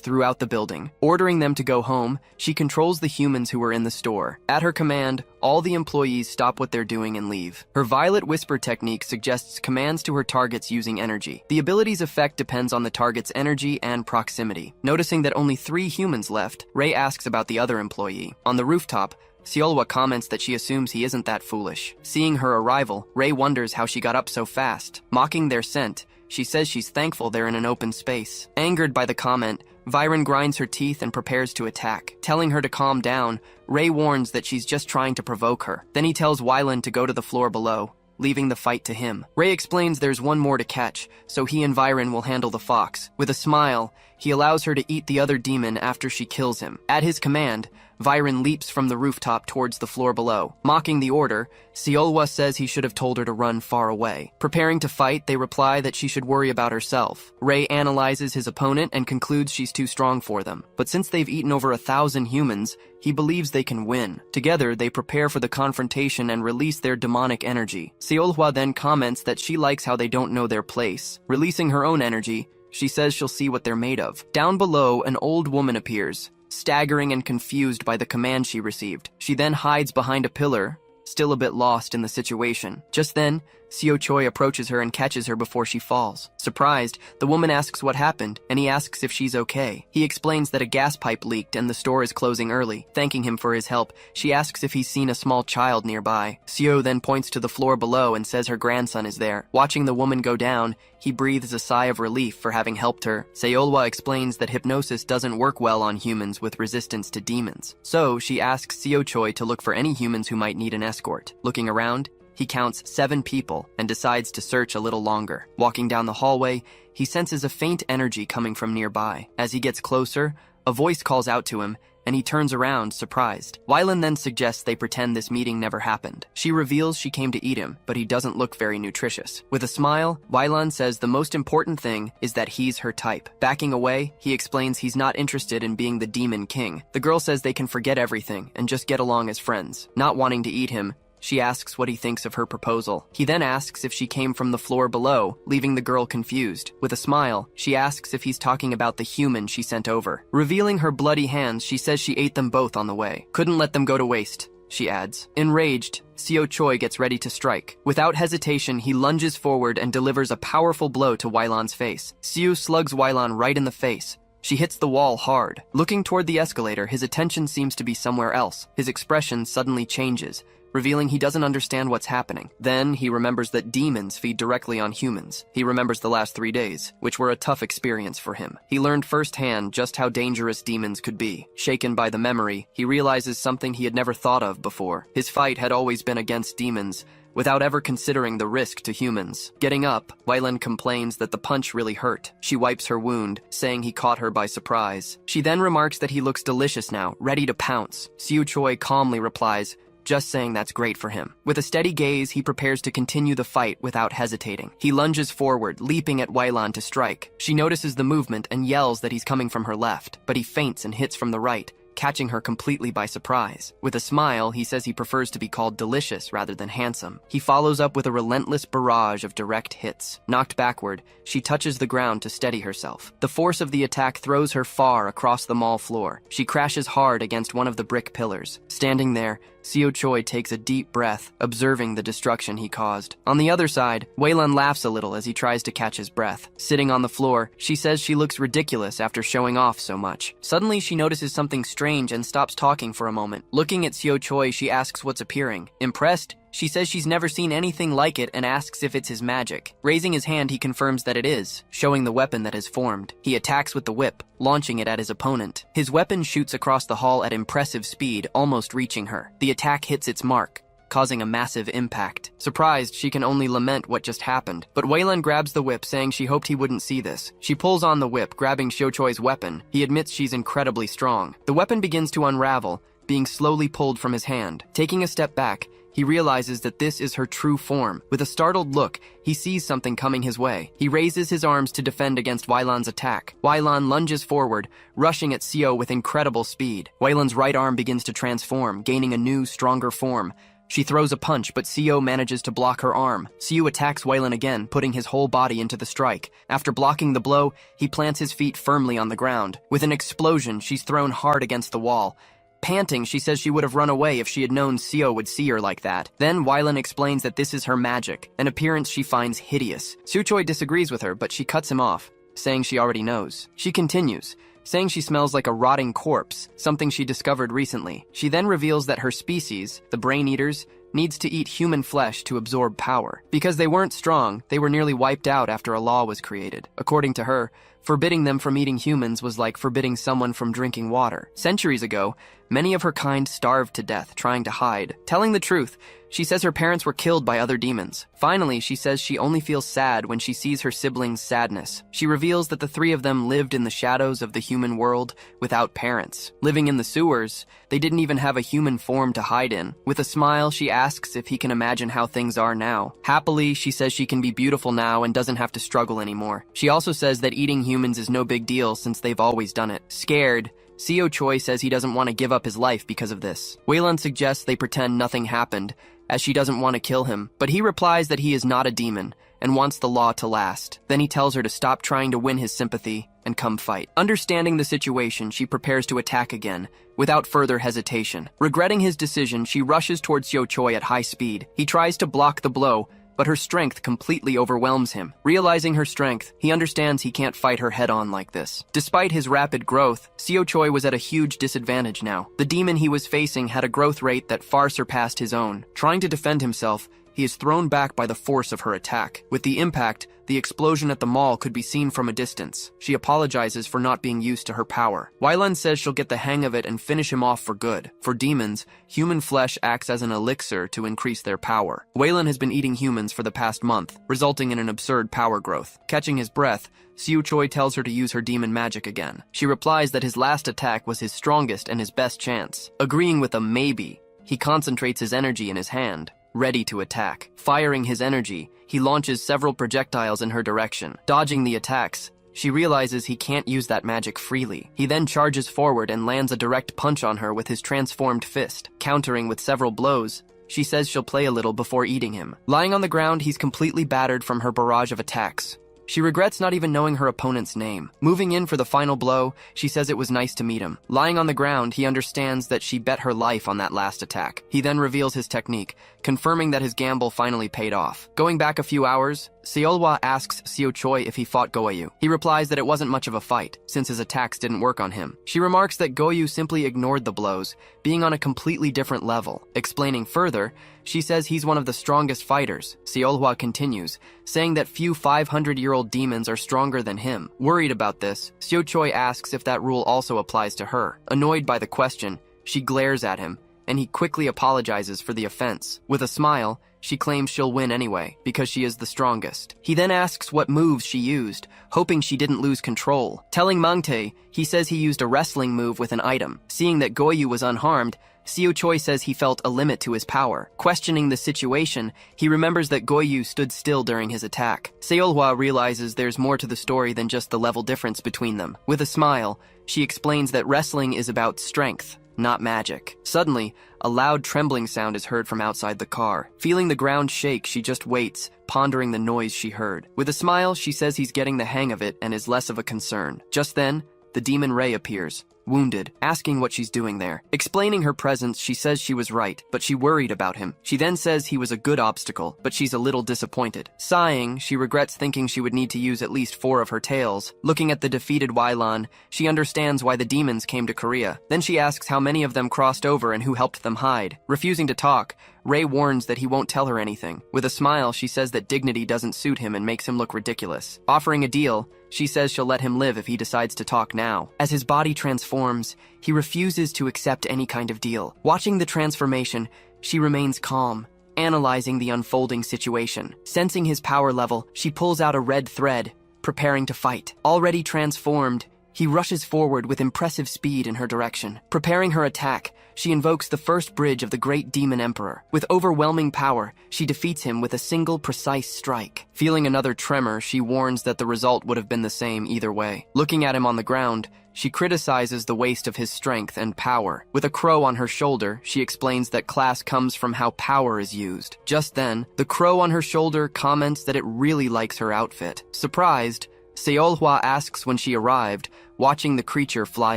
throughout the building. Ordering them to go home, she controls the humans who are in the store. At her command, all the employees stop what they're doing and leave. Her violet whisper technique suggests commands to her targets using energy. The ability's effect depends on the target's energy and proximity. Noticing that only 3 humans left, Rei asks about the other employee. On the rooftop, Seolhwa comments that she assumes he isn't that foolish. Seeing her arrival, Rei wonders how she got up so fast. Mocking their scent, she says she's thankful they're in an open space. Angered by the comment, Viren grinds her teeth and prepares to attack. Telling her to calm down, Rei warns that she's just trying to provoke her. Then he tells Wylan to go to the floor below, leaving the fight to him. Rei explains there's one more to catch, so he and Viren will handle the fox. With a smile, he allows her to eat the other demon after she kills him. At his command, Viren leaps from the rooftop towards the floor below. Mocking the order, Seolhwa says he should have told her to run far away. Preparing to fight, they reply that she should worry about herself. Rei analyzes his opponent and concludes she's too strong for them. But since they've eaten over 1,000 humans, he believes they can win. Together, they prepare for the confrontation and release their demonic energy. Seolhwa then comments that she likes how they don't know their place. Releasing her own energy, She says she'll see what they're made of. Down below, an old woman appears, staggering and confused by the command she received. She then hides behind a pillar, still a bit lost in the situation. Just then, Seo Choi approaches her and catches her before she falls. Surprised, the woman asks what happened, and he asks if she's okay. He explains that a gas pipe leaked and the store is closing early. Thanking him for his help, she asks if he's seen a small child nearby. Seo then points to the floor below and says her grandson is there. Watching the woman go down, he breathes a sigh of relief for having helped her. Seolwa explains that hypnosis doesn't work well on humans with resistance to demons. So, she asks Seo Choi to look for any humans who might need an escort. Looking around, he counts 7 people and decides to search a little longer. Walking down the hallway, he senses a faint energy coming from nearby. As he gets closer, a voice calls out to him, and he turns around, surprised. Wylan then suggests they pretend this meeting never happened. She reveals she came to eat him, but he doesn't look very nutritious. With a smile, Wylan says the most important thing is that he's her type. Backing away, he explains he's not interested in being the demon king. The girl says they can forget everything and just get along as friends. Not wanting to eat him, she asks what he thinks of her proposal. He then asks if she came from the floor below, leaving the girl confused. With a smile, she asks if he's talking about the human she sent over. Revealing her bloody hands, she says she ate them both on the way. Couldn't let them go to waste, she adds. Enraged, Seo Choi gets ready to strike. Without hesitation, he lunges forward and delivers a powerful blow to Wylan's face. Seo slugs Wylan right in the face. She hits the wall hard. Looking toward the escalator, his attention seems to be somewhere else. His expression suddenly changes, revealing he doesn't understand what's happening. Then, he remembers that demons feed directly on humans. He remembers the last 3 days, which were a tough experience for him. He learned firsthand just how dangerous demons could be. Shaken by the memory, he realizes something he had never thought of before. His fight had always been against demons, without ever considering the risk to humans. Getting up, Wylan complains that the punch really hurt. She wipes her wound, saying he caught her by surprise. She then remarks that he looks delicious now, ready to pounce. Seo Choi calmly replies, just saying that's great for him. With a steady gaze, he prepares to continue the fight without hesitating. He lunges forward, leaping at Wylan to strike. She notices the movement and yells that he's coming from her left, but he feints and hits from the right, catching her completely by surprise. With a smile, he says he prefers to be called delicious rather than handsome. He follows up with a relentless barrage of direct hits. Knocked backward, she touches the ground to steady herself. The force of the attack throws her far across the mall floor. She crashes hard against one of the brick pillars. Standing there, Seo Choi takes a deep breath, observing the destruction he caused. On the other side, Wylan laughs a little as he tries to catch his breath. Sitting on the floor, she says she looks ridiculous after showing off so much. Suddenly, she notices something strange and stops talking for a moment. Looking at Seo Choi, she asks what's appearing. Impressed, she says she's never seen anything like it and asks if it's his magic. Raising his hand, he confirms that it is, showing the weapon that has formed. He attacks with the whip, launching it at his opponent. His weapon shoots across the hall at impressive speed, almost reaching her. The attack hits its mark, causing a massive impact. Surprised, she can only lament what just happened. But Wylan grabs the whip, saying she hoped he wouldn't see this. She pulls on the whip, grabbing Seo Choi's weapon. He admits she's incredibly strong. The weapon begins to unravel, being slowly pulled from his hand. Taking a step back, he realizes that this is her true form. With a startled look, he sees something coming his way. He raises his arms to defend against Wylan's attack. Wylan lunges forward, rushing at Seo with incredible speed. Wylan's right arm begins to transform, gaining a new, stronger form. She throws a punch, but Seo manages to block her arm. Seo attacks Wylan again, putting his whole body into the strike. After blocking the blow, he plants his feet firmly on the ground. With an explosion, she's thrown hard against the wall. Panting, she says she would have run away if she had known Seo would see her like that. Then Wylan explains that this is her magic, an appearance she finds hideous. Seo Choi disagrees with her, but she cuts him off, saying she already knows. She continues, saying she smells like a rotting corpse, something she discovered recently. She then reveals that her species, the Brain Eaters, needs to eat human flesh to absorb power. Because they weren't strong, they were nearly wiped out after a law was created. According to her, forbidding them from eating humans was like forbidding someone from drinking water. Centuries ago, many of her kind starved to death, trying to hide. Telling the truth, she says her parents were killed by other demons. Finally, she says she only feels sad when she sees her siblings' sadness. She reveals that the 3 of them lived in the shadows of the human world without parents. Living in the sewers, they didn't even have a human form to hide in. With a smile, she asks if he can imagine how things are now. Happily, she says she can be beautiful now and doesn't have to struggle anymore. She also says that eating humans is no big deal since they've always done it. Scared, Seo Choi says he doesn't want to give up his life because of this. Wylan suggests they pretend nothing happened, as she doesn't want to kill him, but he replies that he is not a demon, and wants the law to last. Then he tells her to stop trying to win his sympathy and come fight. Understanding the situation, she prepares to attack again, without further hesitation. Regretting his decision, she rushes towards Seo Choi at high speed. He tries to block the blow, but her strength completely overwhelms him. Realizing her strength, he understands he can't fight her head-on like this. Despite his rapid growth, Seo Choi was at a huge disadvantage now. The demon he was facing had a growth rate that far surpassed his own. Trying to defend himself, he is thrown back by the force of her attack. With the impact, the explosion at the mall could be seen from a distance. She apologizes for not being used to her power. Weilan says she'll get the hang of it and finish him off for good. For demons, human flesh acts as an elixir to increase their power. Weilan has been eating humans for the past month, resulting in an absurd power growth. Catching his breath, Seo Choi tells her to use her demon magic again. She replies that his last attack was his strongest and his best chance. Agreeing with a maybe, he concentrates his energy in his hand, ready to attack. Firing his energy, he launches several projectiles in her direction. Dodging the attacks, she realizes he can't use that magic freely. He then charges forward and lands a direct punch on her with his transformed fist. Countering with several blows, she says she'll play a little before eating him. Lying on the ground, he's completely battered from her barrage of attacks. She regrets not even knowing her opponent's name. Moving in for the final blow, she says it was nice to meet him. Lying on the ground, he understands that she bet her life on that last attack. He then reveals his technique, confirming that his gamble finally paid off. Going back a few hours, Seolhwa asks Seo Choi if he fought Goyu. He replies that it wasn't much of a fight, since his attacks didn't work on him. She remarks that Goyu simply ignored the blows, being on a completely different level. Explaining further, she says he's one of the strongest fighters. Seolhwa continues, saying that few 500-year-old demons are stronger than him. Worried about this, Seo Choi asks if that rule also applies to her. Annoyed by the question, she glares at him, and he quickly apologizes for the offense. With a smile, she claims she'll win anyway, because she is the strongest. He then asks what moves she used, hoping she didn't lose control. Telling Mangtae, he says he used a wrestling move with an item. Seeing that Goyu was unharmed, Seo Choi says he felt a limit to his power. Questioning the situation, he remembers that Goyu stood still during his attack. Seolhwa realizes there's more to the story than just the level difference between them. With a smile, she explains that wrestling is about strength, not magic. Suddenly, a loud trembling sound is heard from outside the car. Feeling the ground shake, she just waits, pondering the noise she heard. With a smile, she says he's getting the hang of it and is less of a concern. Just then, the demon Ray appears, wounded, asking what she's doing there. Explaining her presence, she says she was right, but she worried about him. She then says he was a good obstacle, but she's a little disappointed. Sighing, she regrets thinking she would need to use at least 4 of her tails. Looking at the defeated Weilan, she understands why the demons came to Korea. Then she asks how many of them crossed over and who helped them hide. Refusing to talk, Ray warns that he won't tell her anything. With a smile, she says that dignity doesn't suit him and makes him look ridiculous. Offering a deal, she says she'll let him live if he decides to talk now. As his body transforms, he refuses to accept any kind of deal. Watching the transformation, she remains calm, analyzing the unfolding situation. Sensing his power level, she pulls out a red thread, preparing to fight. Already transformed, he rushes forward with impressive speed in her direction. Preparing her attack, she invokes the first bridge of the Great Demon Emperor. With overwhelming power, she defeats him with a single precise strike. Feeling another tremor, she warns that the result would have been the same either way. Looking at him on the ground, she criticizes the waste of his strength and power. With a crow on her shoulder, she explains that class comes from how power is used. Just then, the crow on her shoulder comments that it really likes her outfit. Surprised, Seolhwa asks when she arrived, watching the creature fly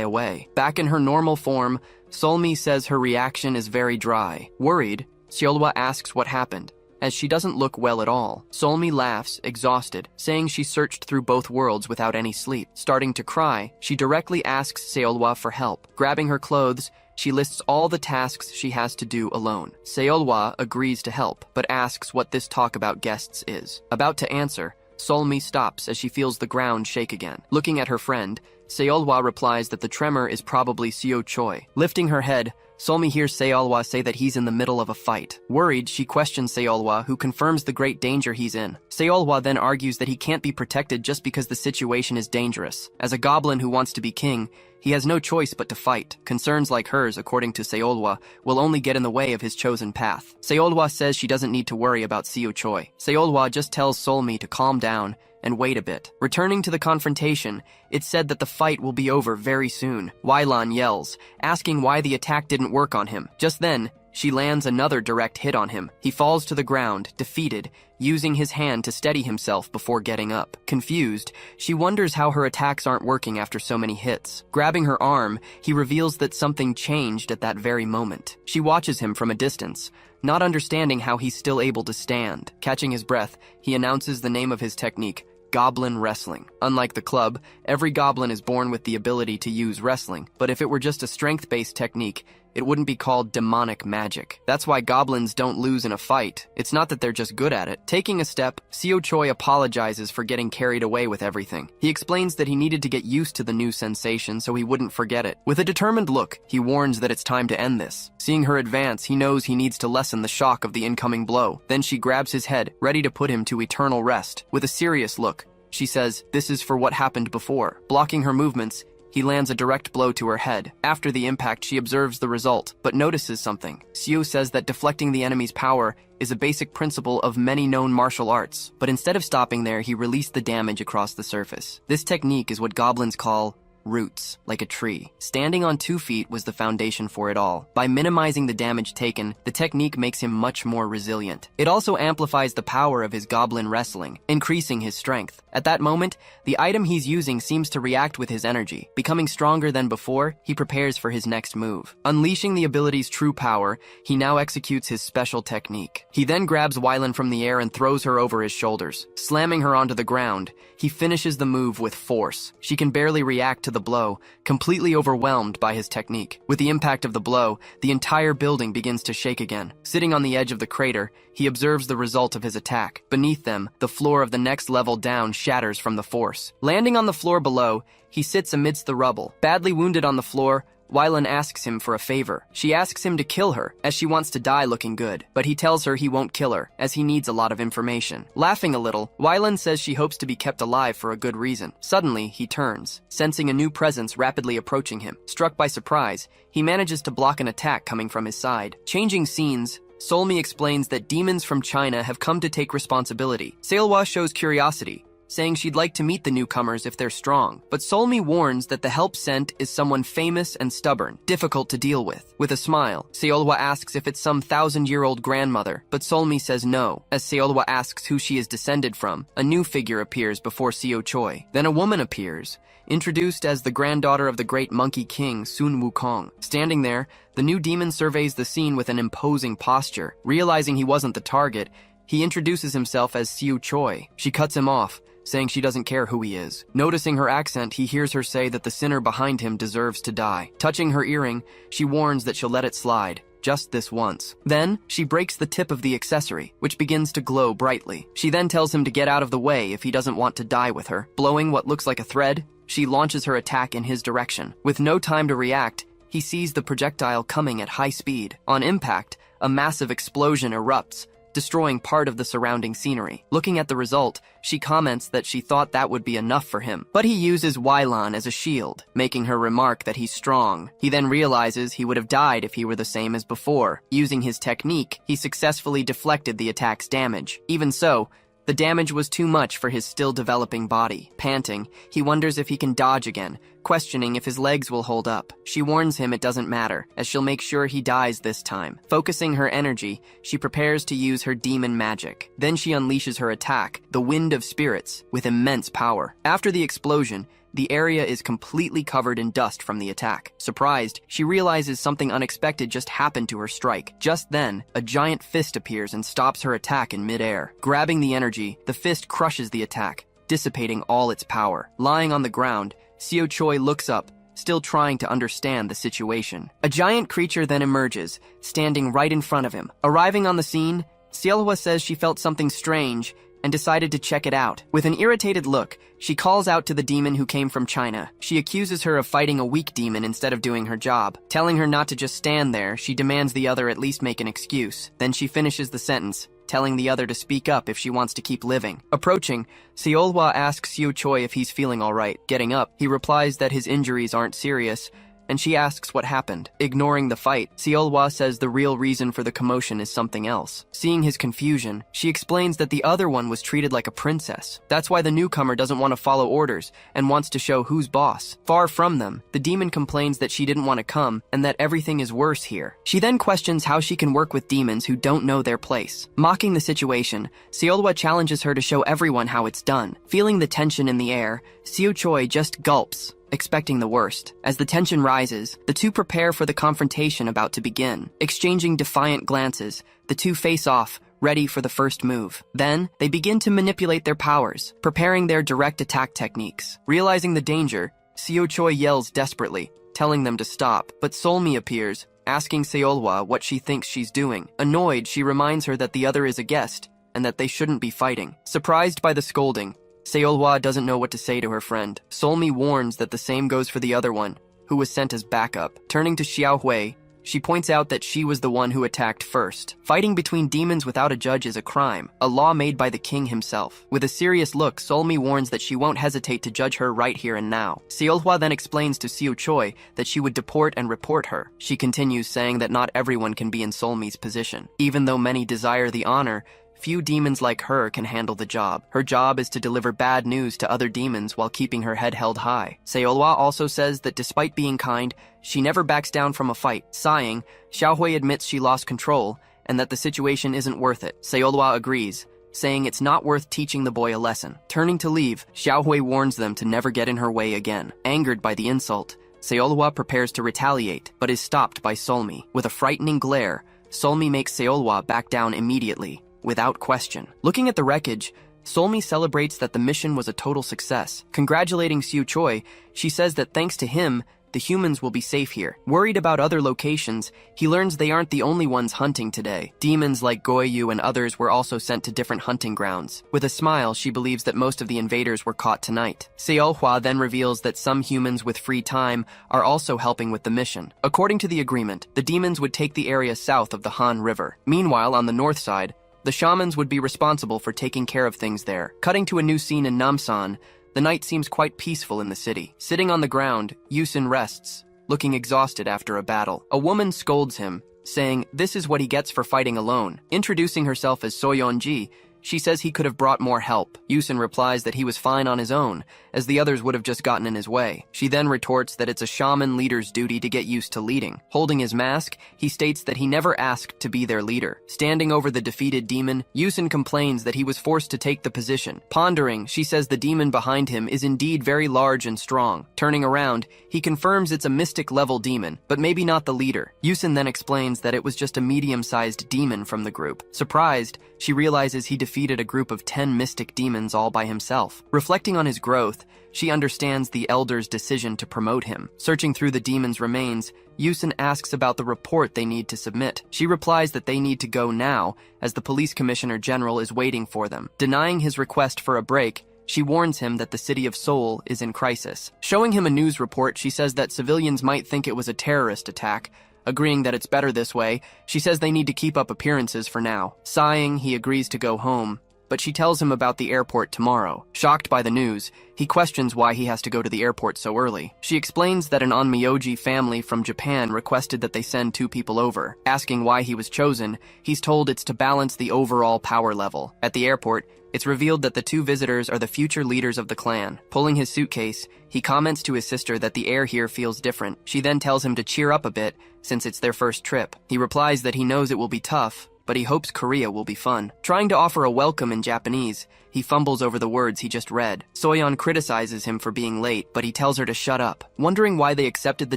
away. Back in her normal form, Solmi says her reaction is very dry. Worried, Seolhwa asks what happened, as she doesn't look well at all. Solmi laughs, exhausted, saying she searched through both worlds without any sleep. Starting to cry, she directly asks Seolhwa for help. Grabbing her clothes, she lists all the tasks she has to do alone. Seolhwa agrees to help, but asks what this talk about guests is. About to answer, Solmi stops as she feels the ground shake again. Looking at her friend, Seolhwa replies that the tremor is probably Seo Choi. Lifting her head, Solmi hears Seolhwa say that he's in the middle of a fight. Worried, she questions Seolhwa, who confirms the great danger he's in. Seolhwa then argues that he can't be protected just because the situation is dangerous. As a goblin who wants to be king, he has no choice but to fight. Concerns like hers, according to Seolhwa, will only get in the way of his chosen path. Seolhwa says she doesn't need to worry about Seo Choi. Seolhwa just tells Solmi to calm down and wait a bit. Returning to the confrontation, it's said that the fight will be over very soon. Weilan yells, asking why the attack didn't work on him. Just then, She lands another direct hit on him. He falls to the ground, defeated, using his hand to steady himself before getting up. Confused, she wonders how her attacks aren't working after so many hits. Grabbing her arm, he reveals that something changed at that very moment. She watches him from a distance, not understanding how he's still able to stand. Catching his breath, he announces the name of his technique: Goblin Wrestling. Unlike the club, every goblin is born with the ability to use wrestling, but if it were just a strength-based technique, it wouldn't be called demonic magic. That's why goblins don't lose in a fight. It's not that they're just good at it. Taking a step, Seo Choi apologizes for getting carried away with everything. He explains that he needed to get used to the new sensation so he wouldn't forget it. With a determined look, he warns that it's time to end this. Seeing her advance, he knows he needs to lessen the shock of the incoming blow. Then she grabs his head, ready to put him to eternal rest. With a serious look, she says, "This is for what happened before." Blocking her movements, he lands a direct blow to her head. After the impact, she observes the result, but notices something. Seo says that deflecting the enemy's power is a basic principle of many known martial arts, but instead of stopping there, he released the damage across the surface. This technique is what goblins call roots, like a tree. Standing on 2 feet was the foundation for it all. By minimizing the damage taken, the technique makes him much more resilient. It also amplifies the power of his goblin wrestling, increasing his strength. At that moment, the item he's using seems to react with his energy. Becoming stronger than before, he prepares for his next move. Unleashing the ability's true power, he now executes his special technique. He then grabs Wylan from the air and throws her over his shoulders. Slamming her onto the ground, he finishes the move with force. She can barely react to the blow, completely overwhelmed by his technique. With the impact of the blow, the entire building begins to shake again. Sitting on the edge of the crater, he observes the result of his attack. Beneath them, the floor of the next level down shatters from the force. Landing on the floor below, he sits amidst the rubble. Badly wounded on the floor, Wylan asks him for a favor. She asks him to kill her, as she wants to die looking good, but he tells her he won't kill her, as he needs a lot of information. Laughing a little, Wylan says she hopes to be kept alive for a good reason. Suddenly, he turns, sensing a new presence rapidly approaching him. Struck by surprise, he manages to block an attack coming from his side. Changing scenes, Solmi explains that demons from China have come to take responsibility. Seolwa shows curiosity, saying she'd like to meet the newcomers if they're strong. But Solmi warns that the help sent is someone famous and stubborn, difficult to deal with. With a smile, Seolwa asks if it's some 1,000-year-old grandmother, but Solmi says no. As Seolwa asks who she is descended from, a new figure appears before Seo Choi. Then a woman appears, introduced as the granddaughter of the great monkey king Sun Wukong. Standing there, the new demon surveys the scene with an imposing posture. Realizing he wasn't the target, he introduces himself as Seo Choi. She cuts him off, saying she doesn't care who he is. Noticing her accent, he hears her say that the sinner behind him deserves to die. Touching her earring, she warns that she'll let it slide, just this once. Then, she breaks the tip of the accessory, which begins to glow brightly. She then tells him to get out of the way if he doesn't want to die with her. Blowing what looks like a thread, she launches her attack in his direction. With no time to react, he sees the projectile coming at high speed. On impact, a massive explosion erupts, destroying part of the surrounding scenery. Looking at the result, she comments that she thought that would be enough for him, but he uses Wylan as a shield, making her remark that he's strong. He then realizes he would have died if he were the same as before. Using his technique, he successfully deflected the attack's damage. Even so, the damage was too much for his still developing body. Panting, he wonders if he can dodge again, questioning if his legs will hold up. She warns him it doesn't matter, as she'll make sure he dies this time. Focusing her energy, she prepares to use her demon magic. Then she unleashes her attack, the Wind of Spirits, with immense power. After the explosion, the area is completely covered in dust from the attack. Surprised, she realizes something unexpected just happened to her strike. Just then, a giant fist appears and stops her attack in midair. Grabbing the energy, the fist crushes the attack, dissipating all its power. Lying on the ground, Seo Choi looks up, still trying to understand the situation. A giant creature then emerges, standing right in front of him. Arriving on the scene, Seolwa says she felt something strange and decided to check it out. With an irritated look, she calls out to the demon who came from China. She accuses her of fighting a weak demon instead of doing her job. Telling her not to just stand there, she demands the other at least make an excuse. Then she finishes the sentence, telling the other to speak up if she wants to keep living. Approaching, Seolwa asks Seo Choi if he's feeling alright. Getting up, he replies that his injuries aren't serious, and she asks what happened. Ignoring the fight, Seolhwa says the real reason for the commotion is something else. Seeing his confusion, she explains that the other one was treated like a princess. That's why the newcomer doesn't want to follow orders and wants to show who's boss. Far from them, the demon complains that she didn't want to come and that everything is worse here. She then questions how she can work with demons who don't know their place. Mocking the situation, Seolhwa challenges her to show everyone how it's done. Feeling the tension in the air, Seo Choi just gulps, expecting the worst. As the tension rises, the two prepare for the confrontation about to begin. Exchanging defiant glances, the two face off, ready for the first move. Then, they begin to manipulate their powers, preparing their direct attack techniques. Realizing the danger, Seo Choi yells desperately, telling them to stop, but Solmi appears, asking Seolhwa what she thinks she's doing. Annoyed, she reminds her that the other is a guest, and that they shouldn't be fighting. Surprised by the scolding, Seolhwa doesn't know what to say to her friend. Solmi warns that the same goes for the other one, who was sent as backup. Turning to Xiaohui, she points out that she was the one who attacked first. Fighting between demons without a judge is a crime, a law made by the king himself. With a serious look, Solmi warns that she won't hesitate to judge her right here and now. Seolhwa then explains to Seo Choi that she would deport and report her. She continues saying that not everyone can be in Solmi's position. Even though many desire the honor, few demons like her can handle the job. Her job is to deliver bad news to other demons while keeping her head held high. Seolhwa also says that despite being kind, she never backs down from a fight. Sighing, Xiaohui admits she lost control and that the situation isn't worth it. Seolhwa agrees, saying it's not worth teaching the boy a lesson. Turning to leave, Xiaohui warns them to never get in her way again. Angered by the insult, Seolhwa prepares to retaliate, but is stopped by Solmi. With a frightening glare, Solmi makes Seolhwa back down immediately, without question. Looking at the wreckage, Solmi celebrates that the mission was a total success. Congratulating Seo Choi, she says that thanks to him, the humans will be safe here. Worried about other locations, he learns they aren't the only ones hunting today. Demons like Goyu and others were also sent to different hunting grounds. With a smile, she believes that most of the invaders were caught tonight. Seolhwa then reveals that some humans with free time are also helping with the mission. According to the agreement, the demons would take the area south of the Han River. Meanwhile, on the north side, the shamans would be responsible for taking care of things there. Cutting to a new scene in Namsan, the night seems quite peaceful in the city. Sitting on the ground, Yusin rests, looking exhausted after a battle. A woman scolds him, saying this is what he gets for fighting alone. Introducing herself as Soyeonji, she says he could have brought more help. Yusin replies that he was fine on his own, as the others would have just gotten in his way. She then retorts that it's a shaman leader's duty to get used to leading. Holding his mask, he states that he never asked to be their leader. Standing over the defeated demon, Yusin complains that he was forced to take the position. Pondering, she says the demon behind him is indeed very large and strong. Turning around, he confirms it's a mystic-level demon, but maybe not the leader. Yusin then explains that it was just a medium-sized demon from the group. Surprised, she realizes he defeated a group of 10 mystic demons all by himself. Reflecting on his growth, she understands the elder's decision to promote him. Searching through the demon's remains, Yusin asks about the report they need to submit. She replies that they need to go now, as the police commissioner general is waiting for them. Denying his request for a break, she warns him that the city of Seoul is in crisis. Showing him a news report, she says that civilians might think it was a terrorist attack. Agreeing that it's better this way, she says they need to keep up appearances for now. Sighing, he agrees to go home, but she tells him about the airport tomorrow. Shocked by the news, he questions why he has to go to the airport so early. She explains that an Onmyoji family from Japan requested that they send 2 people over. Asking why he was chosen, he's told it's to balance the overall power level. At the airport, it's revealed that the 2 visitors are the future leaders of the clan. Pulling his suitcase, he comments to his sister that the air here feels different. She then tells him to cheer up a bit, since it's their first trip. He replies that he knows it will be tough, but he hopes Korea will be fun. Trying to offer a welcome in Japanese, he fumbles over the words he just read. Soyeon criticizes him for being late, but he tells her to shut up. Wondering why they accepted the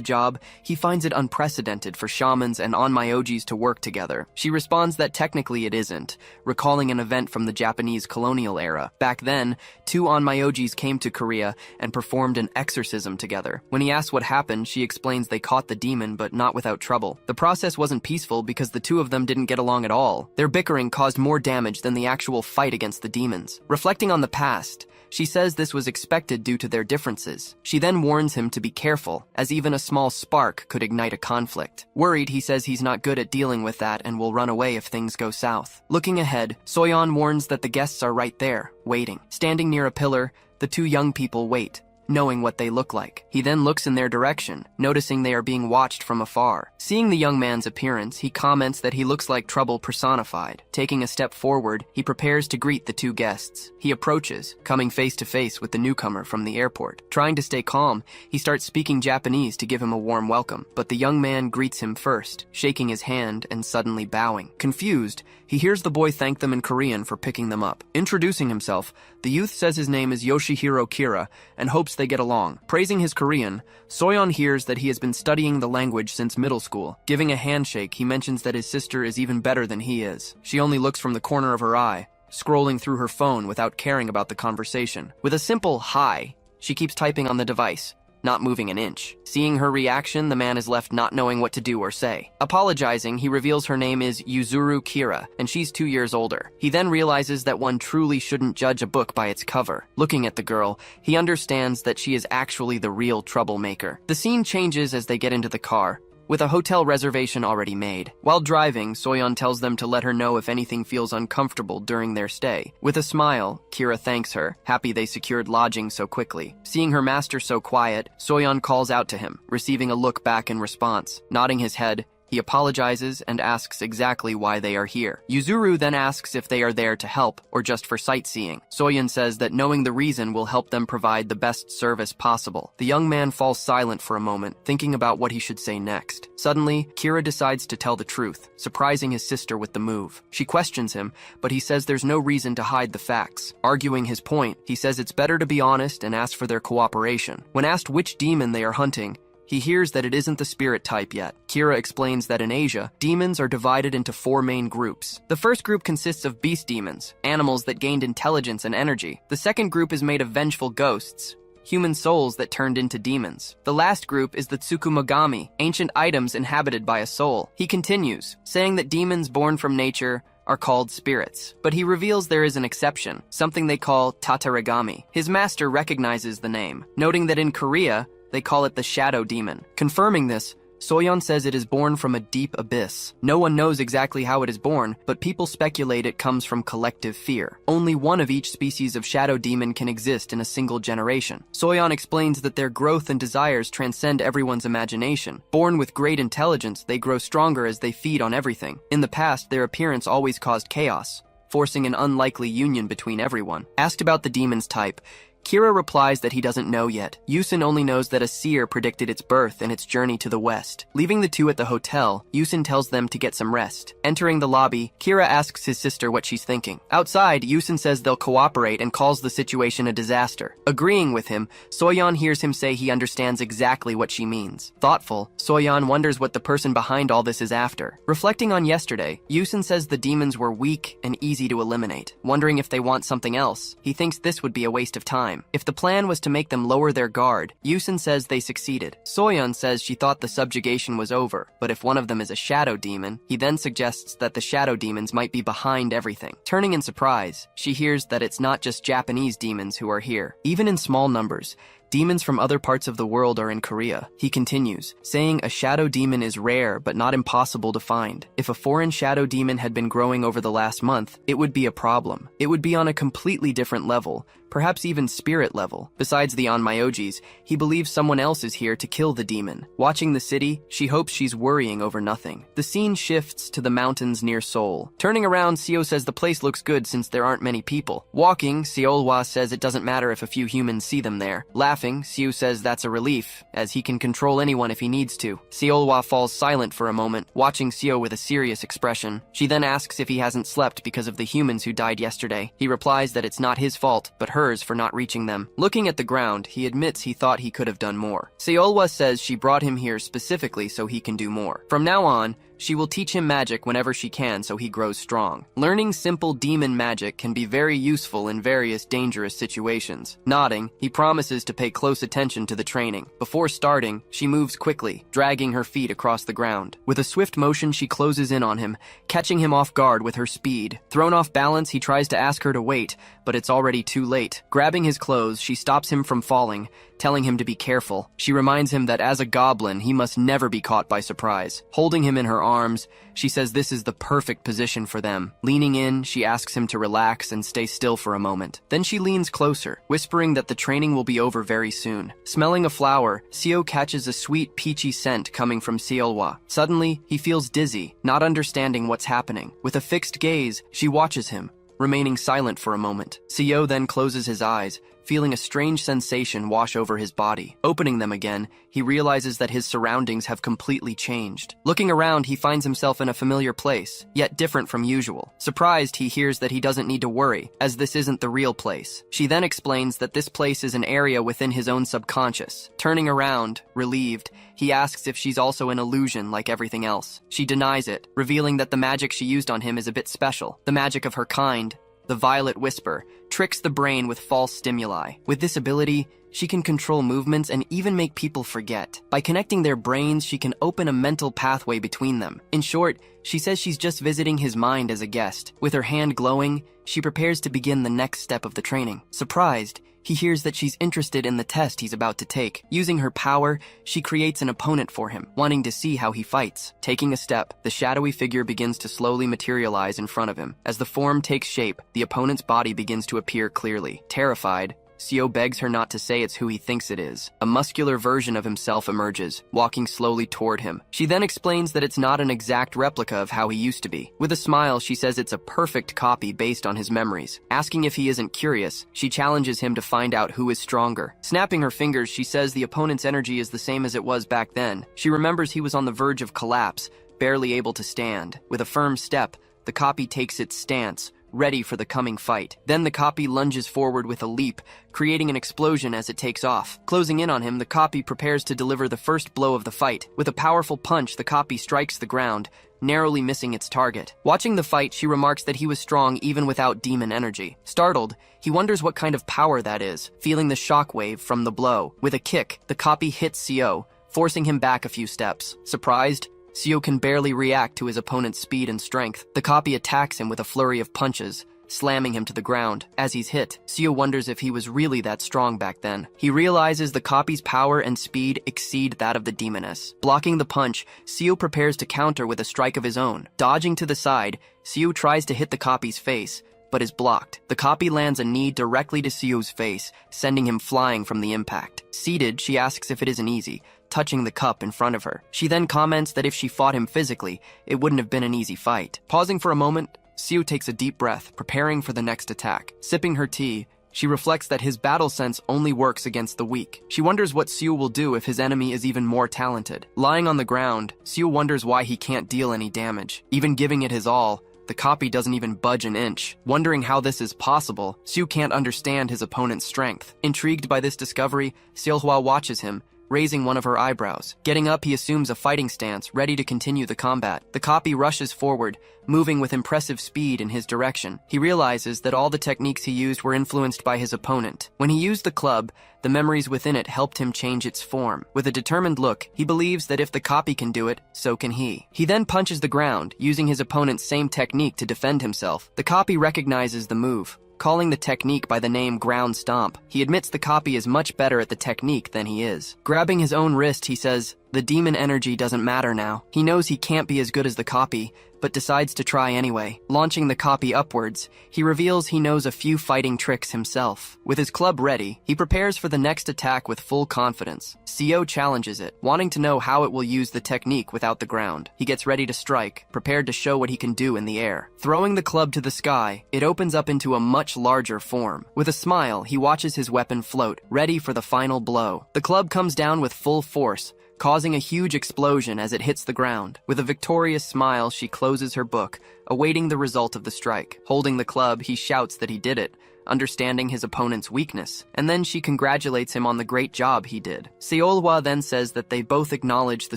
job, he finds it unprecedented for shamans and Onmyojis to work together. She responds that technically it isn't, recalling an event from the Japanese colonial era. Back then, 2 Onmyojis came to Korea and performed an exorcism together. When he asks what happened, she explains they caught the demon, but not without trouble. The process wasn't peaceful because the 2 of them didn't get along at all. Their bickering caused more damage than the actual fight against the demons. Reflecting on the past, she says this was expected due to their differences. She then warns him to be careful, as even a small spark could ignite a conflict. Worried, he says he's not good at dealing with that and will run away if things go south. Looking ahead, Soyeon warns that the guests are right there, waiting. Standing near a pillar, the 2 young people wait, knowing what they look like. He then looks in their direction, noticing they are being watched from afar. Seeing the young man's appearance, he comments that he looks like trouble personified. Taking a step forward, he prepares to greet the two guests. He approaches, coming face to face with the newcomer from the airport. Trying to stay calm, he starts speaking Japanese to give him a warm welcome, but the young man greets him first, shaking his hand and suddenly bowing. Confused, he hears the boy thank them in Korean for picking them up. Introducing himself, the youth says his name is Yoshihiro Kira and hopes they get along. Praising his Korean, Soyeon hears that he has been studying the language since middle school. Giving a handshake, he mentions that his sister is even better than he is. She only looks from the corner of her eye, scrolling through her phone without caring about the conversation. With a simple hi, she keeps typing on the device, not moving an inch. Seeing her reaction, the man is left not knowing what to do or say. Apologizing, he reveals her name is Yuzuru Kira, and she's 2 years older. He then realizes that one truly shouldn't judge a book by its cover. Looking at the girl, he understands that she is actually the real troublemaker. The scene changes as they get into the car, with a hotel reservation already made. While driving, Soyeon tells them to let her know if anything feels uncomfortable during their stay. With a smile, Kira thanks her, happy they secured lodging so quickly. Seeing her master so quiet, Soyeon calls out to him, receiving a look back in response. Nodding his head, he apologizes and asks exactly why they are here. Yuzuru then asks if they are there to help or just for sightseeing. Soyeon says that knowing the reason will help them provide the best service possible. The young man falls silent for a moment, thinking about what he should say next. Suddenly, Kira decides to tell the truth, surprising his sister with the move. She questions him, but he says there's no reason to hide the facts. Arguing his point, he says it's better to be honest and ask for their cooperation. When asked which demon they are hunting, he hears that it isn't the spirit type yet. Kira explains that in Asia, demons are divided into 4 main groups. The first group consists of beast demons, animals that gained intelligence and energy. The second group is made of vengeful ghosts, human souls that turned into demons. The last group is the Tsukumogami, ancient items inhabited by a soul. He continues, saying that demons born from nature are called spirits. But he reveals there is an exception, something they call Tatarigami. His master recognizes the name, noting that in Korea, they call it the shadow demon. Confirming this, Soyeon says it is born from a deep abyss. No one knows exactly how it is born, but people speculate it comes from collective fear. Only one of each species of shadow demon can exist in a single generation. Soyeon explains that their growth and desires transcend everyone's imagination. Born with great intelligence, they grow stronger as they feed on everything. In the past, their appearance always caused chaos, forcing an unlikely union between everyone. Asked about the demon's type, Kira replies that he doesn't know yet. Yusin only knows that a seer predicted its birth and its journey to the west. Leaving the two at the hotel, Yusin tells them to get some rest. Entering the lobby, Kira asks his sister what she's thinking. Outside, Yusin says they'll cooperate and calls the situation a disaster. Agreeing with him, Soyeon hears him say he understands exactly what she means. Thoughtful, Soyeon wonders what the person behind all this is after. Reflecting on yesterday, Yusin says the demons were weak and easy to eliminate. Wondering if they want something else, he thinks this would be a waste of time. If the plan was to make them lower their guard, Yusin says they succeeded. Soyeon says she thought the subjugation was over, but if one of them is a shadow demon, he then suggests that the shadow demons might be behind everything. Turning in surprise, she hears that it's not just Japanese demons who are here. Even in small numbers, demons from other parts of the world are in Korea. He continues, saying a shadow demon is rare but not impossible to find. If a foreign shadow demon had been growing over the last month, it would be a problem. It would be on a completely different level, perhaps even spirit level. Besides the Onmyojis, he believes someone else is here to kill the demon. Watching the city, she hopes she's worrying over nothing. The scene shifts to the mountains near Seoul. Turning around, Seo says the place looks good since there aren't many people. Walking, Seolwa says it doesn't matter if a few humans see them there. Laughing, Seo says that's a relief, as he can control anyone if he needs to. Seolwa falls silent for a moment, watching Seo with a serious expression. She then asks if he hasn't slept because of the humans who died yesterday. He replies that it's not his fault, but hers for not reaching them. Looking at the ground, he admits he thought he could have done more. Seolwa says she brought him here specifically so he can do more. From now on, she will teach him magic whenever she can so he grows strong. Learning simple demon magic can be very useful in various dangerous situations. Nodding, he promises to pay close attention to the training. Before starting, she moves quickly, dragging her feet across the ground. With a swift motion, she closes in on him, catching him off guard with her speed. Thrown off balance, he tries to ask her to wait, but it's already too late. Grabbing his clothes, she stops him from falling, telling him to be careful. She reminds him that as a goblin, he must never be caught by surprise. Holding him in her arms. She says this is the perfect position for them. Leaning in, she asks him to relax and stay still for a moment. Then she leans closer, whispering that the training will be over very soon. Smelling a flower, Seo catches a sweet, peachy scent coming from Seolhwa. Suddenly, he feels dizzy, not understanding what's happening. With a fixed gaze, she watches him, remaining silent for a moment. Seo then closes his eyes, feeling a strange sensation wash over his body. Opening them again, he realizes that his surroundings have completely changed. Looking around, he finds himself in a familiar place, yet different from usual. Surprised, he hears that he doesn't need to worry, as this isn't the real place. She then explains that this place is an area within his own subconscious. Turning around, relieved, he asks if she's also an illusion like everything else. She denies it, revealing that the magic she used on him is a bit special. The magic of her kind, the Violet Whisper, tricks the brain with false stimuli. With this ability, she can control movements and even make people forget. By connecting their brains, she can open a mental pathway between them. In short, she says she's just visiting his mind as a guest. With her hand glowing, she prepares to begin the next step of the training. Surprised, he hears that she's interested in the test he's about to take. Using her power, she creates an opponent for him, wanting to see how he fights. Taking a step, the shadowy figure begins to slowly materialize in front of him. As the form takes shape, the opponent's body begins to appear clearly. Terrified, Seo begs her not to say it's who he thinks it is. A muscular version of himself emerges, walking slowly toward him. She then explains that it's not an exact replica of how he used to be. With a smile, she says it's a perfect copy based on his memories. Asking if he isn't curious, she challenges him to find out who is stronger. Snapping her fingers, she says the opponent's energy is the same as it was back then. She remembers he was on the verge of collapse, barely able to stand. With a firm step, the copy takes its stance, ready for the coming fight. Then the copy lunges forward with a leap, creating an explosion as it takes off. Closing in on him, the copy prepares to deliver the first blow of the fight. With a powerful punch, the copy strikes the ground, narrowly missing its target. Watching the fight, she remarks that he was strong even without demon energy. Startled, he wonders what kind of power that is, feeling the shockwave from the blow. With a kick, the copy hits Seo, forcing him back a few steps. Surprised, Seo can barely react to his opponent's speed and strength. The copy attacks him with a flurry of punches, slamming him to the ground. As he's hit, Seo wonders if he was really that strong back then. He realizes the copy's power and speed exceed that of the demoness. Blocking the punch, Seo prepares to counter with a strike of his own. Dodging to the side, Seo tries to hit the copy's face, but is blocked. The copy lands a knee directly to Seo's face, sending him flying from the impact. Seated, she asks if it isn't easy, touching the cup in front of her. She then comments that if she fought him physically, it wouldn't have been an easy fight. Pausing for a moment, Seo takes a deep breath, preparing for the next attack. Sipping her tea, she reflects that his battle sense only works against the weak. She wonders what Seo will do if his enemy is even more talented. Lying on the ground, Seo wonders why he can't deal any damage. Even giving it his all, the copy doesn't even budge an inch. Wondering how this is possible, Seo can't understand his opponent's strength. Intrigued by this discovery, Seolhwa watches him, raising one of her eyebrows. Getting up, he assumes a fighting stance, ready to continue the combat. The copy rushes forward, moving with impressive speed in his direction. He realizes that all the techniques he used were influenced by his opponent. When he used the club, the memories within it helped him change its form. With a determined look, he believes that if the copy can do it, so can he. He then punches the ground, using his opponent's same technique to defend himself. The copy recognizes the move, calling the technique by the name Ground Stomp. He admits the copy is much better at the technique than he is. Grabbing his own wrist, he says, the demon energy doesn't matter now. He knows he can't be as good as the copy, but decides to try anyway. Launching the copy upwards, he reveals he knows a few fighting tricks himself. With his club ready, he prepares for the next attack with full confidence. Seo challenges it, wanting to know how it will use the technique without the ground. He gets ready to strike, prepared to show what he can do in the air. Throwing the club to the sky, it opens up into a much larger form. With a smile, he watches his weapon float, ready for the final blow. The club comes down with full force, causing a huge explosion as it hits the ground. With a victorious smile, she closes her book, awaiting the result of the strike. Holding the club, he shouts that he did it, understanding his opponent's weakness, and then she congratulates him on the great job he did. Seolhwa then says that they both acknowledge the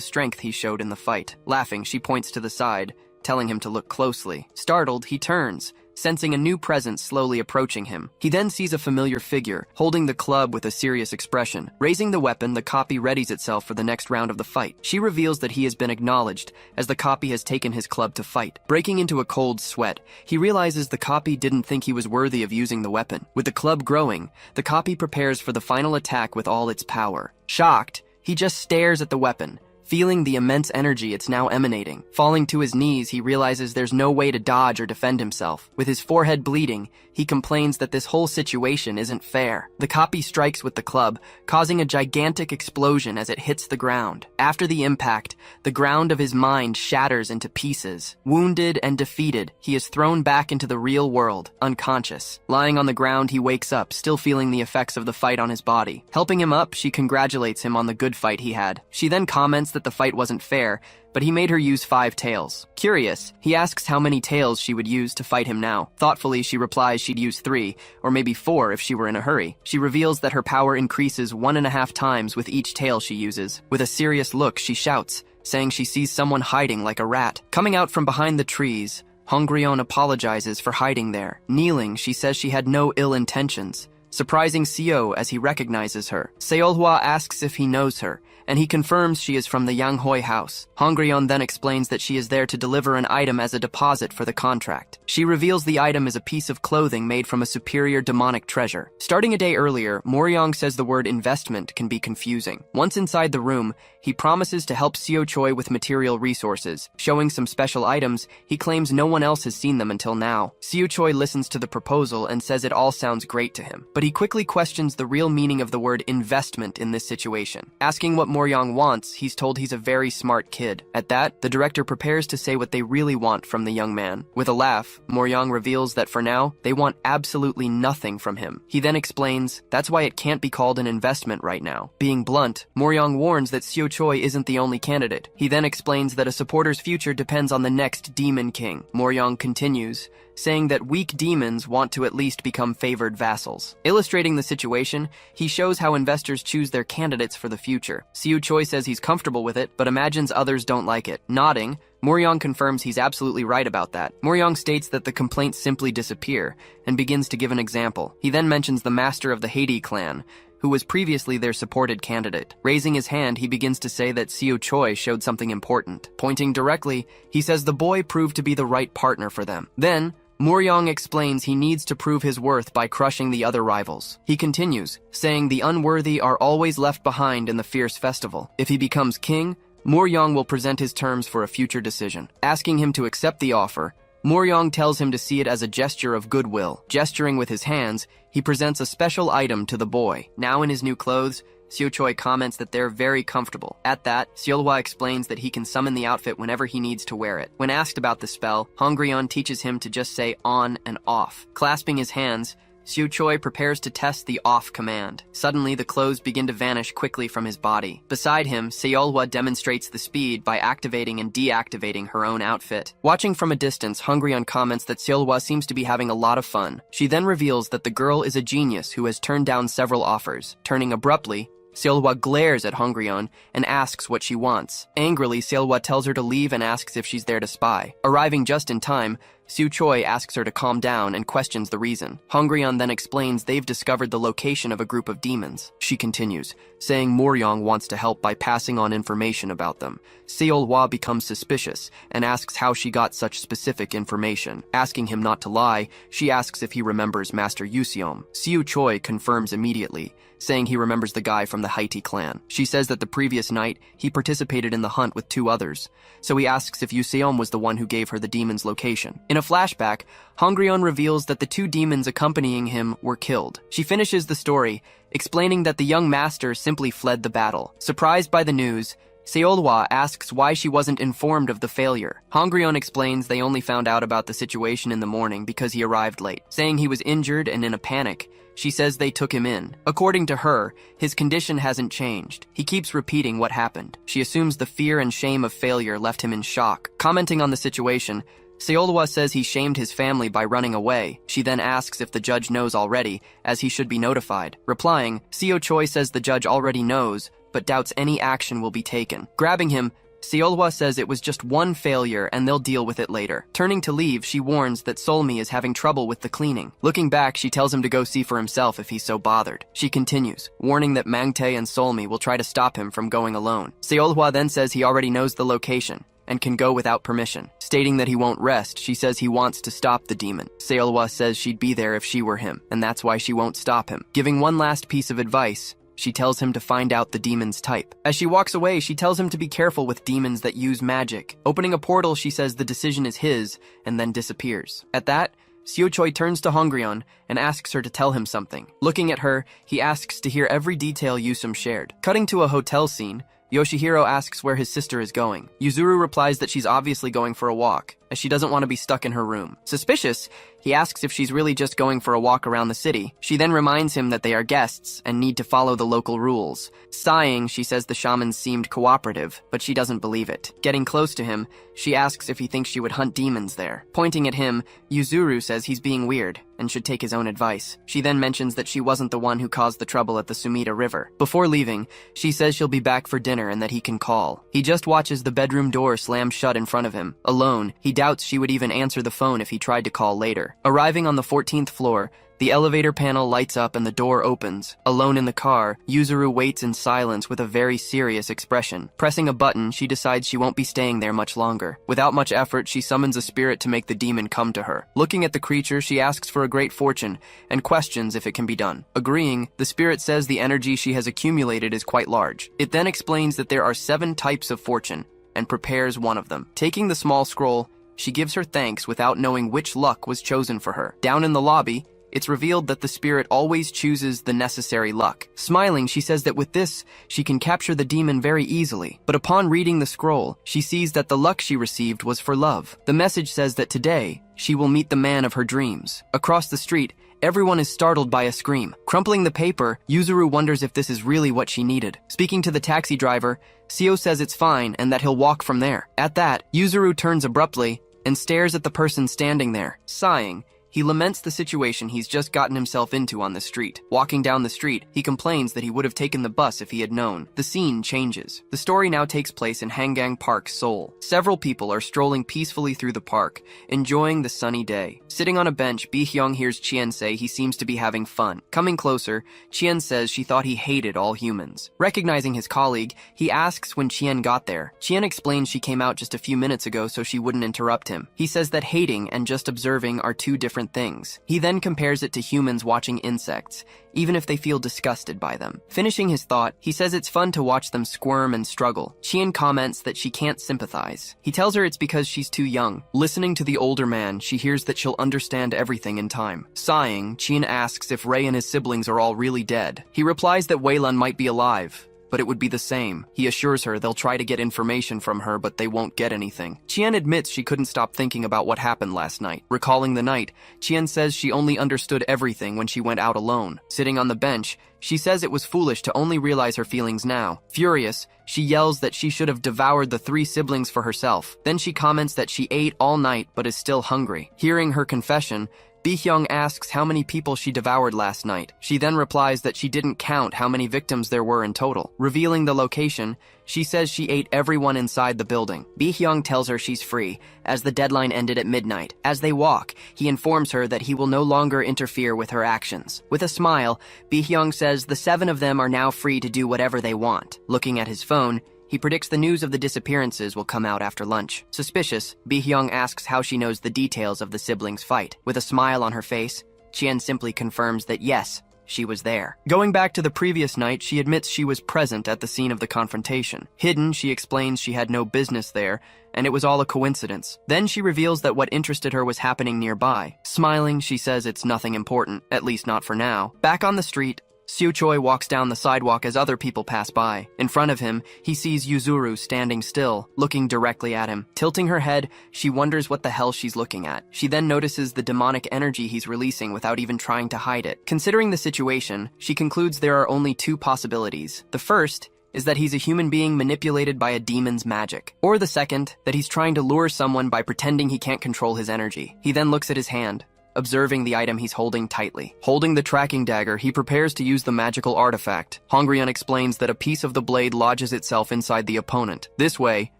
strength he showed in the fight. Laughing, she points to the side, telling him to look closely. Startled, he turns, sensing a new presence slowly approaching him. He then sees a familiar figure, holding the club with a serious expression. Raising the weapon, the copy readies itself for the next round of the fight. She reveals that he has been acknowledged, as the copy has taken his club to fight. Breaking into a cold sweat, he realizes the copy didn't think he was worthy of using the weapon. With the club growing, the copy prepares for the final attack with all its power. Shocked, he just stares at the weapon, feeling the immense energy it's now emanating. Falling to his knees, he realizes there's no way to dodge or defend himself. With his forehead bleeding, he complains that this whole situation isn't fair. The copy strikes with the club, causing a gigantic explosion as it hits the ground. After the impact, the ground of his mind shatters into pieces. Wounded and defeated, he is thrown back into the real world, unconscious. Lying on the ground, he wakes up, still feeling the effects of the fight on his body. Helping him up, she congratulates him on the good fight he had. She then comments that the fight wasn't fair, but he made her use 5 tails. Curious, he asks how many tails she would use to fight him now. Thoughtfully, she replies she'd use 3, or maybe 4 if she were in a hurry. She reveals that her power increases 1.5 times with each tail she uses. With a serious look, she shouts, saying she sees someone hiding like a rat. Coming out from behind the trees, Hongrion apologizes for hiding there. Kneeling, she says she had no ill intentions, surprising Seo as he recognizes her. Seolhwa asks if he knows her, and he confirms she is from the Yanghoi house. Hongrion then explains that she is there to deliver an item as a deposit for the contract. She reveals the item is a piece of clothing made from a superior demonic treasure. Starting a day earlier, Moryong says the word investment can be confusing. Once inside the room, he promises to help Seo Choi with material resources. Showing some special items, he claims no one else has seen them until now. Seo Choi listens to the proposal and says it all sounds great to him. But he quickly questions the real meaning of the word investment in this situation. Asking what Moryong wants, he's told he's a very smart kid. At that, the director prepares to say what they really want from the young man. With a laugh, Moryong reveals that for now, they want absolutely nothing from him. He then explains that's why it can't be called an investment right now. Being blunt, Moryong warns that Seo Choi isn't the only candidate. He then explains that a supporter's future depends on the next Demon King. Moryong continues, saying that weak demons want to at least become favored vassals. Illustrating the situation, he shows how investors choose their candidates for the future. Seo Choi says he's comfortable with it, but imagines others don't like it. Nodding, Moryong confirms he's absolutely right about that. Moryong states that the complaints simply disappear, and begins to give an example. He then mentions the master of the Haiti clan, who was previously their supported candidate. Raising his hand, he begins to say that Seo Choi showed something important. Pointing directly, he says the boy proved to be the right partner for them. Then, Moryong explains he needs to prove his worth by crushing the other rivals. He continues, saying the unworthy are always left behind in the fierce festival. If he becomes king, Moryong will present his terms for a future decision. Asking him to accept the offer, Moryong tells him to see it as a gesture of goodwill. Gesturing with his hands, he presents a special item to the boy. Now in his new clothes, Seo Choi comments that they're very comfortable. At that, Seolhwa explains that he can summon the outfit whenever he needs to wear it. When asked about the spell, Hongrion teaches him to just say on and off. Clasping his hands, Seo Choi prepares to test the off command. Suddenly, the clothes begin to vanish quickly from his body. Beside him, Seolhwa demonstrates the speed by activating and deactivating her own outfit. Watching from a distance, Hongrion comments that Seolhwa seems to be having a lot of fun. She then reveals that the girl is a genius who has turned down several offers. Turning abruptly, Seolhwa glares at Hongrion and asks what she wants. Angrily, Seolhwa tells her to leave and asks if she's there to spy. Arriving just in time, Seo Choi asks her to calm down and questions the reason. Hongrion then explains they've discovered the location of a group of demons. She continues, saying Moryong wants to help by passing on information about them. Seolhwa becomes suspicious and asks how she got such specific information. Asking him not to lie, she asks if he remembers Master Yuseom. Seo Choi confirms immediately, saying he remembers the guy from the Haiti clan. She says that the previous night, he participated in the hunt with 2 others, so he asks if Yuseom was the one who gave her the demon's location. In a flashback, Hongrion reveals that the 2 demons accompanying him were killed. She finishes the story, explaining that the young master simply fled the battle. Surprised by the news, Seolhwa asks why she wasn't informed of the failure. Hongrion explains they only found out about the situation in the morning because he arrived late. Saying he was injured and in a panic, she says they took him in. According to her, his condition hasn't changed. He keeps repeating what happened. She assumes the fear and shame of failure left him in shock. Commenting on the situation, Seolhwa says he shamed his family by running away. She then asks if the judge knows already, as he should be notified. Replying, Seo Choi says the judge already knows, but doubts any action will be taken. Grabbing him, Seolhwa says it was just one failure and they'll deal with it later. Turning to leave, she warns that Solmi is having trouble with the cleaning. Looking back, she tells him to go see for himself if he's so bothered. She continues, warning that Mangtae and Solmi will try to stop him from going alone. Seolhwa then says he already knows the location and can go without permission. Stating that he won't rest, she says he wants to stop the demon. Seolhwa says she'd be there if she were him, and that's why she won't stop him. Giving one last piece of advice, She tells him to find out the demon's type. As she walks away, she tells him to be careful with demons that use magic. Opening a portal, she says the decision is his, and then disappears. At that, Seo Choi turns to Hongryun and asks her to tell him something. Looking at her, he asks to hear every detail Yusum shared. Cutting to a hotel scene, Yoshihiro asks where his sister is going. Yuzuru replies that she's obviously going for a walk, as she doesn't want to be stuck in her room. Suspicious, he asks if she's really just going for a walk around the city. She then reminds him that they are guests and need to follow the local rules. Sighing, she says the shamans seemed cooperative, but she doesn't believe it. Getting close to him, she asks if he thinks she would hunt demons there. Pointing at him, Yuzuru says he's being weird and should take his own advice. She then mentions that she wasn't the one who caused the trouble at the Sumida River. Before leaving, she says she'll be back for dinner and that he can call. He just watches the bedroom door slam shut in front of him. Alone, he doubts she would even answer the phone if he tried to call later. Arriving on the 14th floor, the elevator panel lights up and the door opens. Alone in the car, Yuzuru waits in silence with a very serious expression. Pressing a button, she decides she won't be staying there much longer. Without much effort, she summons a spirit to make the demon come to her. Looking at the creature, she asks for a great fortune and questions if it can be done. Agreeing, the spirit says the energy she has accumulated is quite large. It then explains that there are 7 types of fortune and prepares one of them. Taking the small scroll, she gives her thanks without knowing which luck was chosen for her. Down in the lobby, it's revealed that the spirit always chooses the necessary luck. Smiling, she says that with this, she can capture the demon very easily. But upon reading the scroll, she sees that the luck she received was for love. The message says that today, she will meet the man of her dreams. Across the street, everyone is startled by a scream. Crumpling the paper, Yuzuru wonders if this is really what she needed. Speaking to the taxi driver, Seo says it's fine and that he'll walk from there. At that, Yuzuru turns abruptly and stares at the person standing there. Sighing, he laments the situation he's just gotten himself into on the street. Walking down the street, he complains that he would have taken the bus if he had known. The scene changes. The story now takes place in Hangang Park, Seoul. Several people are strolling peacefully through the park, enjoying the sunny day. Sitting on a bench, Bi-hyung hears Chien say he seems to be having fun. Coming closer, Chien says she thought he hated all humans. Recognizing his colleague, he asks when Chien got there. Chien explains she came out just a few minutes ago so she wouldn't interrupt him. He says that hating and just observing are two different things. He then compares it to humans watching insects, even if they feel disgusted by them. Finishing his thought, he says it's fun to watch them squirm and struggle. Chien comments that she can't sympathize. He tells her it's because she's too young. Listening to the older man, she hears that she'll understand everything in time. Sighing, Chien asks if Ray and his siblings are all really dead. He replies that Weilun might be alive, but it would be the same. He assures her they'll try to get information from her, but they won't get anything. Chien admits she couldn't stop thinking about what happened last night. Recalling the night, Chien says she only understood everything when she went out alone. Sitting on the bench, she says it was foolish to only realize her feelings now. Furious, she yells that she should have devoured the 3 siblings for herself. Then she comments that she ate all night but is still hungry. Hearing her confession, Bi-hyung asks how many people she devoured last night. She then replies that she didn't count how many victims there were in total. Revealing the location, she says she ate everyone inside the building. Bi-hyung tells her she's free, as the deadline ended at midnight. As they walk, he informs her that he will no longer interfere with her actions. With a smile, Bi-hyung says the 7 of them are now free to do whatever they want. Looking at his phone, he predicts the news of the disappearances will come out after lunch. Suspicious, Bi-hyung asks how she knows the details of the siblings' fight. With a smile on her face, Chien simply confirms that yes, she was there. Going back to the previous night, she admits she was present at the scene of the confrontation. Hidden, she explains she had no business there, and it was all a coincidence. Then she reveals that what interested her was happening nearby. Smiling, she says it's nothing important, at least not for now. Back on the street, Seo Choi walks down the sidewalk as other people pass by. In front of him, he sees Yuzuru standing still, looking directly at him. Tilting her head, she wonders what the hell she's looking at. She then notices the demonic energy he's releasing without even trying to hide it. Considering the situation, she concludes there are only 2 possibilities. The first is that he's a human being manipulated by a demon's magic. Or the second, that he's trying to lure someone by pretending he can't control his energy. He then looks at his hand, observing the item he's holding tightly. Holding the tracking dagger, he prepares to use the magical artifact. Hongryun explains that a piece of the blade lodges itself inside the opponent. This way,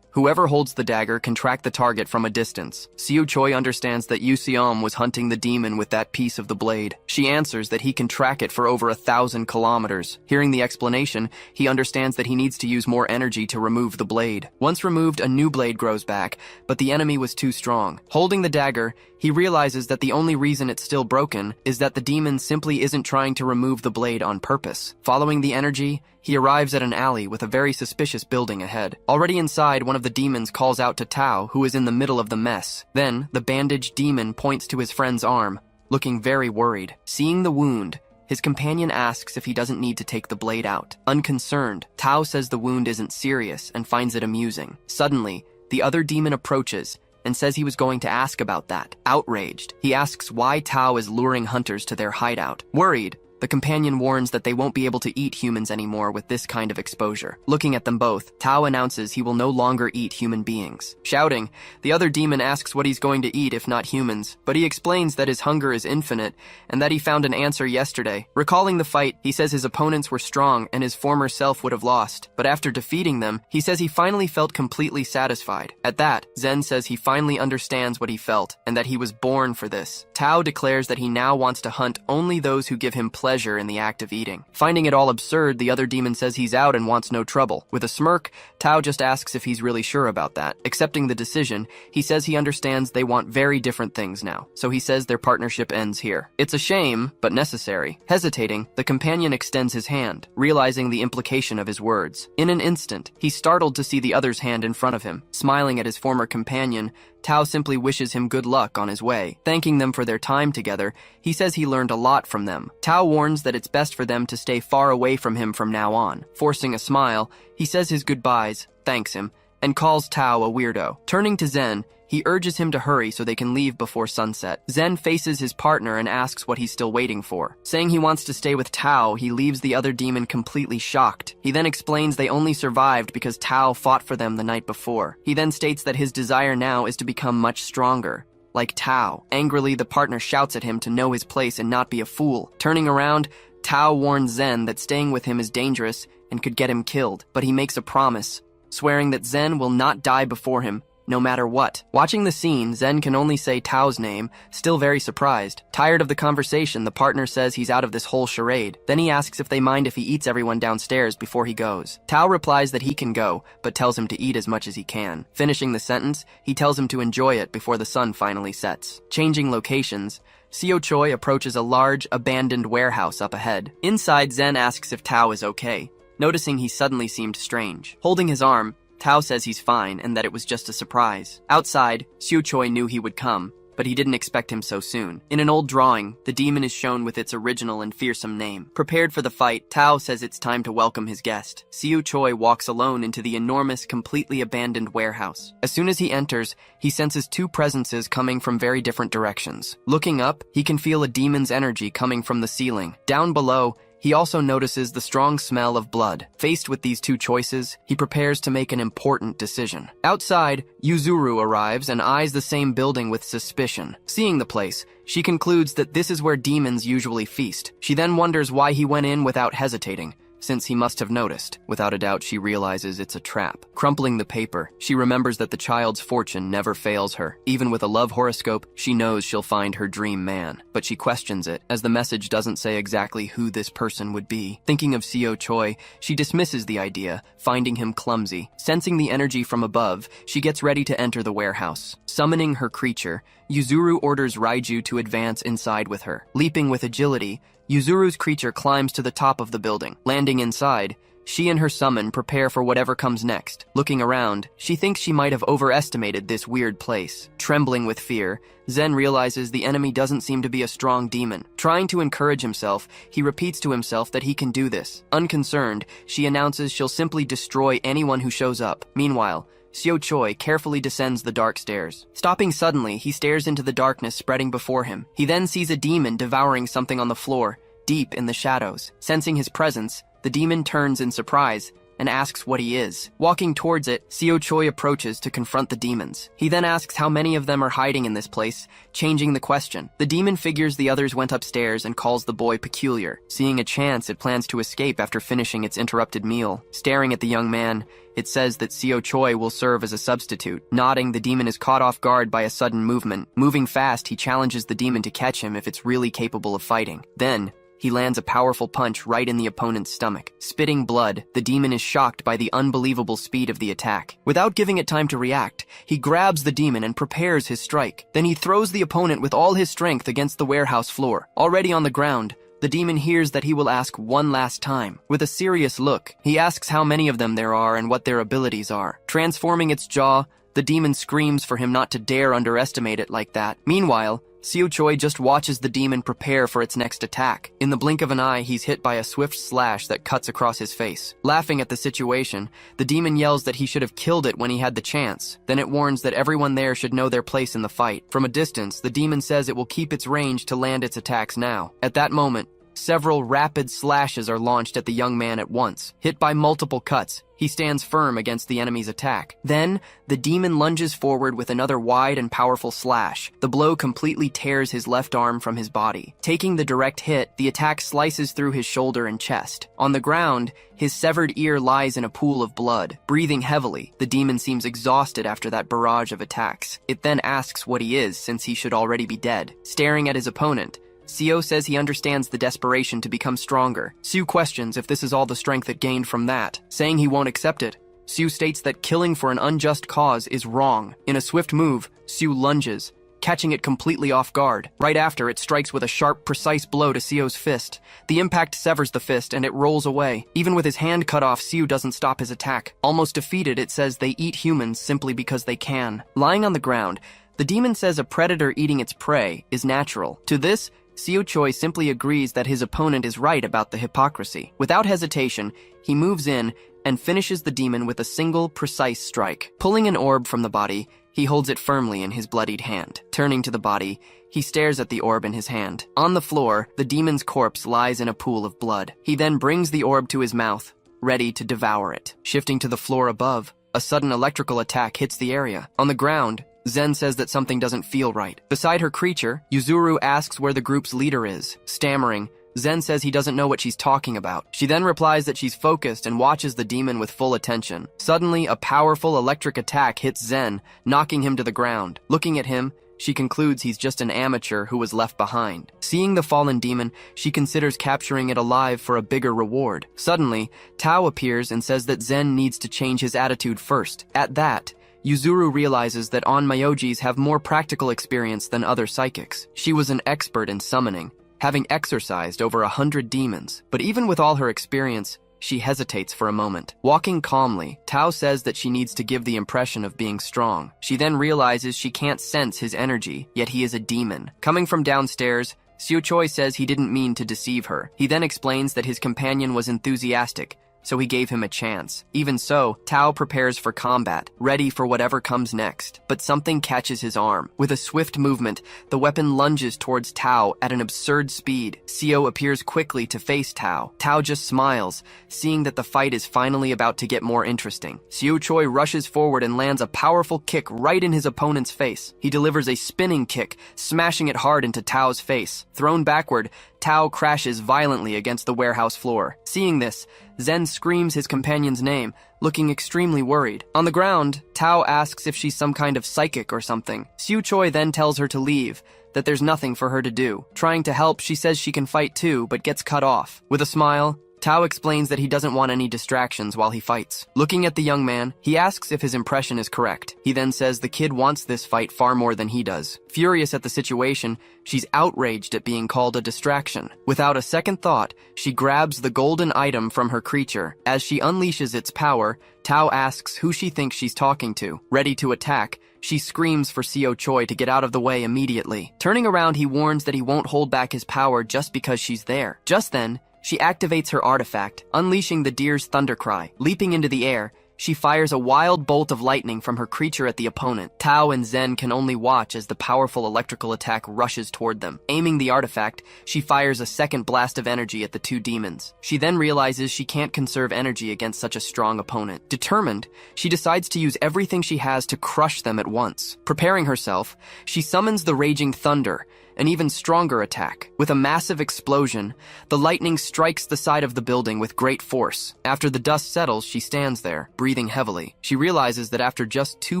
whoever holds the dagger can track the target from a distance. Seo Choi understands that Yu Seom was hunting the demon with that piece of the blade. She answers that he can track it for over 1,000 kilometers. Hearing the explanation, he understands that he needs to use more energy to remove the blade. Once removed, a new blade grows back, but the enemy was too strong. Holding the dagger, He realizes that the only reason it's still broken is that the demon simply isn't trying to remove the blade on purpose. Following the energy, he arrives at an alley with a very suspicious building ahead. Already inside, one of the demons calls out to Tao, who is in the middle of the mess. Then, the bandaged demon points to his friend's arm, looking very worried. Seeing the wound, his companion asks if he doesn't need to take the blade out. Unconcerned, Tao says the wound isn't serious and finds it amusing. Suddenly, the other demon approaches and says he was going to ask about that. Outraged, he asks why Tao is luring hunters to their hideout. Worried, the companion warns that they won't be able to eat humans anymore with this kind of exposure. Looking at them both, Tao announces he will no longer eat human beings. Shouting, the other demon asks what he's going to eat if not humans, but he explains that his hunger is infinite and that he found an answer yesterday. Recalling the fight, he says his opponents were strong and his former self would have lost, but after defeating them, he says he finally felt completely satisfied. At that, Zen says he finally understands what he felt and that he was born for this. Tao declares that he now wants to hunt only those who give him pleasure in the act of eating. Finding it all absurd, the other demon says he's out and wants no trouble. With a smirk, Tao just asks if he's really sure about that. Accepting the decision, he says he understands they want very different things now, so he says their partnership ends here. It's a shame, but necessary. Hesitating, the companion extends his hand, realizing the implication of his words. In an instant, he's startled to see the other's hand in front of him. Smiling at his former companion, Tao simply wishes him good luck on his way. Thanking them for their time together, he says he learned a lot from them. Tao warns that it's best for them to stay far away from him from now on. Forcing a smile, he says his goodbyes, thanks him, and calls Tao a weirdo. Turning to Zen, he urges him to hurry so they can leave before sunset. Zen faces his partner and asks what he's still waiting for. Saying he wants to stay with Tao, he leaves the other demon completely shocked. He then explains they only survived because Tao fought for them the night before. He then states that his desire now is to become much stronger, like Tao. Angrily, the partner shouts at him to know his place and not be a fool. Turning around, Tao warns Zen that staying with him is dangerous and could get him killed, but he makes a promise, swearing that Zen will not die before him, no matter what. Watching the scene, Zen can only say Tao's name, still very surprised. Tired of the conversation, the partner says he's out of this whole charade. Then he asks if they mind if he eats everyone downstairs before he goes. Tao replies that he can go, but tells him to eat as much as he can. Finishing the sentence, he tells him to enjoy it before the sun finally sets. Changing locations, Seo Choi approaches a large, abandoned warehouse up ahead. Inside, Zen asks if Tao is okay, noticing he suddenly seemed strange. Holding his arm, Tao says he's fine and that it was just a surprise. Outside, Seo Choi knew he would come, but he didn't expect him so soon. In an old drawing, the demon is shown with its original and fearsome name. Prepared for the fight, Tao says it's time to welcome his guest. Seo Choi walks alone into the enormous, completely abandoned warehouse. As soon as he enters, he senses two presences coming from very different directions. Looking up, he can feel a demon's energy coming from the ceiling. Down below, he also notices the strong smell of blood. Faced with these two choices, he prepares to make an important decision. Outside, Yuzuru arrives and eyes the same building with suspicion. Seeing the place, she concludes that this is where demons usually feast. She then wonders why he went in without hesitating, since he must have noticed. Without a doubt, she realizes it's a trap. Crumpling the paper, she remembers that the child's fortune never fails her. Even with a love horoscope, she knows she'll find her dream man. But she questions it, as the message doesn't say exactly who this person would be. Thinking of Seo Choi, she dismisses the idea, finding him clumsy. Sensing the energy from above, she gets ready to enter the warehouse. Summoning her creature, Yuzuru orders Raiju to advance inside with her. Leaping with agility, Yuzuru's creature climbs to the top of the building. Landing inside, she and her summon prepare for whatever comes next. Looking around, she thinks she might have overestimated this weird place. Trembling with fear, Zen realizes the enemy doesn't seem to be a strong demon. Trying to encourage himself, he repeats to himself that he can do this. Unconcerned, she announces she'll simply destroy anyone who shows up. Meanwhile, Seo Choi carefully descends the dark stairs. Stopping suddenly, he stares into the darkness spreading before him. He then sees a demon devouring something on the floor, deep in the shadows. Sensing his presence, the demon turns in surprise and asks what he is. Walking towards it, Seo Choi approaches to confront the demons. He then asks how many of them are hiding in this place, changing the question. The demon figures the others went upstairs and calls the boy peculiar. Seeing a chance, it plans to escape after finishing its interrupted meal. Staring at the young man, it says that Seo Choi will serve as a substitute. Nodding, the demon is caught off guard by a sudden movement. Moving fast, he challenges the demon to catch him if it's really capable of fighting. Then, He lands a powerful punch right in the opponent's stomach. Spitting blood, the demon is shocked by the unbelievable speed of the attack. Without giving it time to react, he grabs the demon and prepares his strike. Then he throws the opponent with all his strength against the warehouse floor. Already on the ground, the demon hears that he will ask one last time. With a serious look, he asks how many of them there are and what their abilities are. Transforming its jaw, the demon screams for him not to dare underestimate it like that. Meanwhile, Seo Choi just watches the demon prepare for its next attack. In the blink of an eye, he's hit by a swift slash that cuts across his face. Laughing at the situation, the demon yells that he should have killed it when he had the chance. Then it warns that everyone there should know their place in the fight. From a distance, the demon says it will keep its range to land its attacks now. At that moment, several rapid slashes are launched at the young man at once. Hit by multiple cuts, he stands firm against the enemy's attack. Then, the demon lunges forward with another wide and powerful slash. The blow completely tears his left arm from his body. Taking the direct hit, the attack slices through his shoulder and chest. On the ground, his severed ear lies in a pool of blood. Breathing heavily, the demon seems exhausted after that barrage of attacks. It then asks what he is, since he should already be dead. Staring at his opponent, Seo says he understands the desperation to become stronger. Seo questions if this is all the strength it gained from that. Saying he won't accept it, Seo states that killing for an unjust cause is wrong. In a swift move, Seo lunges, catching it completely off guard. Right after, it strikes with a sharp, precise blow to Seo's fist. The impact severs the fist and it rolls away. Even with his hand cut off, Seo doesn't stop his attack. Almost defeated, it says they eat humans simply because they can. Lying on the ground, the demon says a predator eating its prey is natural. To this, Seo Choi simply agrees that his opponent is right about the hypocrisy. Without hesitation, he moves in and finishes the demon with a single, precise strike. Pulling an orb from the body, he holds it firmly in his bloodied hand. Turning to the body, he stares at the orb in his hand. On the floor, the demon's corpse lies in a pool of blood. He then brings the orb to his mouth, ready to devour it. Shifting to the floor above, a sudden electrical attack hits the area. On the ground, Zen says that something doesn't feel right. Beside her creature, Yuzuru asks where the group's leader is. Stammering, Zen says he doesn't know what she's talking about. She then replies that she's focused and watches the demon with full attention. Suddenly, a powerful electric attack hits Zen, knocking him to the ground. Looking at him, she concludes he's just an amateur who was left behind. Seeing the fallen demon, she considers capturing it alive for a bigger reward. Suddenly, Tao appears and says that Zen needs to change his attitude first. At that, Yuzuru realizes that On-Myojis have more practical experience than other psychics. She was an expert in summoning, having exorcised over 100 demons. But even with all her experience, she hesitates for a moment. Walking calmly, Tao says that she needs to give the impression of being strong. She then realizes she can't sense his energy, yet he is a demon. Coming from downstairs, Seo Choi says he didn't mean to deceive her. He then explains that his companion was enthusiastic, so he gave him a chance. Even so, Tao prepares for combat, ready for whatever comes next. But something catches his arm. With a swift movement, the weapon lunges towards Tao at an absurd speed. Seo appears quickly to face Tao. Tao just smiles, seeing that the fight is finally about to get more interesting. Seo Choi rushes forward and lands a powerful kick right in his opponent's face. He delivers a spinning kick, smashing it hard into Tao's face. Thrown backward, Tao crashes violently against the warehouse floor. Seeing this, Zen screams his companion's name, looking extremely worried. On the ground, Tao asks if she's some kind of psychic or something. Seo Choi then tells her to leave, that there's nothing for her to do. Trying to help, she says she can fight too, but gets cut off. With a smile, Tao explains that he doesn't want any distractions while he fights. Looking at the young man, he asks if his impression is correct. He then says the kid wants this fight far more than he does. Furious at the situation, she's outraged at being called a distraction. Without a second thought, she grabs the golden item from her creature. As she unleashes its power, Tao asks who she thinks she's talking to. Ready to attack, she screams for Seo Choi to get out of the way immediately. Turning around, he warns that he won't hold back his power just because she's there. Just then, she activates her artifact, unleashing the deer's thunder cry. Leaping into the air, she fires a wild bolt of lightning from her creature at the opponent. Tao and Zen can only watch as the powerful electrical attack rushes toward them. Aiming the artifact, she fires a second blast of energy at the two demons. She then realizes she can't conserve energy against such a strong opponent. Determined, she decides to use everything she has to crush them at once. Preparing herself, she summons the raging thunder an even stronger attack. With a massive explosion, the lightning strikes the side of the building with great force. After the dust settles, she stands there, breathing heavily. She realizes that after just 2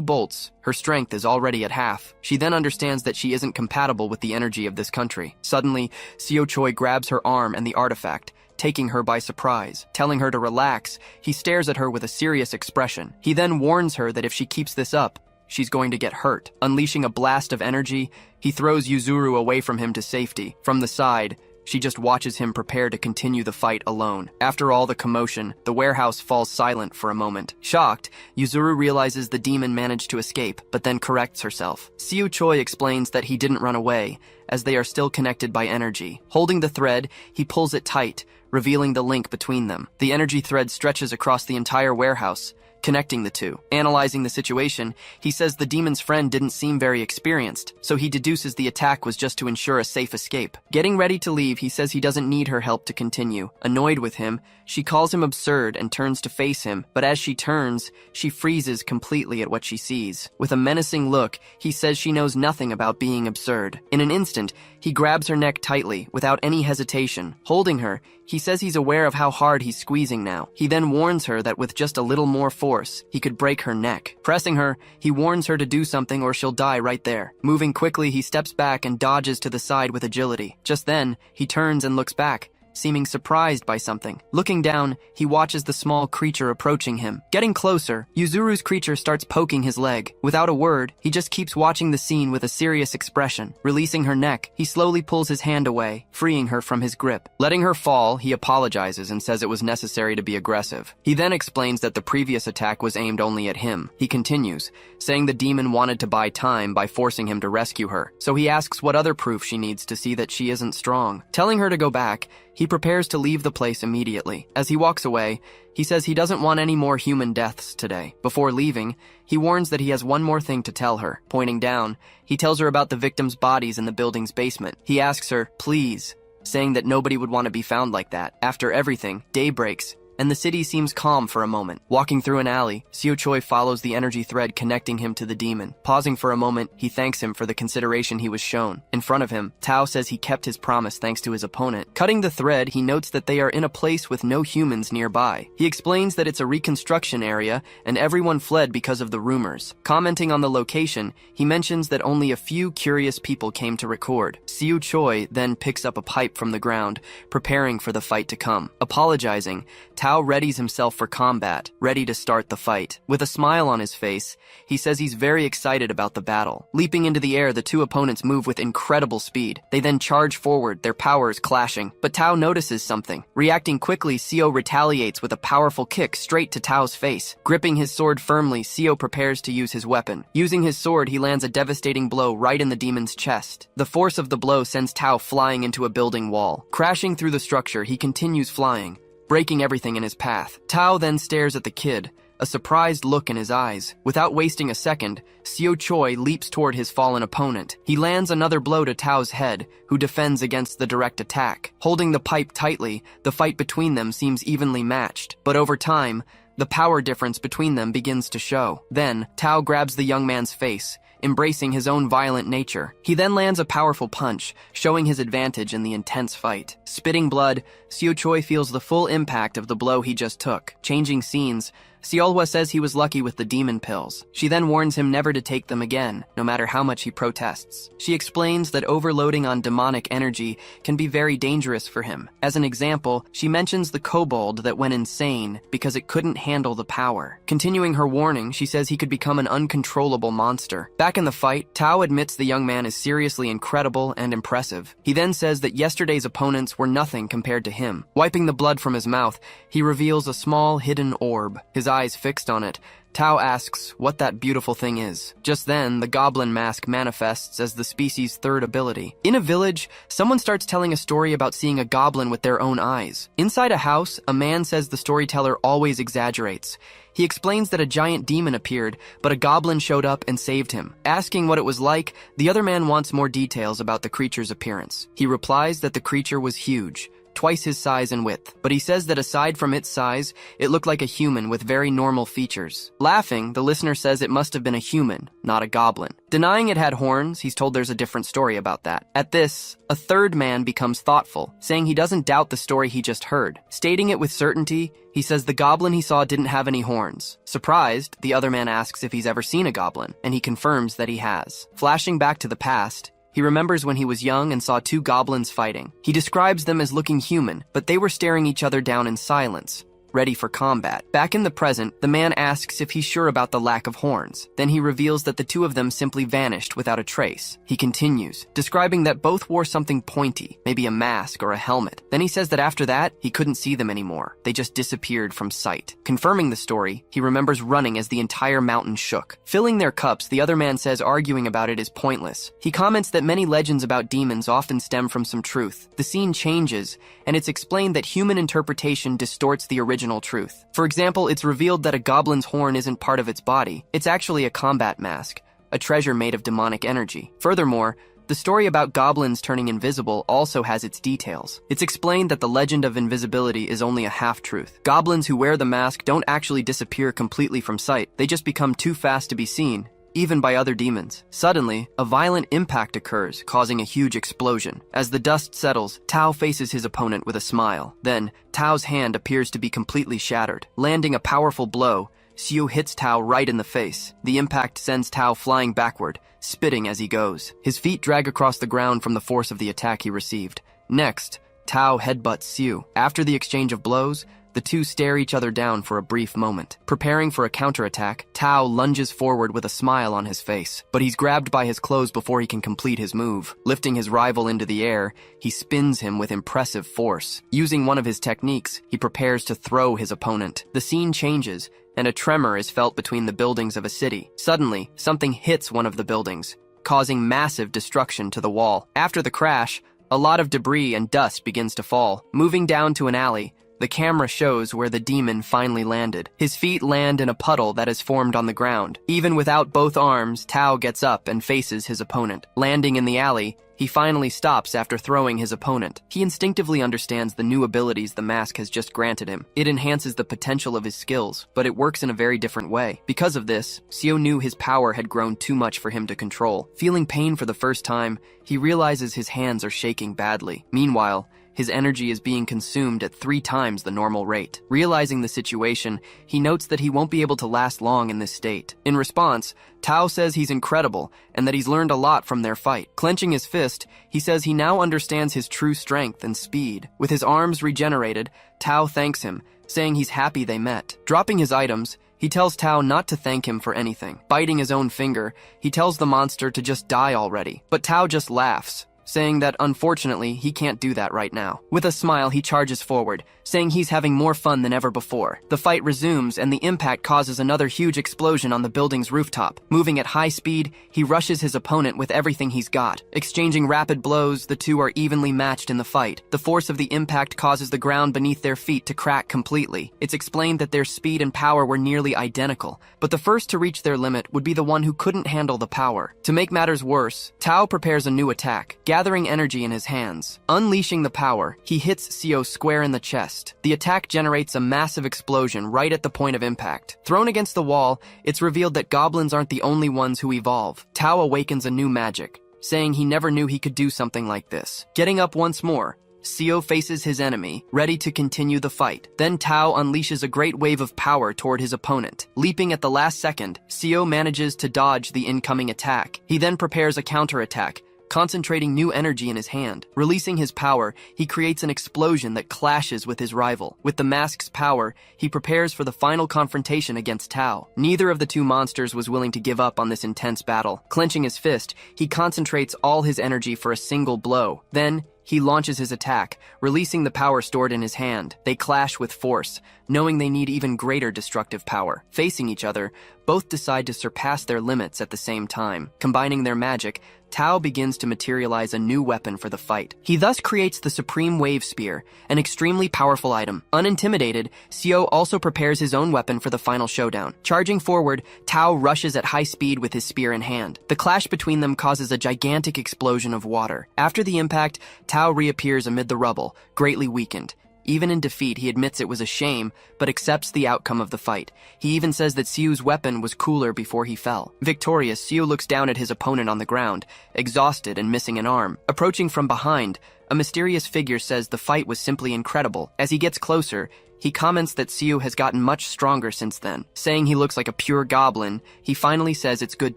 bolts, her strength is already at half. She then understands that she isn't compatible with the energy of this country. Suddenly, Seo Choi grabs her arm and the artifact, taking her by surprise. Telling her to relax, he stares at her with a serious expression. He then warns her that if she keeps this up, she's going to get hurt. Unleashing a blast of energy, he throws Yuzuru away from him to safety. From the side, she just watches him prepare to continue the fight alone. After all the commotion, the warehouse falls silent for a moment. Shocked, Yuzuru realizes the demon managed to escape, but then corrects herself. Seo Choi explains that he didn't run away, as they are still connected by energy. Holding the thread, he pulls it tight, revealing the link between them. The energy thread stretches across the entire warehouse, connecting the two. Analyzing the situation, he says the demon's friend didn't seem very experienced, so he deduces the attack was just to ensure a safe escape. Getting ready to leave, he says he doesn't need her help to continue. Annoyed with him, she calls him absurd and turns to face him, but as she turns, she freezes completely at what she sees. With a menacing look, he says she knows nothing about being absurd. In an instant, he grabs her neck tightly, without any hesitation. Holding her, he says he's aware of how hard he's squeezing now. He then warns her that with just a little more force, he could break her neck. Pressing her, he warns her to do something or she'll die right there. Moving quickly, he steps back and dodges to the side with agility. Just then, he turns and looks back, seeming surprised by something. Looking down, he watches the small creature approaching him. Getting closer, Yuzuru's creature starts poking his leg. Without a word, he just keeps watching the scene with a serious expression. Releasing her neck, he slowly pulls his hand away, freeing her from his grip. Letting her fall, he apologizes and says it was necessary to be aggressive. He then explains that the previous attack was aimed only at him. He continues, saying the demon wanted to buy time by forcing him to rescue her, so he asks what other proof she needs to see that she isn't strong. Telling her to go back, he prepares to leave the place immediately. As he walks away, he says he doesn't want any more human deaths today. Before leaving, he warns that he has one more thing to tell her. Pointing down, he tells her about the victims' bodies in the building's basement. He asks her, please, saying that nobody would want to be found like that. After everything, day breaks, and the city seems calm for a moment. Walking through an alley, Seo Choi follows the energy thread connecting him to the demon. Pausing for a moment, he thanks him for the consideration he was shown. In front of him, Tao says he kept his promise thanks to his opponent. Cutting the thread, he notes that they are in a place with no humans nearby. He explains that it's a reconstruction area and everyone fled because of the rumors. Commenting on the location, he mentions that only a few curious people came to record. Seo Choi then picks up a pipe from the ground, preparing for the fight to come. Apologizing, Tao readies himself for combat, ready to start the fight. With a smile on his face, he says he's very excited about the battle. Leaping into the air, the two opponents move with incredible speed. They then charge forward, their powers clashing. But Tao notices something. Reacting quickly, Seo retaliates with a powerful kick straight to Tao's face. Gripping his sword firmly, Seo prepares to use his weapon. Using his sword, he lands a devastating blow right in the demon's chest. The force of the blow sends Tao flying into a building wall. Crashing through the structure, he continues flying, breaking everything in his path. Tao then stares at the kid, a surprised look in his eyes. Without wasting a second, Seo Choi leaps toward his fallen opponent. He lands another blow to Tao's head, who defends against the direct attack. Holding the pipe tightly, the fight between them seems evenly matched. But over time, the power difference between them begins to show. Then, Tao grabs the young man's face, embracing his own violent nature. He then lands a powerful punch, showing his advantage in the intense fight. Spitting blood, Seo Choi feels the full impact of the blow he just took. Changing scenes, Seolhwa says he was lucky with the demon pills. She then warns him never to take them again, no matter how much he protests. She explains that overloading on demonic energy can be very dangerous for him. As an example, she mentions the kobold that went insane because it couldn't handle the power. Continuing her warning, she says he could become an uncontrollable monster. Back in the fight, Tao admits the young man is seriously incredible and impressive. He then says that yesterday's opponents were nothing compared to him. Wiping the blood from his mouth, he reveals a small hidden orb. His eyes fixed on it, Tao asks what that beautiful thing is. Just then, the goblin mask manifests as the species' third ability. In a village, someone starts telling a story about seeing a goblin with their own eyes. Inside a house, a man says the storyteller always exaggerates. He explains that a giant demon appeared, but a goblin showed up and saved him. Asking what it was like, the other man wants more details about the creature's appearance. He replies that the creature was huge, twice his size and width. But he says that aside from its size, it looked like a human with very normal features. Laughing, the listener says it must have been a human, not a goblin. Denying it had horns, he's told there's a different story about that. At this, a third man becomes thoughtful, saying he doesn't doubt the story he just heard. Stating it with certainty, he says the goblin he saw didn't have any horns. Surprised, the other man asks if he's ever seen a goblin, and he confirms that he has. Flashing back to the past, he remembers when he was young and saw two goblins fighting. He describes them as looking human, but they were staring each other down in silence, ready for combat. Back in the present, the man asks if he's sure about the lack of horns. Then he reveals that the two of them simply vanished without a trace. He continues, describing that both wore something pointy, maybe a mask or a helmet. Then he says that after that, he couldn't see them anymore. They just disappeared from sight. Confirming the story, he remembers running as the entire mountain shook. Filling their cups, the other man says arguing about it is pointless. He comments that many legends about demons often stem from some truth. The scene changes, and it's explained that human interpretation distorts the original truth. For example, it's revealed that a goblin's horn isn't part of its body. It's actually a combat mask, a treasure made of demonic energy. Furthermore, the story about goblins turning invisible also has its details. It's explained that the legend of invisibility is only a half-truth. Goblins who wear the mask don't actually disappear completely from sight. They just become too fast to be seen, even by other demons. Suddenly, a violent impact occurs, causing a huge explosion. As the dust settles, Tao faces his opponent with a smile. Then, Tao's hand appears to be completely shattered. Landing a powerful blow, Xiu hits Tao right in the face. The impact sends Tao flying backward, spitting as he goes. His feet drag across the ground from the force of the attack he received. Next, Tao headbutts Xiu. After the exchange of blows, the two stare each other down for a brief moment. Preparing for a counterattack, Tao lunges forward with a smile on his face, but he's grabbed by his clothes before he can complete his move. Lifting his rival into the air, he spins him with impressive force. Using one of his techniques, he prepares to throw his opponent. The scene changes, and a tremor is felt between the buildings of a city. Suddenly, something hits one of the buildings, causing massive destruction to the wall. After the crash, a lot of debris and dust begins to fall. Moving down to an alley, the camera shows where the demon finally landed. His feet land in a puddle that has formed on the ground. Even without both arms, Tao gets up and faces his opponent. Landing in the alley, he finally stops after throwing his opponent. He instinctively understands the new abilities the mask has just granted him. It enhances the potential of his skills, but it works in a very different way. Because of this, Xiu knew his power had grown too much for him to control. Feeling pain for the first time, he realizes his hands are shaking badly. Meanwhile, his energy is being consumed at 3 times the normal rate. Realizing the situation, he notes that he won't be able to last long in this state. In response, Tao says he's incredible and that he's learned a lot from their fight. Clenching his fist, he says he now understands his true strength and speed. With his arms regenerated, Tao thanks him, saying he's happy they met. Dropping his items, he tells Tao not to thank him for anything. Biting his own finger, he tells the monster to just die already. But Tao just laughs, saying that unfortunately he can't do that right now. With a smile, he charges forward, saying he's having more fun than ever before. The fight resumes, and the impact causes another huge explosion on the building's rooftop. Moving at high speed, he rushes his opponent with everything he's got. Exchanging rapid blows, the two are evenly matched in the fight. The force of the impact causes the ground beneath their feet to crack completely. It's explained that their speed and power were nearly identical, but the first to reach their limit would be the one who couldn't handle the power. To make matters worse, Tao prepares a new attack, gathering energy in his hands. Unleashing the power, he hits Xiu square in the chest. The attack generates a massive explosion right at the point of impact. Thrown against the wall, it's revealed that goblins aren't the only ones who evolve. Tao awakens a new magic, saying he never knew he could do something like this. Getting up once more, Xiu faces his enemy, ready to continue the fight. Then Tao unleashes a great wave of power toward his opponent. Leaping at the last second, Xiu manages to dodge the incoming attack. He then prepares a counterattack, concentrating new energy in his hand. Releasing his power, he creates an explosion that clashes with his rival. With the mask's power, he prepares for the final confrontation against Tao. Neither of the two monsters was willing to give up on this intense battle. Clenching his fist, he concentrates all his energy for a single blow. Then, he launches his attack, releasing the power stored in his hand. They clash with force, knowing they need even greater destructive power. Facing each other, both decide to surpass their limits at the same time. Combining their magic, Tao begins to materialize a new weapon for the fight. He thus creates the Supreme Wave Spear, an extremely powerful item. Unintimidated, Xiao also prepares his own weapon for the final showdown. Charging forward, Tao rushes at high speed with his spear in hand. The clash between them causes a gigantic explosion of water. After the impact, Tao reappears amid the rubble, greatly weakened. Even in defeat, he admits it was a shame, but accepts the outcome of the fight. He even says that Xiu's weapon was cooler before he fell. Victorious, Xiu looks down at his opponent on the ground, exhausted and missing an arm. Approaching from behind, a mysterious figure says the fight was simply incredible. As he gets closer, he comments that Xiu has gotten much stronger since then. Saying he looks like a pure goblin, he finally says it's good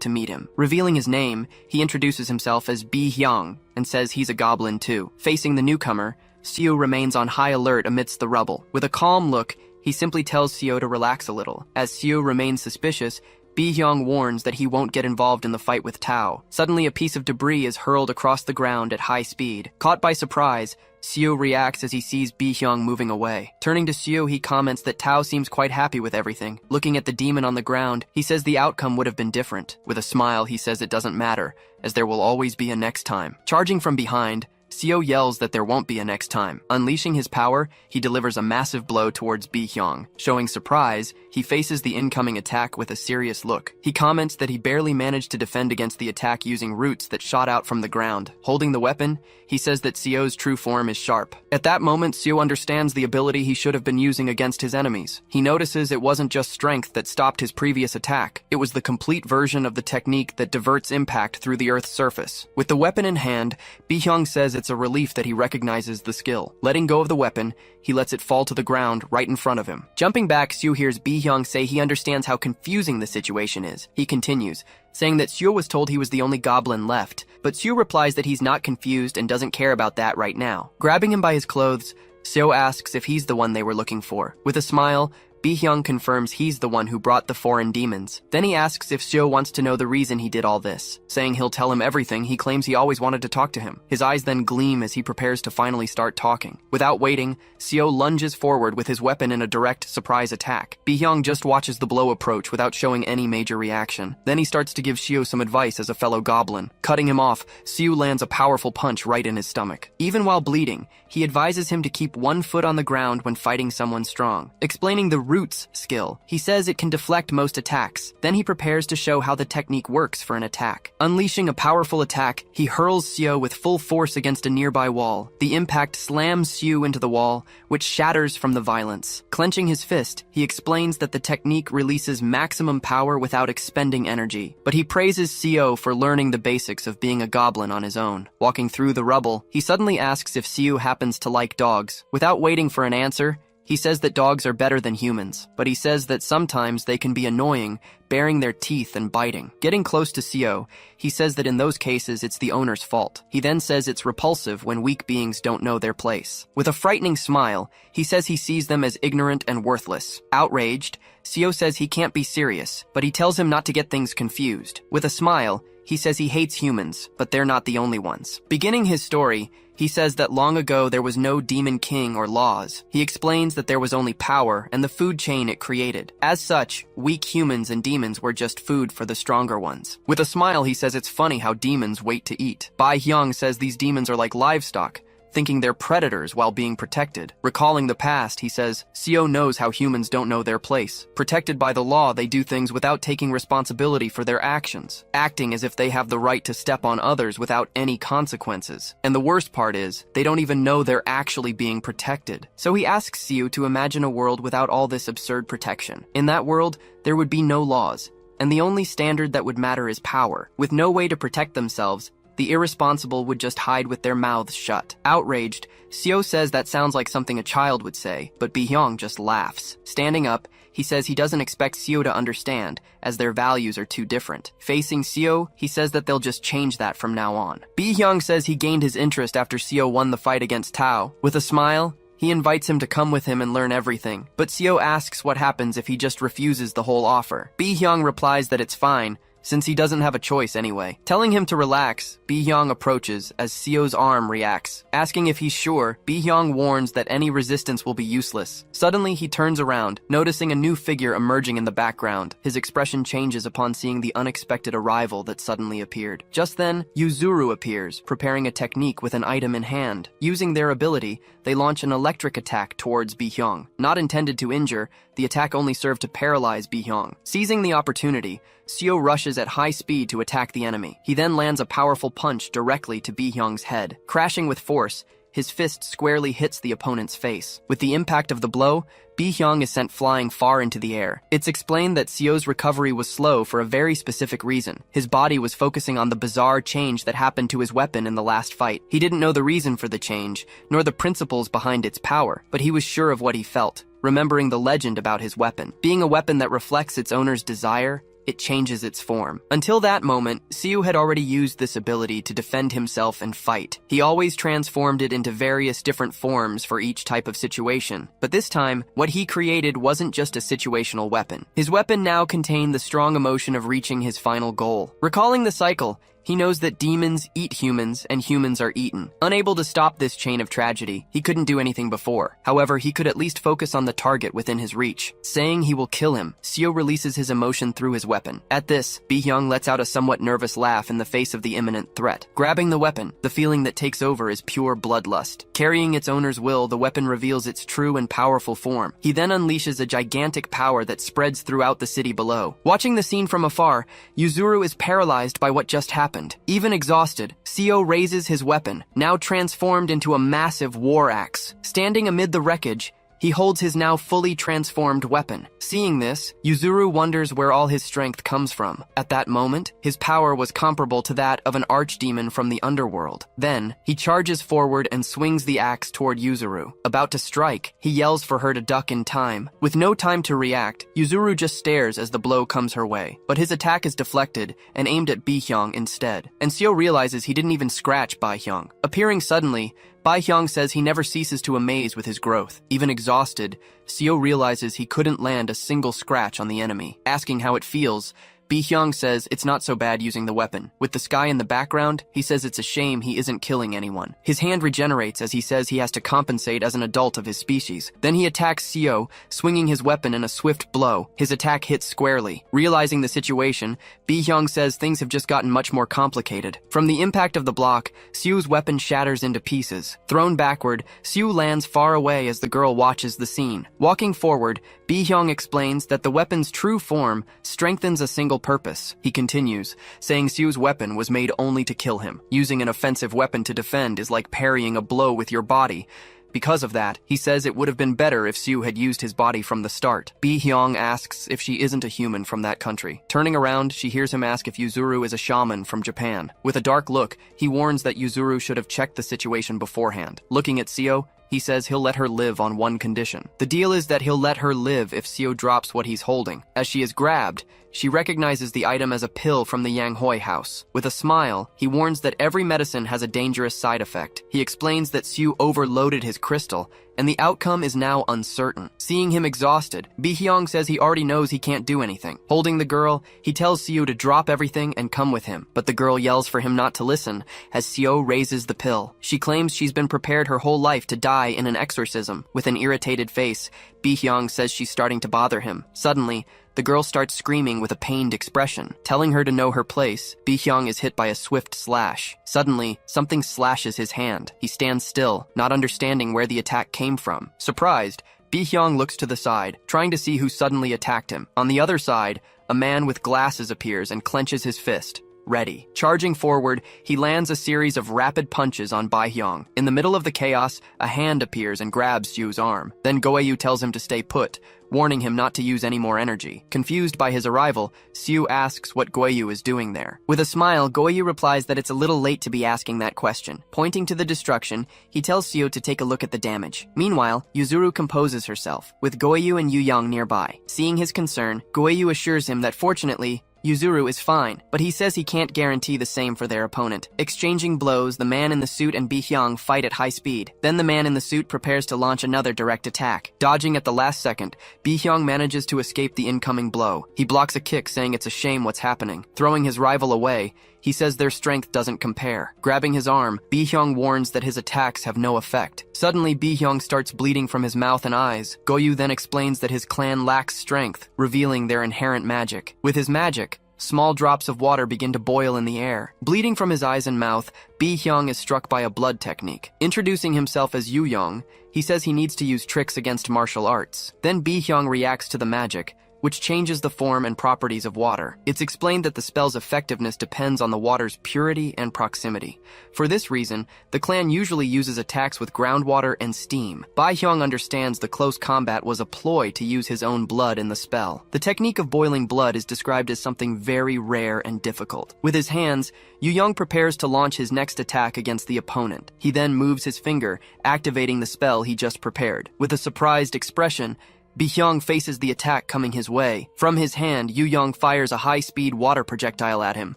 to meet him. Revealing his name, he introduces himself as Bi Hyang and says he's a goblin too. Facing the newcomer, Xiu remains on high alert amidst the rubble. With a calm look, he simply tells Xiu to relax a little. As Xiu remains suspicious, Bi Hyang warns that he won't get involved in the fight with Tao. Suddenly, a piece of debris is hurled across the ground at high speed. Caught by surprise, Xiu reacts as he sees Bi Hyang moving away. Turning to Xiu, he comments that Tao seems quite happy with everything. Looking at the demon on the ground, he says the outcome would have been different. With a smile, he says it doesn't matter, as there will always be a next time. Charging from behind, Xiu yells that there won't be a next time. Unleashing his power, he delivers a massive blow towards Bi Hyang. Showing surprise, he faces the incoming attack with a serious look. He comments that he barely managed to defend against the attack using roots that shot out from the ground. Holding the weapon, he says that Xiu's true form is sharp. At that moment, Xiu understands the ability he should have been using against his enemies. He notices it wasn't just strength that stopped his previous attack. It was the complete version of the technique that diverts impact through the Earth's surface. With the weapon in hand, Bi Hyang says it's a relief that he recognizes the skill. Letting go of the weapon, he lets it fall to the ground right in front of him. Jumping back, Xiu hears Bi Hyang say he understands how confusing the situation is. He continues, saying that Xiu was told he was the only goblin left, but Xiu replies that he's not confused and doesn't care about that right now. Grabbing him by his clothes, Xiu asks if he's the one they were looking for. With a smile, Bi Hyang confirms he's the one who brought the foreign demons. Then he asks if Xiu wants to know the reason he did all this. Saying he'll tell him everything, he claims he always wanted to talk to him. His eyes then gleam as he prepares to finally start talking. Without waiting, Xiu lunges forward with his weapon in a direct surprise attack. Bi Hyang just watches the blow approach without showing any major reaction. Then he starts to give Xiu some advice as a fellow goblin. Cutting him off, Xiu lands a powerful punch right in his stomach. Even while bleeding, he advises him to keep one foot on the ground when fighting someone strong. Explaining the roots skill, he says it can deflect most attacks. Then he prepares to show how the technique works for an attack. Unleashing a powerful attack, he hurls Xiu with full force against a nearby wall. The impact slams Xiu into the wall, which shatters from the violence. Clenching his fist, he explains that the technique releases maximum power without expending energy. But he praises Xiu for learning the basics of being a goblin on his own. Walking through the rubble, he suddenly asks if Xiu happens to like dogs. Without waiting for an answer, he says that dogs are better than humans, but he says that sometimes they can be annoying, baring their teeth and biting. Getting close to Xiu, he says that in those cases it's the owner's fault. He then says it's repulsive when weak beings don't know their place. With a frightening smile, he says he sees them as ignorant and worthless. Outraged, Xiu says he can't be serious, but he tells him not to get things confused. With a smile, he says he hates humans, but they're not the only ones. Beginning his story, he says that long ago there was no demon king or laws. He explains that there was only power and the food chain it created. As such, weak humans and demons were just food for the stronger ones. With a smile, he says it's funny how demons wait to eat. Bai Hyung says these demons are like livestock, thinking they're predators while being protected. Recalling the past, he says, Xiu knows how humans don't know their place. Protected by the law, they do things without taking responsibility for their actions, acting as if they have the right to step on others without any consequences. And the worst part is, they don't even know they're actually being protected. So he asks Xiu to imagine a world without all this absurd protection. In that world, there would be no laws, and the only standard that would matter is power. With no way to protect themselves, the irresponsible would just hide with their mouths shut. Outraged, Xiu says that sounds like something a child would say, but Bi Hyung just laughs. Standing up, he says he doesn't expect Xiu to understand, as their values are too different. Facing Xiu, he says that they'll just change that from now on. Bi Hyung says he gained his interest after Xiu won the fight against Tao. With a smile, he invites him to come with him and learn everything, but Xiu asks what happens if he just refuses the whole offer. Bi Hyung replies that it's fine, since he doesn't have a choice anyway. Telling him to relax, Bi-hyung approaches as Seo's arm reacts. Asking if he's sure, Bi-hyung warns that any resistance will be useless. Suddenly, he turns around, noticing a new figure emerging in the background. His expression changes upon seeing the unexpected arrival that suddenly appeared. Just then, Yuzuru appears, preparing a technique with an item in hand. Using their ability, they launch an electric attack towards Bi-hyung. Not intended to injure, the attack only served to paralyze Bi-hyung. Seizing the opportunity, Seo rushes at high speed to attack the enemy. He then lands a powerful punch directly to Bi-hyung's head. Crashing with force, his fist squarely hits the opponent's face. With the impact of the blow, Bi-hyung is sent flying far into the air. It's explained that Seo's recovery was slow for a very specific reason. His body was focusing on the bizarre change that happened to his weapon in the last fight. He didn't know the reason for the change, nor the principles behind its power, but he was sure of what he felt, remembering the legend about his weapon. Being a weapon that reflects its owner's desire, it changes its form. Until that moment, Siu had already used this ability to defend himself and fight. He always transformed it into various different forms for each type of situation. But this time, what he created wasn't just a situational weapon. His weapon now contained the strong emotion of reaching his final goal. Recalling the cycle, he knows that demons eat humans and humans are eaten. Unable to stop this chain of tragedy, he couldn't do anything before. However, he could at least focus on the target within his reach. Saying he will kill him, Seo releases his emotion through his weapon. At this, Bi-hyung lets out a somewhat nervous laugh in the face of the imminent threat. Grabbing the weapon, the feeling that takes over is pure bloodlust. Carrying its owner's will, the weapon reveals its true and powerful form. He then unleashes a gigantic power that spreads throughout the city below. Watching the scene from afar, Yuzuru is paralyzed by what just happened. Even exhausted, Seo raises his weapon, now transformed into a massive war axe. Standing amid the wreckage, he holds his now fully transformed weapon. Seeing this, Yuzuru wonders where all his strength comes from. At that moment, his power was comparable to that of an archdemon from the underworld. Then, he charges forward and swings the axe toward Yuzuru. About to strike, he yells for her to duck in time. With no time to react, Yuzuru just stares as the blow comes her way. But his attack is deflected and aimed at Bi-hyung instead. And Seo realizes he didn't even scratch Bi-hyung. Appearing suddenly, Bi-hyung says he never ceases to amaze with his growth. Even exhausted, Seo realizes he couldn't land a single scratch on the enemy. Asking how it feels, Bi-hyung says it's not so bad using the weapon. With the sky in the background, he says it's a shame he isn't killing anyone. His hand regenerates as he says he has to compensate as an adult of his species. Then he attacks Seo, swinging his weapon in a swift blow. His attack hits squarely. Realizing the situation, Bi-hyung says things have just gotten much more complicated. From the impact of the block, Seo's weapon shatters into pieces. Thrown backward, Seo lands far away as the girl watches the scene. Walking forward, Bi-hyung explains that the weapon's true form strengthens a single purpose. He continues, saying Seo's weapon was made only to kill him. Using an offensive weapon to defend is like parrying a blow with your body. Because of that, he says it would have been better if Seo had used his body from the start. Bi-hyung asks if she isn't a human from that country. Turning around, she hears him ask if Yuzuru is a shaman from Japan. With a dark look, he warns that Yuzuru should have checked the situation beforehand. Looking at Seo, he says he'll let her live on one condition. The deal is that he'll let her live if Seo drops what he's holding. As she is grabbed, she recognizes the item as a pill from the Yanghoi house. With a smile, he warns that every medicine has a dangerous side effect. He explains that Seo overloaded his crystal, and the outcome is now uncertain. Seeing him exhausted, Bi-hyung says he already knows he can't do anything. Holding the girl, he tells Seo to drop everything and come with him, but the girl yells for him not to listen as Seo raises the pill. She claims she's been prepared her whole life to die in an exorcism. With an irritated face, Bi-hyung says she's starting to bother him. Suddenly, the girl starts screaming with a pained expression. Telling her to know her place, Bi-hyung is hit by a swift slash. Suddenly, something slashes his hand. He stands still, not understanding where the attack came from. Surprised, Bi-hyung looks to the side, trying to see who suddenly attacked him. On the other side, a man with glasses appears and clenches his fist. Ready. Charging forward, he lands a series of rapid punches on Bi-hyung. In the middle of the chaos, a hand appears and grabs Seo's arm. Then Goeyu tells him to stay put, warning him not to use any more energy. Confused by his arrival, Seo asks what Goeyu is doing there. With a smile, Goeyu replies that it's a little late to be asking that question. Pointing to the destruction, he tells Seo to take a look at the damage. Meanwhile, Yuzuru composes herself, with Goeyu and Yu Yang nearby. Seeing his concern, Goeyu assures him that fortunately, Yuzuru is fine, but he says he can't guarantee the same for their opponent. Exchanging blows, the man in the suit and Bi-hyung fight at high speed. Then the man in the suit prepares to launch another direct attack. Dodging at the last second, Bi-hyung manages to escape the incoming blow. He blocks a kick, saying it's a shame what's happening. Throwing his rival away, he says their strength doesn't compare. Grabbing his arm, Bi-hyung warns that his attacks have no effect. Suddenly, Bi-hyung starts bleeding from his mouth and eyes. Goyu then explains that his clan lacks strength, revealing their inherent magic. With his magic, small drops of water begin to boil in the air. Bleeding from his eyes and mouth, Bi-hyung is struck by a blood technique. Introducing himself as Yu-young, he says he needs to use tricks against martial arts. Then Bi-hyung reacts to the magic, which changes the form and properties of water. It's explained that the spell's effectiveness depends on the water's purity and proximity. For this reason, the clan usually uses attacks with groundwater and steam. Bi-hyung understands the close combat was a ploy to use his own blood in the spell. The technique of boiling blood is described as something very rare and difficult. With his hands, Yu-young prepares to launch his next attack against the opponent. He then moves his finger, activating the spell he just prepared. With a surprised expression, Bi-hyung faces the attack coming his way. From his hand, Yu-young fires a high-speed water projectile at him.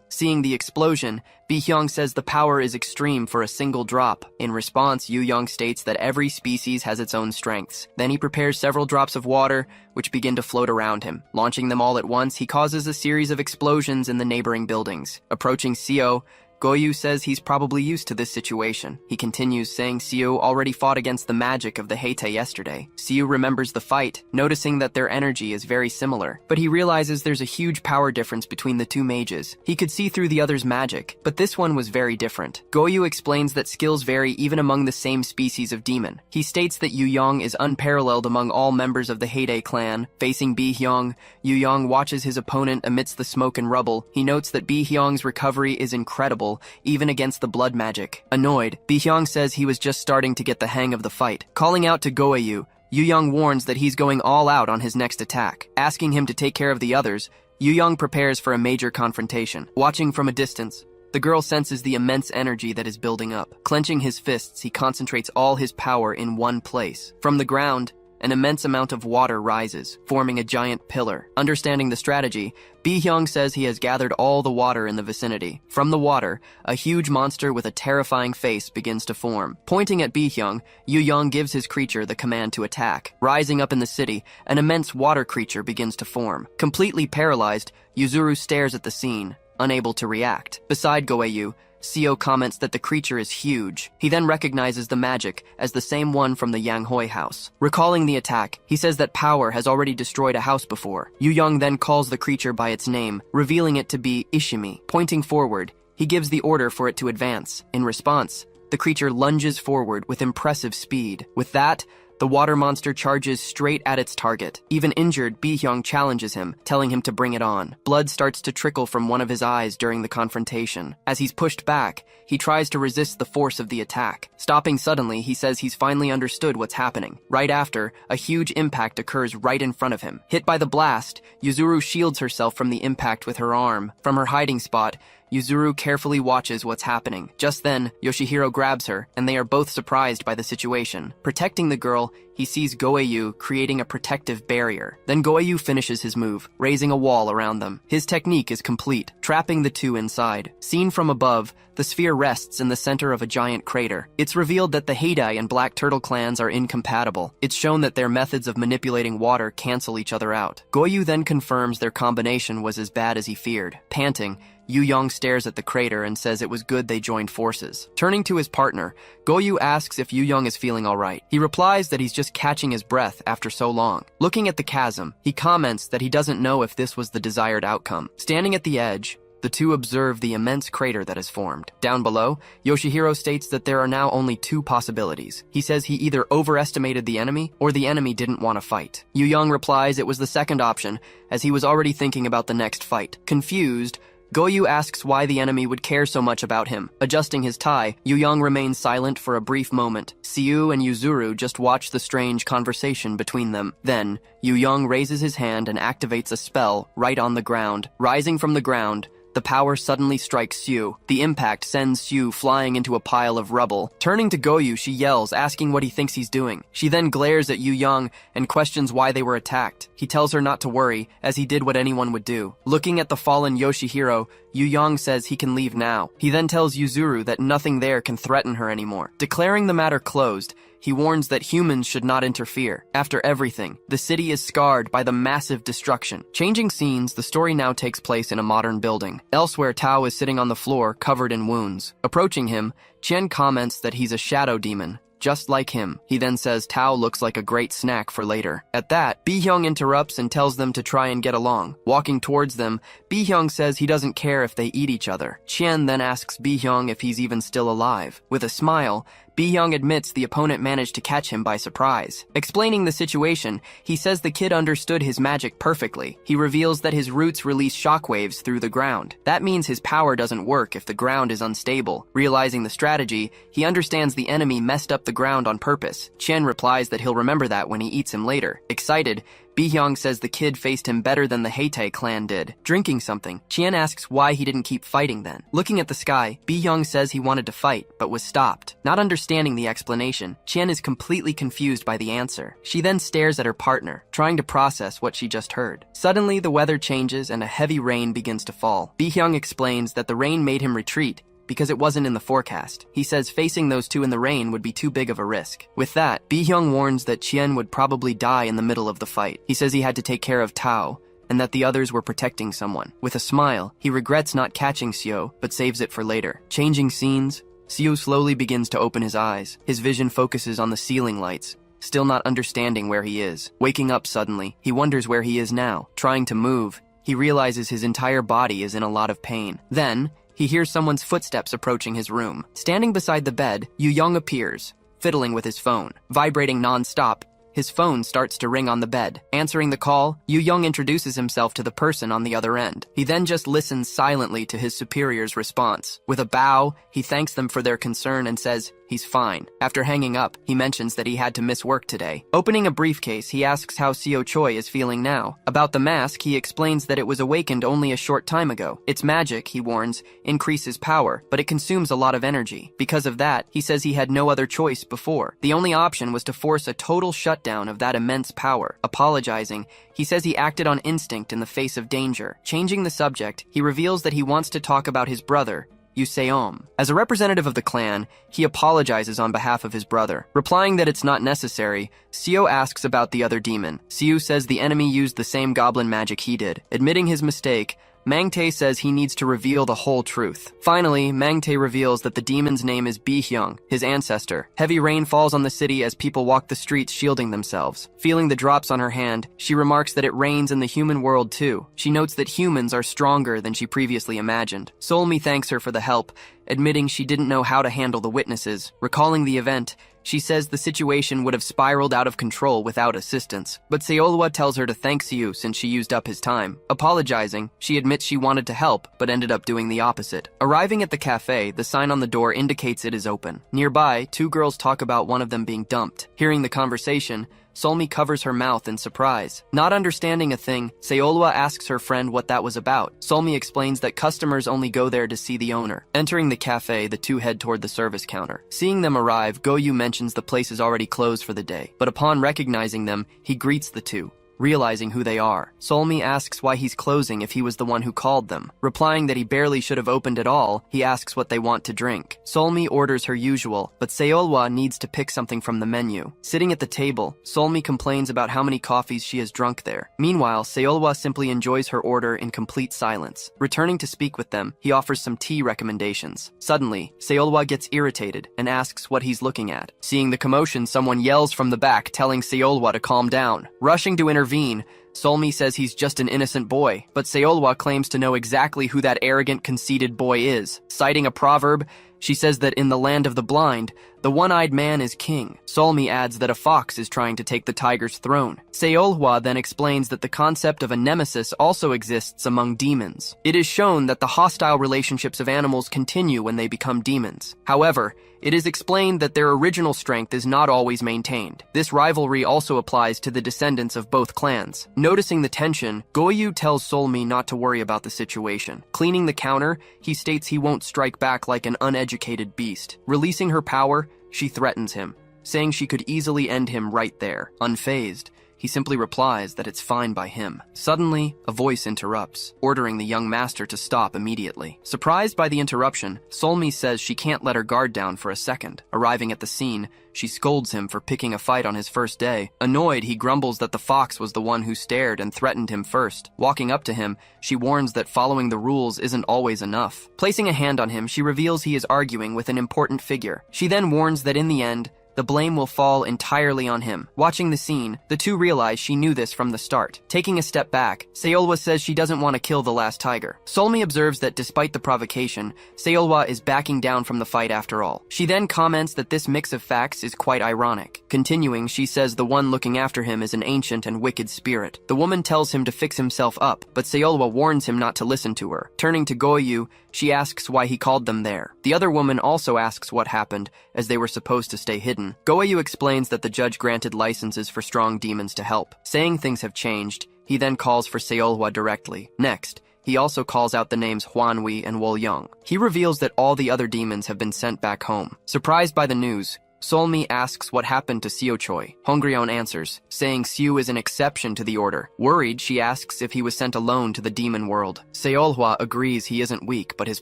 Seeing the explosion, Bi-hyung says the power is extreme for a single drop. In response, Yu-young states that every species has its own strengths. Then he prepares several drops of water, which begin to float around him. Launching them all at once, he causes a series of explosions in the neighboring buildings. Approaching Seo, Goyu says he's probably used to this situation. He continues, saying Seo already fought against the magic of the Heite yesterday. Seo remembers the fight, noticing that their energy is very similar, but he realizes there's a huge power difference between the two mages. He could see through the other's magic, but this one was very different. Goyu explains that skills vary even among the same species of demon. He states that Yu-young is unparalleled among all members of the Heite clan. Facing Bi-hyung, Yu-young watches his opponent amidst the smoke and rubble. He notes that Bi-hyung's recovery is incredible, even against the blood magic. Annoyed, Bi-hyung says he was just starting to get the hang of the fight. Calling out to Goyu, Yu-young warns that he's going all out on his next attack. Asking him to take care of the others, Yu-young prepares for a major confrontation. Watching from a distance, the girl senses the immense energy that is building up. Clenching his fists, he concentrates all his power in one place. From the ground, an immense amount of water rises, forming a giant pillar. Understanding the strategy, Bi-hyung says he has gathered all the water in the vicinity. From the water, a huge monster with a terrifying face begins to form. Pointing at Bi-hyung, Yu-young gives his creature the command to attack. Rising up in the city, an immense water creature begins to form. Completely paralyzed, Yuzuru stares at the scene, unable to react. Beside Goeyu, Seo comments that the creature is huge. He then recognizes the magic as the same one from the Yanghoi house. Recalling the attack, he says that power has already destroyed a house before. Yu-young then calls the creature by its name, revealing it to be Ishimi. Pointing forward, he gives the order for it to advance. In response, the creature lunges forward with impressive speed. With that, the water monster charges straight at its target. Even injured, Bi-hyung challenges him, telling him to bring it on. Blood starts to trickle from one of his eyes during the confrontation. As he's pushed back, he tries to resist the force of the attack. Stopping suddenly, he says he's finally understood what's happening. Right after, a huge impact occurs right in front of him. Hit by the blast, Yuzuru shields herself from the impact with her arm. From her hiding spot, Yuzuru carefully watches what's happening. Just then, Yoshihiro grabs her, and they are both surprised by the situation. Protecting the girl, he sees Goeyu creating a protective barrier. Then Goeyu finishes his move, raising a wall around them. His technique is complete, trapping the two inside. Seen from above, the sphere rests in the center of a giant crater. It's revealed that the Heidai and Black Turtle clans are incompatible. It's shown that their methods of manipulating water cancel each other out. Goeyu then confirms their combination was as bad as he feared. Panting, Yu-young stares at the crater and says it was good they joined forces. Turning to his partner, Goeyu asks if Yu-young is feeling alright. He replies that he's just catching his breath after so long. Looking at the chasm, he comments that he doesn't know if this was the desired outcome. Standing at the edge, the two observe the immense crater that has formed. Down below, Yoshihiro states that there are now only two possibilities. He says he either overestimated the enemy, or the enemy didn't want to fight. Yu-young replies it was the second option, as he was already thinking about the next fight. Confused, Goeyu asks why the enemy would care so much about him. Adjusting his tie, Yu-young remains silent for a brief moment. Seo and Yuzuru just watch the strange conversation between them. Then, Yu-young raises his hand and activates a spell right on the ground. Rising from the ground, the power suddenly strikes Siu. The impact sends Siu flying into a pile of rubble. Turning to Goyu, she yells, asking what he thinks he's doing. She then glares at Yu Young and questions why they were attacked. He tells her not to worry, as he did what anyone would do. Looking at the fallen Yoshihiro, Yu Young says he can leave now. He then tells Yuzuru that nothing there can threaten her anymore. Declaring the matter closed, he warns that humans should not interfere. After everything, the city is scarred by the massive destruction. Changing scenes, the story now takes place in a modern building. Elsewhere, Tao is sitting on the floor, covered in wounds. Approaching him, Chen comments that he's a shadow demon, just like him. He then says Tao looks like a great snack for later. At that, Bi-hyung interrupts and tells them to try and get along. Walking towards them, Bi-hyung says he doesn't care if they eat each other. Chen then asks Bi-hyung if he's even still alive. With a smile, Bi-hyung admits the opponent managed to catch him by surprise. Explaining the situation, he says the kid understood his magic perfectly. He reveals that his roots release shockwaves through the ground. That means his power doesn't work if the ground is unstable. Realizing the strategy, he understands the enemy messed up the ground on purpose. Chen replies that he'll remember that when he eats him later. Excited, Bi-hyung says the kid faced him better than the Heitae clan did. Drinking something, Chen asks why he didn't keep fighting then. Looking at the sky, Bi-hyung says he wanted to fight, but was stopped. Not understanding the explanation, Chen is completely confused by the answer. She then stares at her partner, trying to process what she just heard. Suddenly, the weather changes and a heavy rain begins to fall. Bi-hyung explains that the rain made him retreat, because it wasn't in the forecast. He says facing those two in the rain would be too big of a risk. With that, Bi-hyung warns that Chen would probably die in the middle of the fight. He says he had to take care of Tao, and that the others were protecting someone. With a smile, he regrets not catching Seo, but saves it for later. Changing scenes, Seo slowly begins to open his eyes. His vision focuses on the ceiling lights, still not understanding where he is. Waking up suddenly, he wonders where he is now. Trying to move, he realizes his entire body is in a lot of pain. Then, he hears someone's footsteps approaching his room. Standing beside the bed, Yu Young appears, fiddling with his phone. Vibrating non-stop, his phone starts to ring on the bed. Answering the call, Yu Young introduces himself to the person on the other end. He then just listens silently to his superior's response. With a bow, he thanks them for their concern and says he's fine. After hanging up, he mentions that he had to miss work today. Opening a briefcase, he asks how Seo Choi is feeling now. About the mask, he explains that it was awakened only a short time ago. Its magic, he warns, increases power, but it consumes a lot of energy. Because of that, he says he had no other choice before. The only option was to force a total shutdown of that immense power. Apologizing, he says he acted on instinct in the face of danger. Changing the subject, he reveals that he wants to talk about his brother, Yuseom. As a representative of the clan, he apologizes on behalf of his brother. Replying that it's not necessary, Seo asks about the other demon. Seo says the enemy used the same goblin magic he did. Admitting his mistake, Mangtae says he needs to reveal the whole truth. Finally, Mangtae reveals that the demon's name is Bi-hyung, his ancestor. Heavy rain falls on the city as people walk the streets shielding themselves. Feeling the drops on her hand, she remarks that it rains in the human world too. She notes that humans are stronger than she previously imagined. Solmi thanks her for the help, admitting she didn't know how to handle the witnesses. Recalling the event, she says the situation would have spiraled out of control without assistance. But Seolwa tells her to thank Siu since she used up his time. Apologizing, she admits she wanted to help, but ended up doing the opposite. Arriving at the cafe, the sign on the door indicates it is open. Nearby, two girls talk about one of them being dumped. Hearing the conversation, Solmi covers her mouth in surprise. Not understanding a thing, Seolwa asks her friend what that was about. Solmi explains that customers only go there to see the owner. Entering the cafe, the two head toward the service counter. Seeing them arrive, Goyu mentions the place is already closed for the day. But upon recognizing them, he greets the two, realizing who they are. Solmi asks why he's closing if he was the one who called them. Replying that he barely should have opened at all, he asks what they want to drink. Solmi orders her usual, but Seolwa needs to pick something from the menu. Sitting at the table, Solmi complains about how many coffees she has drunk there. Meanwhile, Seolwa simply enjoys her order in complete silence. Returning to speak with them, he offers some tea recommendations. Suddenly, Seolwa gets irritated and asks what he's looking at. Seeing the commotion, someone yells from the back, telling Seolwa to calm down. Rushing to intervene, Solmi says he's just an innocent boy, but Seolwa claims to know exactly who that arrogant, conceited boy is. Citing a proverb, She says that in the land of the blind, the one-eyed man is king. Solmi adds that a fox is trying to take the tiger's throne. Seolhwa then explains that the concept of a nemesis also exists among demons. It is shown that the hostile relationships of animals continue when they become demons. However, it is explained that their original strength is not always maintained. This rivalry also applies to the descendants of both clans. Noticing the tension, Goyu tells Solmi not to worry about the situation. Cleaning the counter, he states he won't strike back like an uneducated beast. Releasing her power, she threatens him, saying she could easily end him right there. Unfazed, he simply replies that it's fine by him. Suddenly, a voice interrupts, ordering the young master to stop immediately. Surprised by the interruption, Solmi says she can't let her guard down for a second. Arriving at the scene, she scolds him for picking a fight on his first day. Annoyed, he grumbles that the fox was the one who stared and threatened him first. Walking up to him, she warns that following the rules isn't always enough. Placing a hand on him, she reveals he is arguing with an important figure. She then warns that in the end, the blame will fall entirely on him. Watching the scene, the two realize she knew this from the start. Taking a step back, Seolhwa says she doesn't want to kill the last tiger. Solmi observes that despite the provocation, Seolhwa is backing down from the fight after all. She then comments that this mix of facts is quite ironic. Continuing, she says the one looking after him is an ancient and wicked spirit. The woman tells him to fix himself up, but Seolhwa warns him not to listen to her. Turning to Goyu, she asks why he called them there. The other woman also asks what happened, as they were supposed to stay hidden. Goyu explains that the judge granted licenses for strong demons to help. Saying things have changed, he then calls for Seolhwa directly. Next, he also calls out the names Hwanwi and Wolyung. He reveals that all the other demons have been sent back home. Surprised by the news, Solmi asks what happened to Seo Choi. Hongryun answers, saying Seo is an exception to the order. Worried, she asks if he was sent alone to the demon world. Seolhwa agrees he isn't weak, but his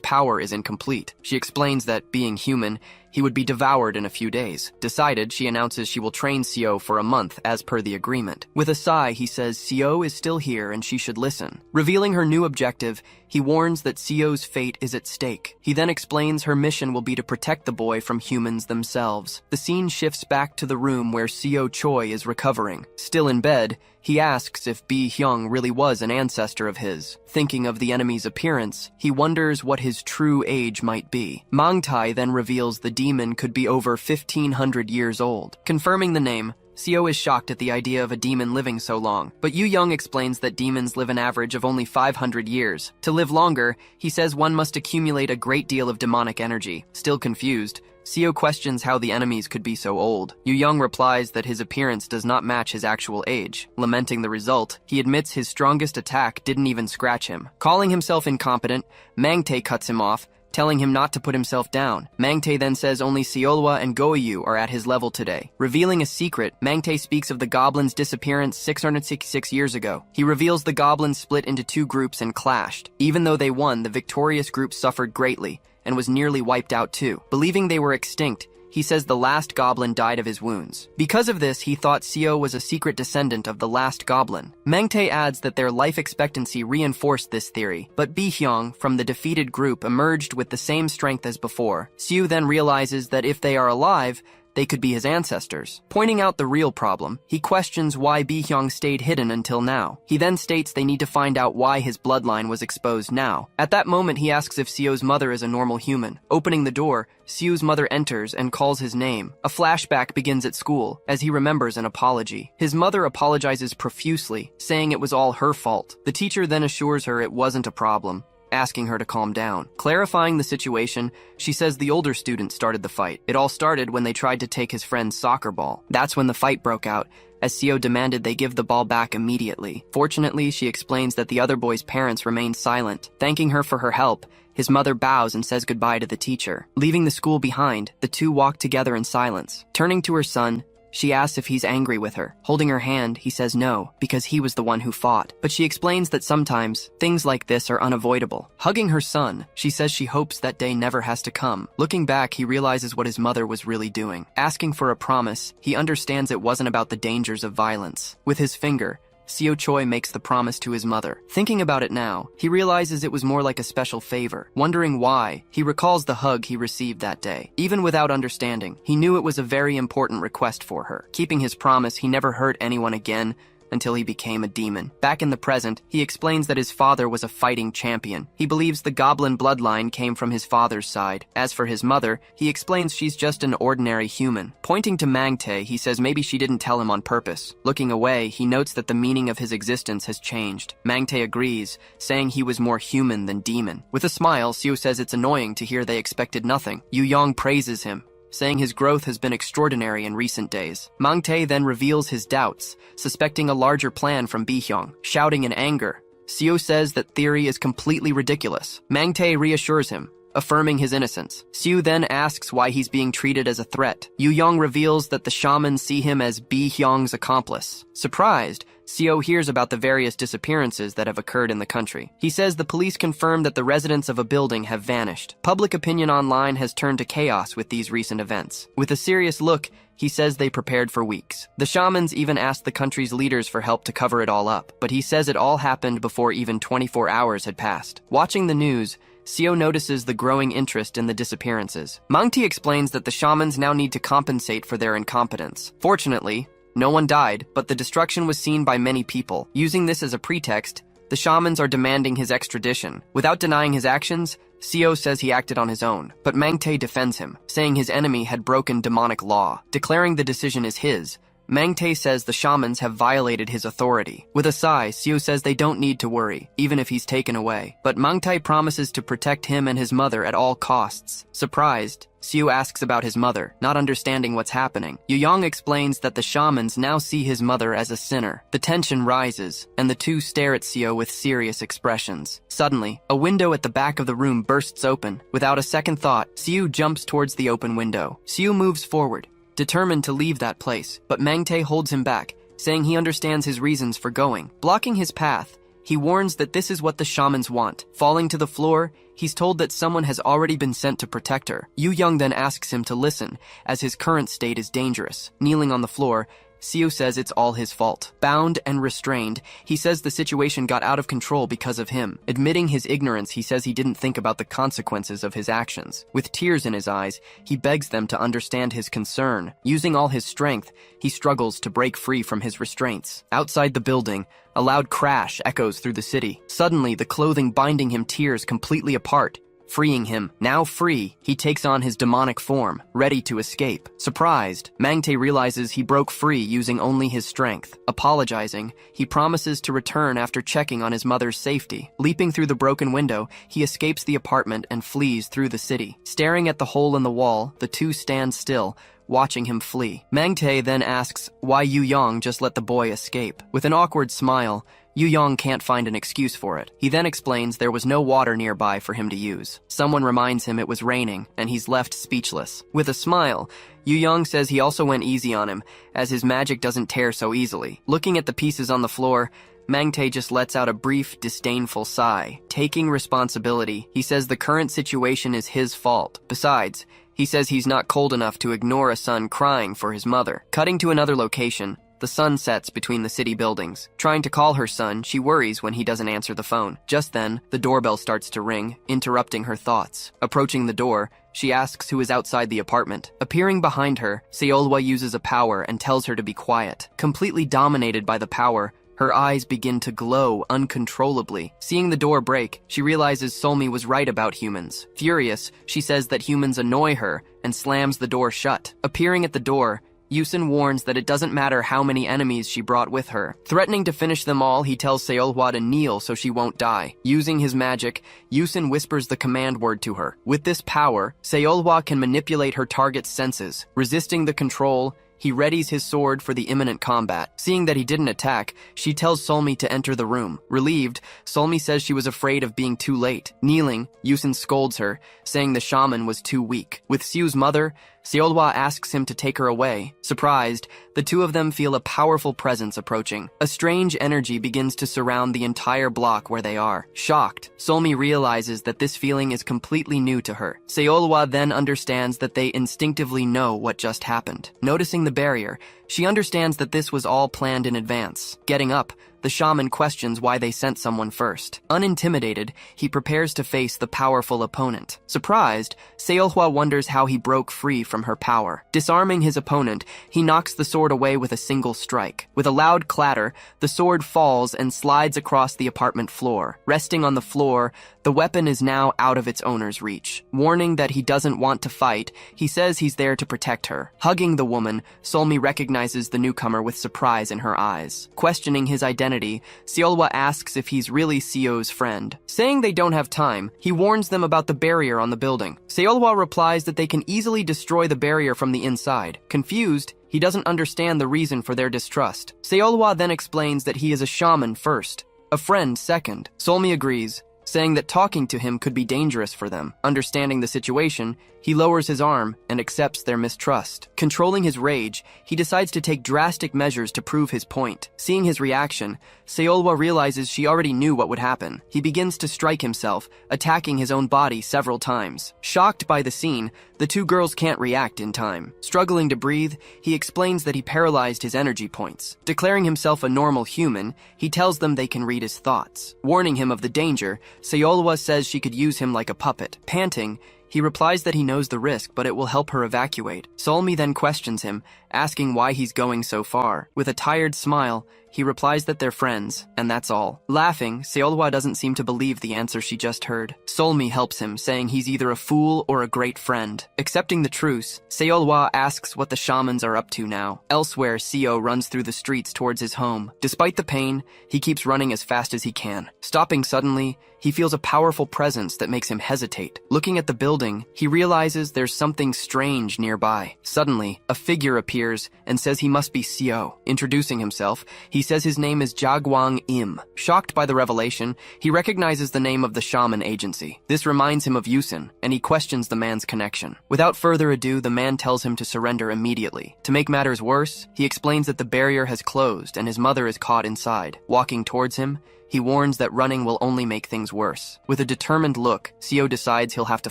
power is incomplete. She explains that, being human, he would be devoured in a few days. Decided, she announces she will train Seo for a month as per the agreement. With a sigh, he says Seo is still here and she should listen. Revealing her new objective, he warns that Seo's fate is at stake. He then explains her mission will be to protect the boy from humans themselves. The scene shifts back to the room where Seo Choi is recovering. Still in bed, he asks if Bi Hyung really was an ancestor of his. Thinking of the enemy's appearance, he wonders what his true age might be. Mangtai then reveals the demon could be over 1,500 years old. Confirming the name, Seo is shocked at the idea of a demon living so long, but Yu Young explains that demons live an average of only 500 years. To live longer, he says one must accumulate a great deal of demonic energy. Still confused, Seo questions how the enemies could be so old. Yu Young replies that his appearance does not match his actual age. Lamenting the result, he admits his strongest attack didn't even scratch him. Calling himself incompetent, Mangtae cuts him off, telling him not to put himself down. Mangtae then says only Seolhwa and Goyu are at his level today. Revealing a secret, Mangtae speaks of the goblin's disappearance 666 years ago. He reveals the goblins split into two groups and clashed. Even though they won, the victorious group suffered greatly and was nearly wiped out too. Believing they were extinct, he says the last goblin died of his wounds. Because of this, he thought Seo was a secret descendant of the last goblin. Mangtae adds that their life expectancy reinforced this theory, but Bi Hyung from the defeated group emerged with the same strength as before. Seo then realizes that if they are alive, they could be his ancestors. Pointing out the real problem, he questions why Bi Hyung stayed hidden until now. He then states they need to find out why his bloodline was exposed now. At that moment, he asks if Seo's mother is a normal human. Opening the door, Seo's mother enters and calls his name. A flashback begins at school, as he remembers an apology. His mother apologizes profusely, saying it was all her fault. The teacher then assures her it wasn't a problem, asking her to calm down. Clarifying the situation, she says the older student started the fight. It all started when they tried to take his friend's soccer ball. That's when the fight broke out, as Seo demanded they give the ball back immediately. Fortunately, she explains that the other boy's parents remain silent. Thanking her for her help, his mother bows and says goodbye to the teacher. Leaving the school behind, the two walk together in silence. Turning to her son, she asks if he's angry with her. Holding her hand, he says no, because he was the one who fought. But she explains that sometimes, things like this are unavoidable. Hugging her son, she says she hopes that day never has to come. Looking back, he realizes what his mother was really doing. Asking for a promise, he understands it wasn't about the dangers of violence. With his finger, Seo Choi makes the promise to his mother. Thinking about it now, he realizes it was more like a special favor. Wondering why, he recalls the hug he received that day. Even without understanding, he knew it was a very important request for her. Keeping his promise, he never hurt anyone again until he became a demon. Back in the present, he explains that his father was a fighting champion. He believes the goblin bloodline came from his father's side. As for his mother, he explains she's just an ordinary human. Pointing to Mangte, he says maybe she didn't tell him on purpose. Looking away, he notes that the meaning of his existence has changed. Mangte agrees, saying he was more human than demon. With a smile, Seo says it's annoying to hear they expected nothing. Yu Yong praises him, saying his growth has been extraordinary in recent days. Mangte then reveals his doubts, suspecting a larger plan from Bihyong. Shouting in anger, Seo says that theory is completely ridiculous. Mangte reassures him, affirming his innocence. Seo then asks why he's being treated as a threat. Yu Yong reveals that the shamans see him as Bihyong's accomplice. Surprised, Seo hears about the various disappearances that have occurred in the country. He says the police confirm that the residents of a building have vanished. Public opinion online has turned to chaos with these recent events. With a serious look, he says they prepared for weeks. The shamans even asked the country's leaders for help to cover it all up, but he says it all happened before even 24 hours had passed. Watching the news, Seo notices the growing interest in the disappearances. Mangti explains that the shamans now need to compensate for their incompetence. Fortunately, no one died, but the destruction was seen by many people. Using this as a pretext, the shamans are demanding his extradition. Without denying his actions, Seo says he acted on his own, but Mangte defends him, saying his enemy had broken demonic law. Declaring the decision is his, Mangte says the shamans have violated his authority. With a sigh, Seo says they don't need to worry, even if he's taken away. But Mangte promises to protect him and his mother at all costs. Surprised, Seo asks about his mother, not understanding what's happening. Yu Yong explains that the shamans now see his mother as a sinner. The tension rises, and the two stare at Seo with serious expressions. Suddenly, a window at the back of the room bursts open. Without a second thought, Seo jumps towards the open window. Seo moves forward, determined to leave that place, but Mangte holds him back, saying he understands his reasons for going. Blocking his path, he warns that this is what the shamans want. Falling to the floor, he's told that someone has already been sent to protect her. Yu Young then asks him to listen, as his current state is dangerous. Kneeling on the floor, Seo says it's all his fault. Bound and restrained, he says the situation got out of control because of him. Admitting his ignorance, he says he didn't think about the consequences of his actions. With tears in his eyes, he begs them to understand his concern. Using all his strength, he struggles to break free from his restraints. Outside the building, a loud crash echoes through the city. Suddenly, the clothing binding him tears completely apart, freeing him. Now free, he takes on his demonic form, ready to escape. Surprised, Mangte realizes he broke free using only his strength. Apologizing, he promises to return after checking on his mother's safety. Leaping through the broken window, he escapes the apartment and flees through the city. Staring at the hole in the wall, the two stand still, watching him flee. Mangte then asks why Yu Yong just let the boy escape. With an awkward smile, Yu Yong can't find an excuse for it. He then explains there was no water nearby for him to use. Someone reminds him it was raining, and he's left speechless. With a smile, Yu Yong says he also went easy on him, as his magic doesn't tear so easily. Looking at the pieces on the floor, Mangte just lets out a brief, disdainful sigh. Taking responsibility, he says the current situation is his fault. Besides, he says he's not cold enough to ignore a son crying for his mother. Cutting to another location, the sun sets between the city buildings. Trying to call her son, she worries when he doesn't answer the phone. Just then, the doorbell starts to ring, interrupting her thoughts. Approaching the door, she asks who is outside the apartment. Appearing behind her, Seolwa uses a power and tells her to be quiet. Completely dominated by the power, her eyes begin to glow uncontrollably. Seeing the door break, she realizes Solmi was right about humans. Furious, she says that humans annoy her and slams the door shut. Appearing at the door, Yusin warns that it doesn't matter how many enemies she brought with her. Threatening to finish them all, he tells Seolhwa to kneel so she won't die. Using his magic, Yusin whispers the command word to her. With this power, Seolhwa can manipulate her target's senses. Resisting the control, he readies his sword for the imminent combat. Seeing that he didn't attack, she tells Solmi to enter the room. Relieved, Solmi says she was afraid of being too late. Kneeling, Yusin scolds her, saying the shaman was too weak. With Siu's mother, Seolhwa asks him to take her away. Surprised, the two of them feel a powerful presence approaching. A strange energy begins to surround the entire block where they are. Shocked, Solmi realizes that this feeling is completely new to her. Seolhwa then understands that they instinctively know what just happened. Noticing the barrier, she understands that this was all planned in advance. Getting up, the shaman questions why they sent someone first. Unintimidated, he prepares to face the powerful opponent. Surprised, Seolhwa wonders how he broke free from her power. Disarming his opponent, he knocks the sword away with a single strike. With a loud clatter, the sword falls and slides across the apartment floor. Resting on the floor, the weapon is now out of its owner's reach. Warning that he doesn't want to fight, he says he's there to protect her. Hugging the woman, Solmi recognizes the newcomer with surprise in her eyes. Questioning his identity, Seolhwa asks if he's really Seo's friend. Saying they don't have time, he warns them about the barrier on the building. Seolhwa replies that they can easily destroy the barrier from the inside. Confused, he doesn't understand the reason for their distrust. Seolhwa then explains that he is a shaman first, a friend second. Solmi agrees, saying that talking to him could be dangerous for them. Understanding the situation, he lowers his arm and accepts their mistrust. Controlling his rage, he decides to take drastic measures to prove his point. Seeing his reaction, Seolhwa realizes she already knew what would happen. He begins to strike himself, attacking his own body several times. Shocked by the scene, the two girls can't react in time. Struggling to breathe, he explains that he paralyzed his energy points. Declaring himself a normal human, he tells them they can read his thoughts. Warning him of the danger, Seolhwa says she could use him like a puppet. Panting, he replies that he knows the risk, but it will help her evacuate. Solmi then questions him, asking why he's going so far. With a tired smile, he replies that they're friends, and that's all. Laughing, Seolhwa doesn't seem to believe the answer she just heard. Solmi helps him, saying he's either a fool or a great friend. Accepting the truce, Seolhwa asks what the shamans are up to now. Elsewhere, Seo runs through the streets towards his home. Despite the pain, he keeps running as fast as he can. Stopping suddenly, he feels a powerful presence that makes him hesitate. Looking at the building, he realizes there's something strange nearby. Suddenly, a figure appears and says he must be Seo. Introducing himself, he says his name is Jagwang Im. Shocked by the revelation, he recognizes the name of the shaman agency. This reminds him of Yusin, and he questions the man's connection. Without further ado, the man tells him to surrender immediately. To make matters worse, he explains that the barrier has closed and his mother is caught inside. Walking towards him, he warns that running will only make things worse. With a determined look, Seo decides he'll have to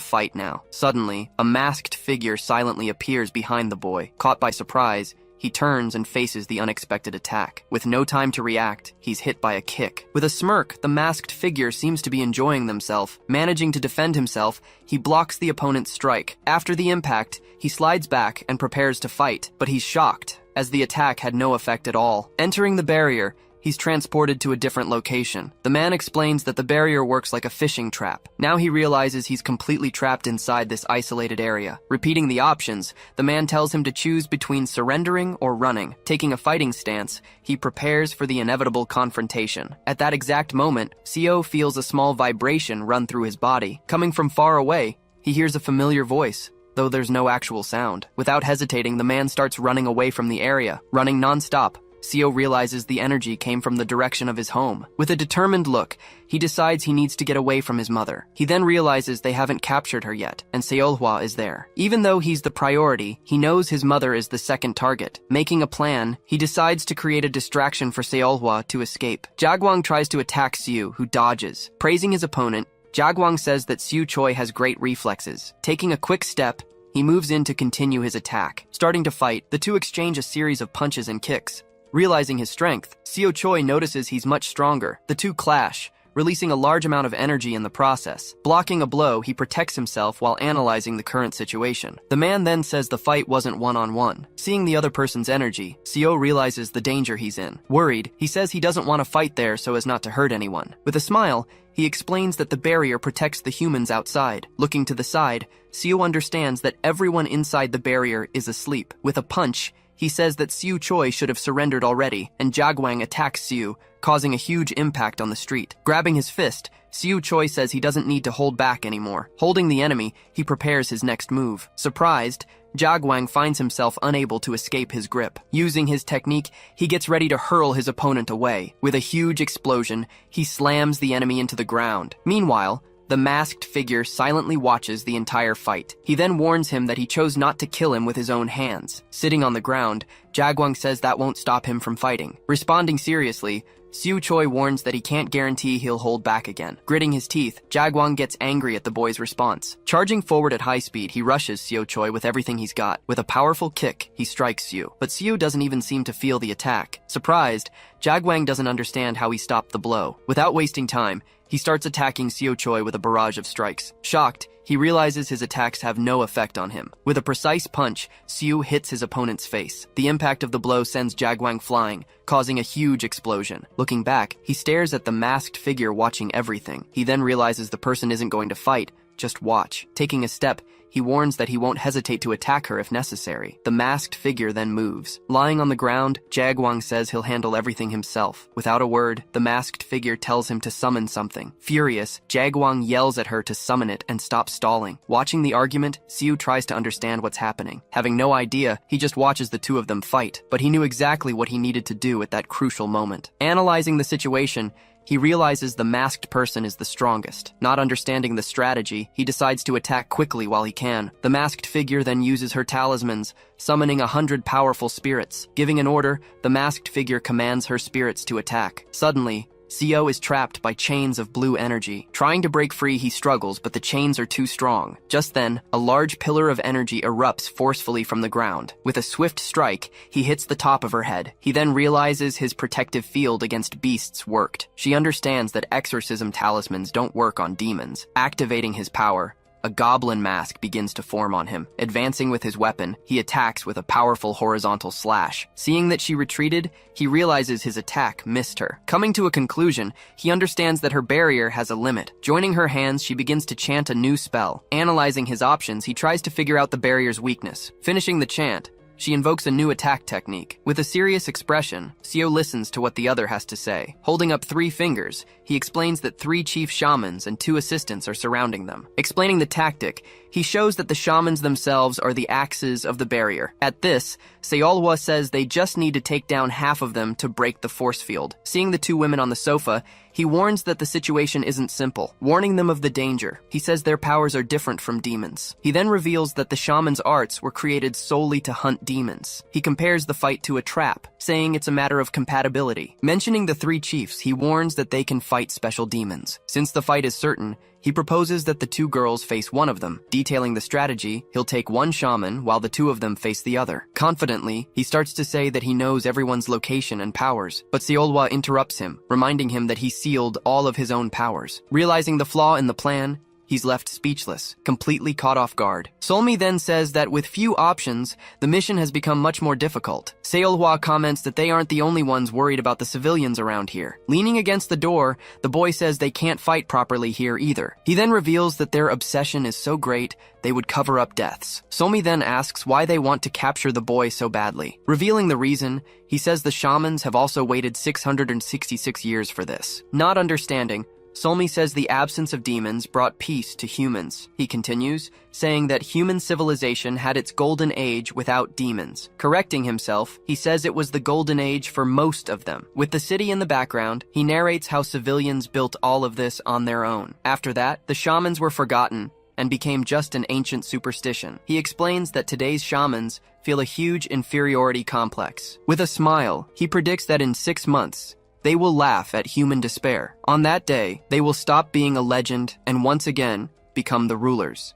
fight now. Suddenly, a masked figure silently appears behind the boy. Caught by surprise, he turns and faces the unexpected attack. With no time to react, he's hit by a kick. With a smirk, the masked figure seems to be enjoying themselves. Managing to defend himself, he blocks the opponent's strike. After the impact, he slides back and prepares to fight, but he's shocked, as the attack had no effect at all. Entering the barrier, he's transported to a different location. The man explains that the barrier works like a fishing trap. Now he realizes he's completely trapped inside this isolated area. Repeating the options, the man tells him to choose between surrendering or running. Taking a fighting stance, he prepares for the inevitable confrontation. At that exact moment, Seo feels a small vibration run through his body. Coming from far away, he hears a familiar voice, though there's no actual sound. Without hesitating, the man starts running away from the area, running non-stop. Seo realizes the energy came from the direction of his home. With a determined look, he decides he needs to get away from his mother. He then realizes they haven't captured her yet, and Seolhwa is there. Even though he's the priority, he knows his mother is the second target. Making a plan, he decides to create a distraction for Seolhwa to escape. Jagwang tries to attack Seo, who dodges. Praising his opponent, Jagwang says that Seo Choi has great reflexes. Taking a quick step, he moves in to continue his attack. Starting to fight, the two exchange a series of punches and kicks. Realizing his strength, Seo Choi notices he's much stronger. The two clash, releasing a large amount of energy in the process. Blocking a blow, he protects himself while analyzing the current situation. The man then says the fight wasn't one-on-one. Seeing the other person's energy, Seo realizes the danger he's in. Worried, he says he doesn't want to fight there so as not to hurt anyone. With a smile, he explains that the barrier protects the humans outside. Looking to the side, Seo understands that everyone inside the barrier is asleep. With a punch, he says that Seo Choi should have surrendered already, and Jagwang attacks Seo, causing a huge impact on the street. Grabbing his fist, Seo Choi says he doesn't need to hold back anymore. Holding the enemy, he prepares his next move. Surprised, Jagwang finds himself unable to escape his grip. Using his technique, he gets ready to hurl his opponent away. With a huge explosion, he slams the enemy into the ground. Meanwhile, the masked figure silently watches the entire fight. He then warns him that he chose not to kill him with his own hands. Sitting on the ground, Jagwang says that won't stop him from fighting. Responding seriously, Siu Choi warns that he can't guarantee he'll hold back again. Gritting his teeth, Jagwang gets angry at the boy's response. Charging forward at high speed, he rushes Siu Choi with everything he's got. With a powerful kick, he strikes Siu. But Siu doesn't even seem to feel the attack. Surprised, Jagwang doesn't understand how he stopped the blow. Without wasting time, he starts attacking Siu Choi with a barrage of strikes. Shocked, he realizes his attacks have no effect on him. With a precise punch, Siu hits his opponent's face. The impact of the blow sends Jagwang flying, causing a huge explosion. Looking back, he stares at the masked figure watching everything. He then realizes the person isn't going to fight, just watch. Taking a step, he warns that he won't hesitate to attack her if necessary. The masked figure then moves. Lying on the ground, Jagwang says he'll handle everything himself. Without a word, the masked figure tells him to summon something. Furious, Jagwang yells at her to summon it and stop stalling. Watching the argument, Siu tries to understand what's happening. Having no idea, he just watches the two of them fight, but he knew exactly what he needed to do at that crucial moment. Analyzing the situation, he realizes the masked person is the strongest. Not understanding the strategy, he decides to attack quickly while he can. The masked figure then uses her talismans, summoning 100 powerful spirits. Giving an order, the masked figure commands her spirits to attack. Suddenly, Seo is trapped by chains of blue energy. Trying to break free, he struggles, but the chains are too strong. Just then, a large pillar of energy erupts forcefully from the ground. With a swift strike, he hits the top of her head. He then realizes his protective field against beasts worked. She understands that exorcism talismans don't work on demons. Activating his power, a goblin mask begins to form on him. Advancing with his weapon, he attacks with a powerful horizontal slash. Seeing that she retreated, he realizes his attack missed her. Coming to a conclusion, he understands that her barrier has a limit. Joining her hands, she begins to chant a new spell. Analyzing his options, he tries to figure out the barrier's weakness. Finishing the chant, she invokes a new attack technique. With a serious expression, Seo listens to what the other has to say. Holding up 3 fingers, he explains that 3 chief shamans and 2 assistants are surrounding them. Explaining the tactic, he shows that the shamans themselves are the axes of the barrier. At this, Seolhwa says they just need to take down half of them to break the force field. Seeing the 2 women on the sofa, he warns that the situation isn't simple, warning them of the danger. He says their powers are different from demons. He then reveals that the shaman's arts were created solely to hunt demons. He compares the fight to a trap, saying it's a matter of compatibility. Mentioning the 3 chiefs, he warns that they can fight special demons. Since the fight is certain, he proposes that the 2 girls face one of them. Detailing the strategy, he'll take one shaman while the 2 of them face the other. Confidently, he starts to say that he knows everyone's location and powers, but Seolhwa interrupts him, reminding him that he sealed all of his own powers. Realizing the flaw in the plan, he's left speechless, completely caught off guard. Solmi then says that with few options, the mission has become much more difficult. Seolhwa comments that they aren't the only ones worried about the civilians around here. Leaning against the door, the boy says they can't fight properly here either. He then reveals that their obsession is so great, they would cover up deaths. Solmi then asks why they want to capture the boy so badly. Revealing the reason, he says the shamans have also waited 666 years for this. Not understanding, Solmi says the absence of demons brought peace to humans. He continues, saying that human civilization had its golden age without demons. Correcting himself, he says it was the golden age for most of them. With the city in the background, he narrates how civilians built all of this on their own. After that, the shamans were forgotten and became just an ancient superstition. He explains that today's shamans feel a huge inferiority complex. With a smile, he predicts that in 6 months, they will laugh at human despair. On that day, they will stop being a legend and once again become the rulers.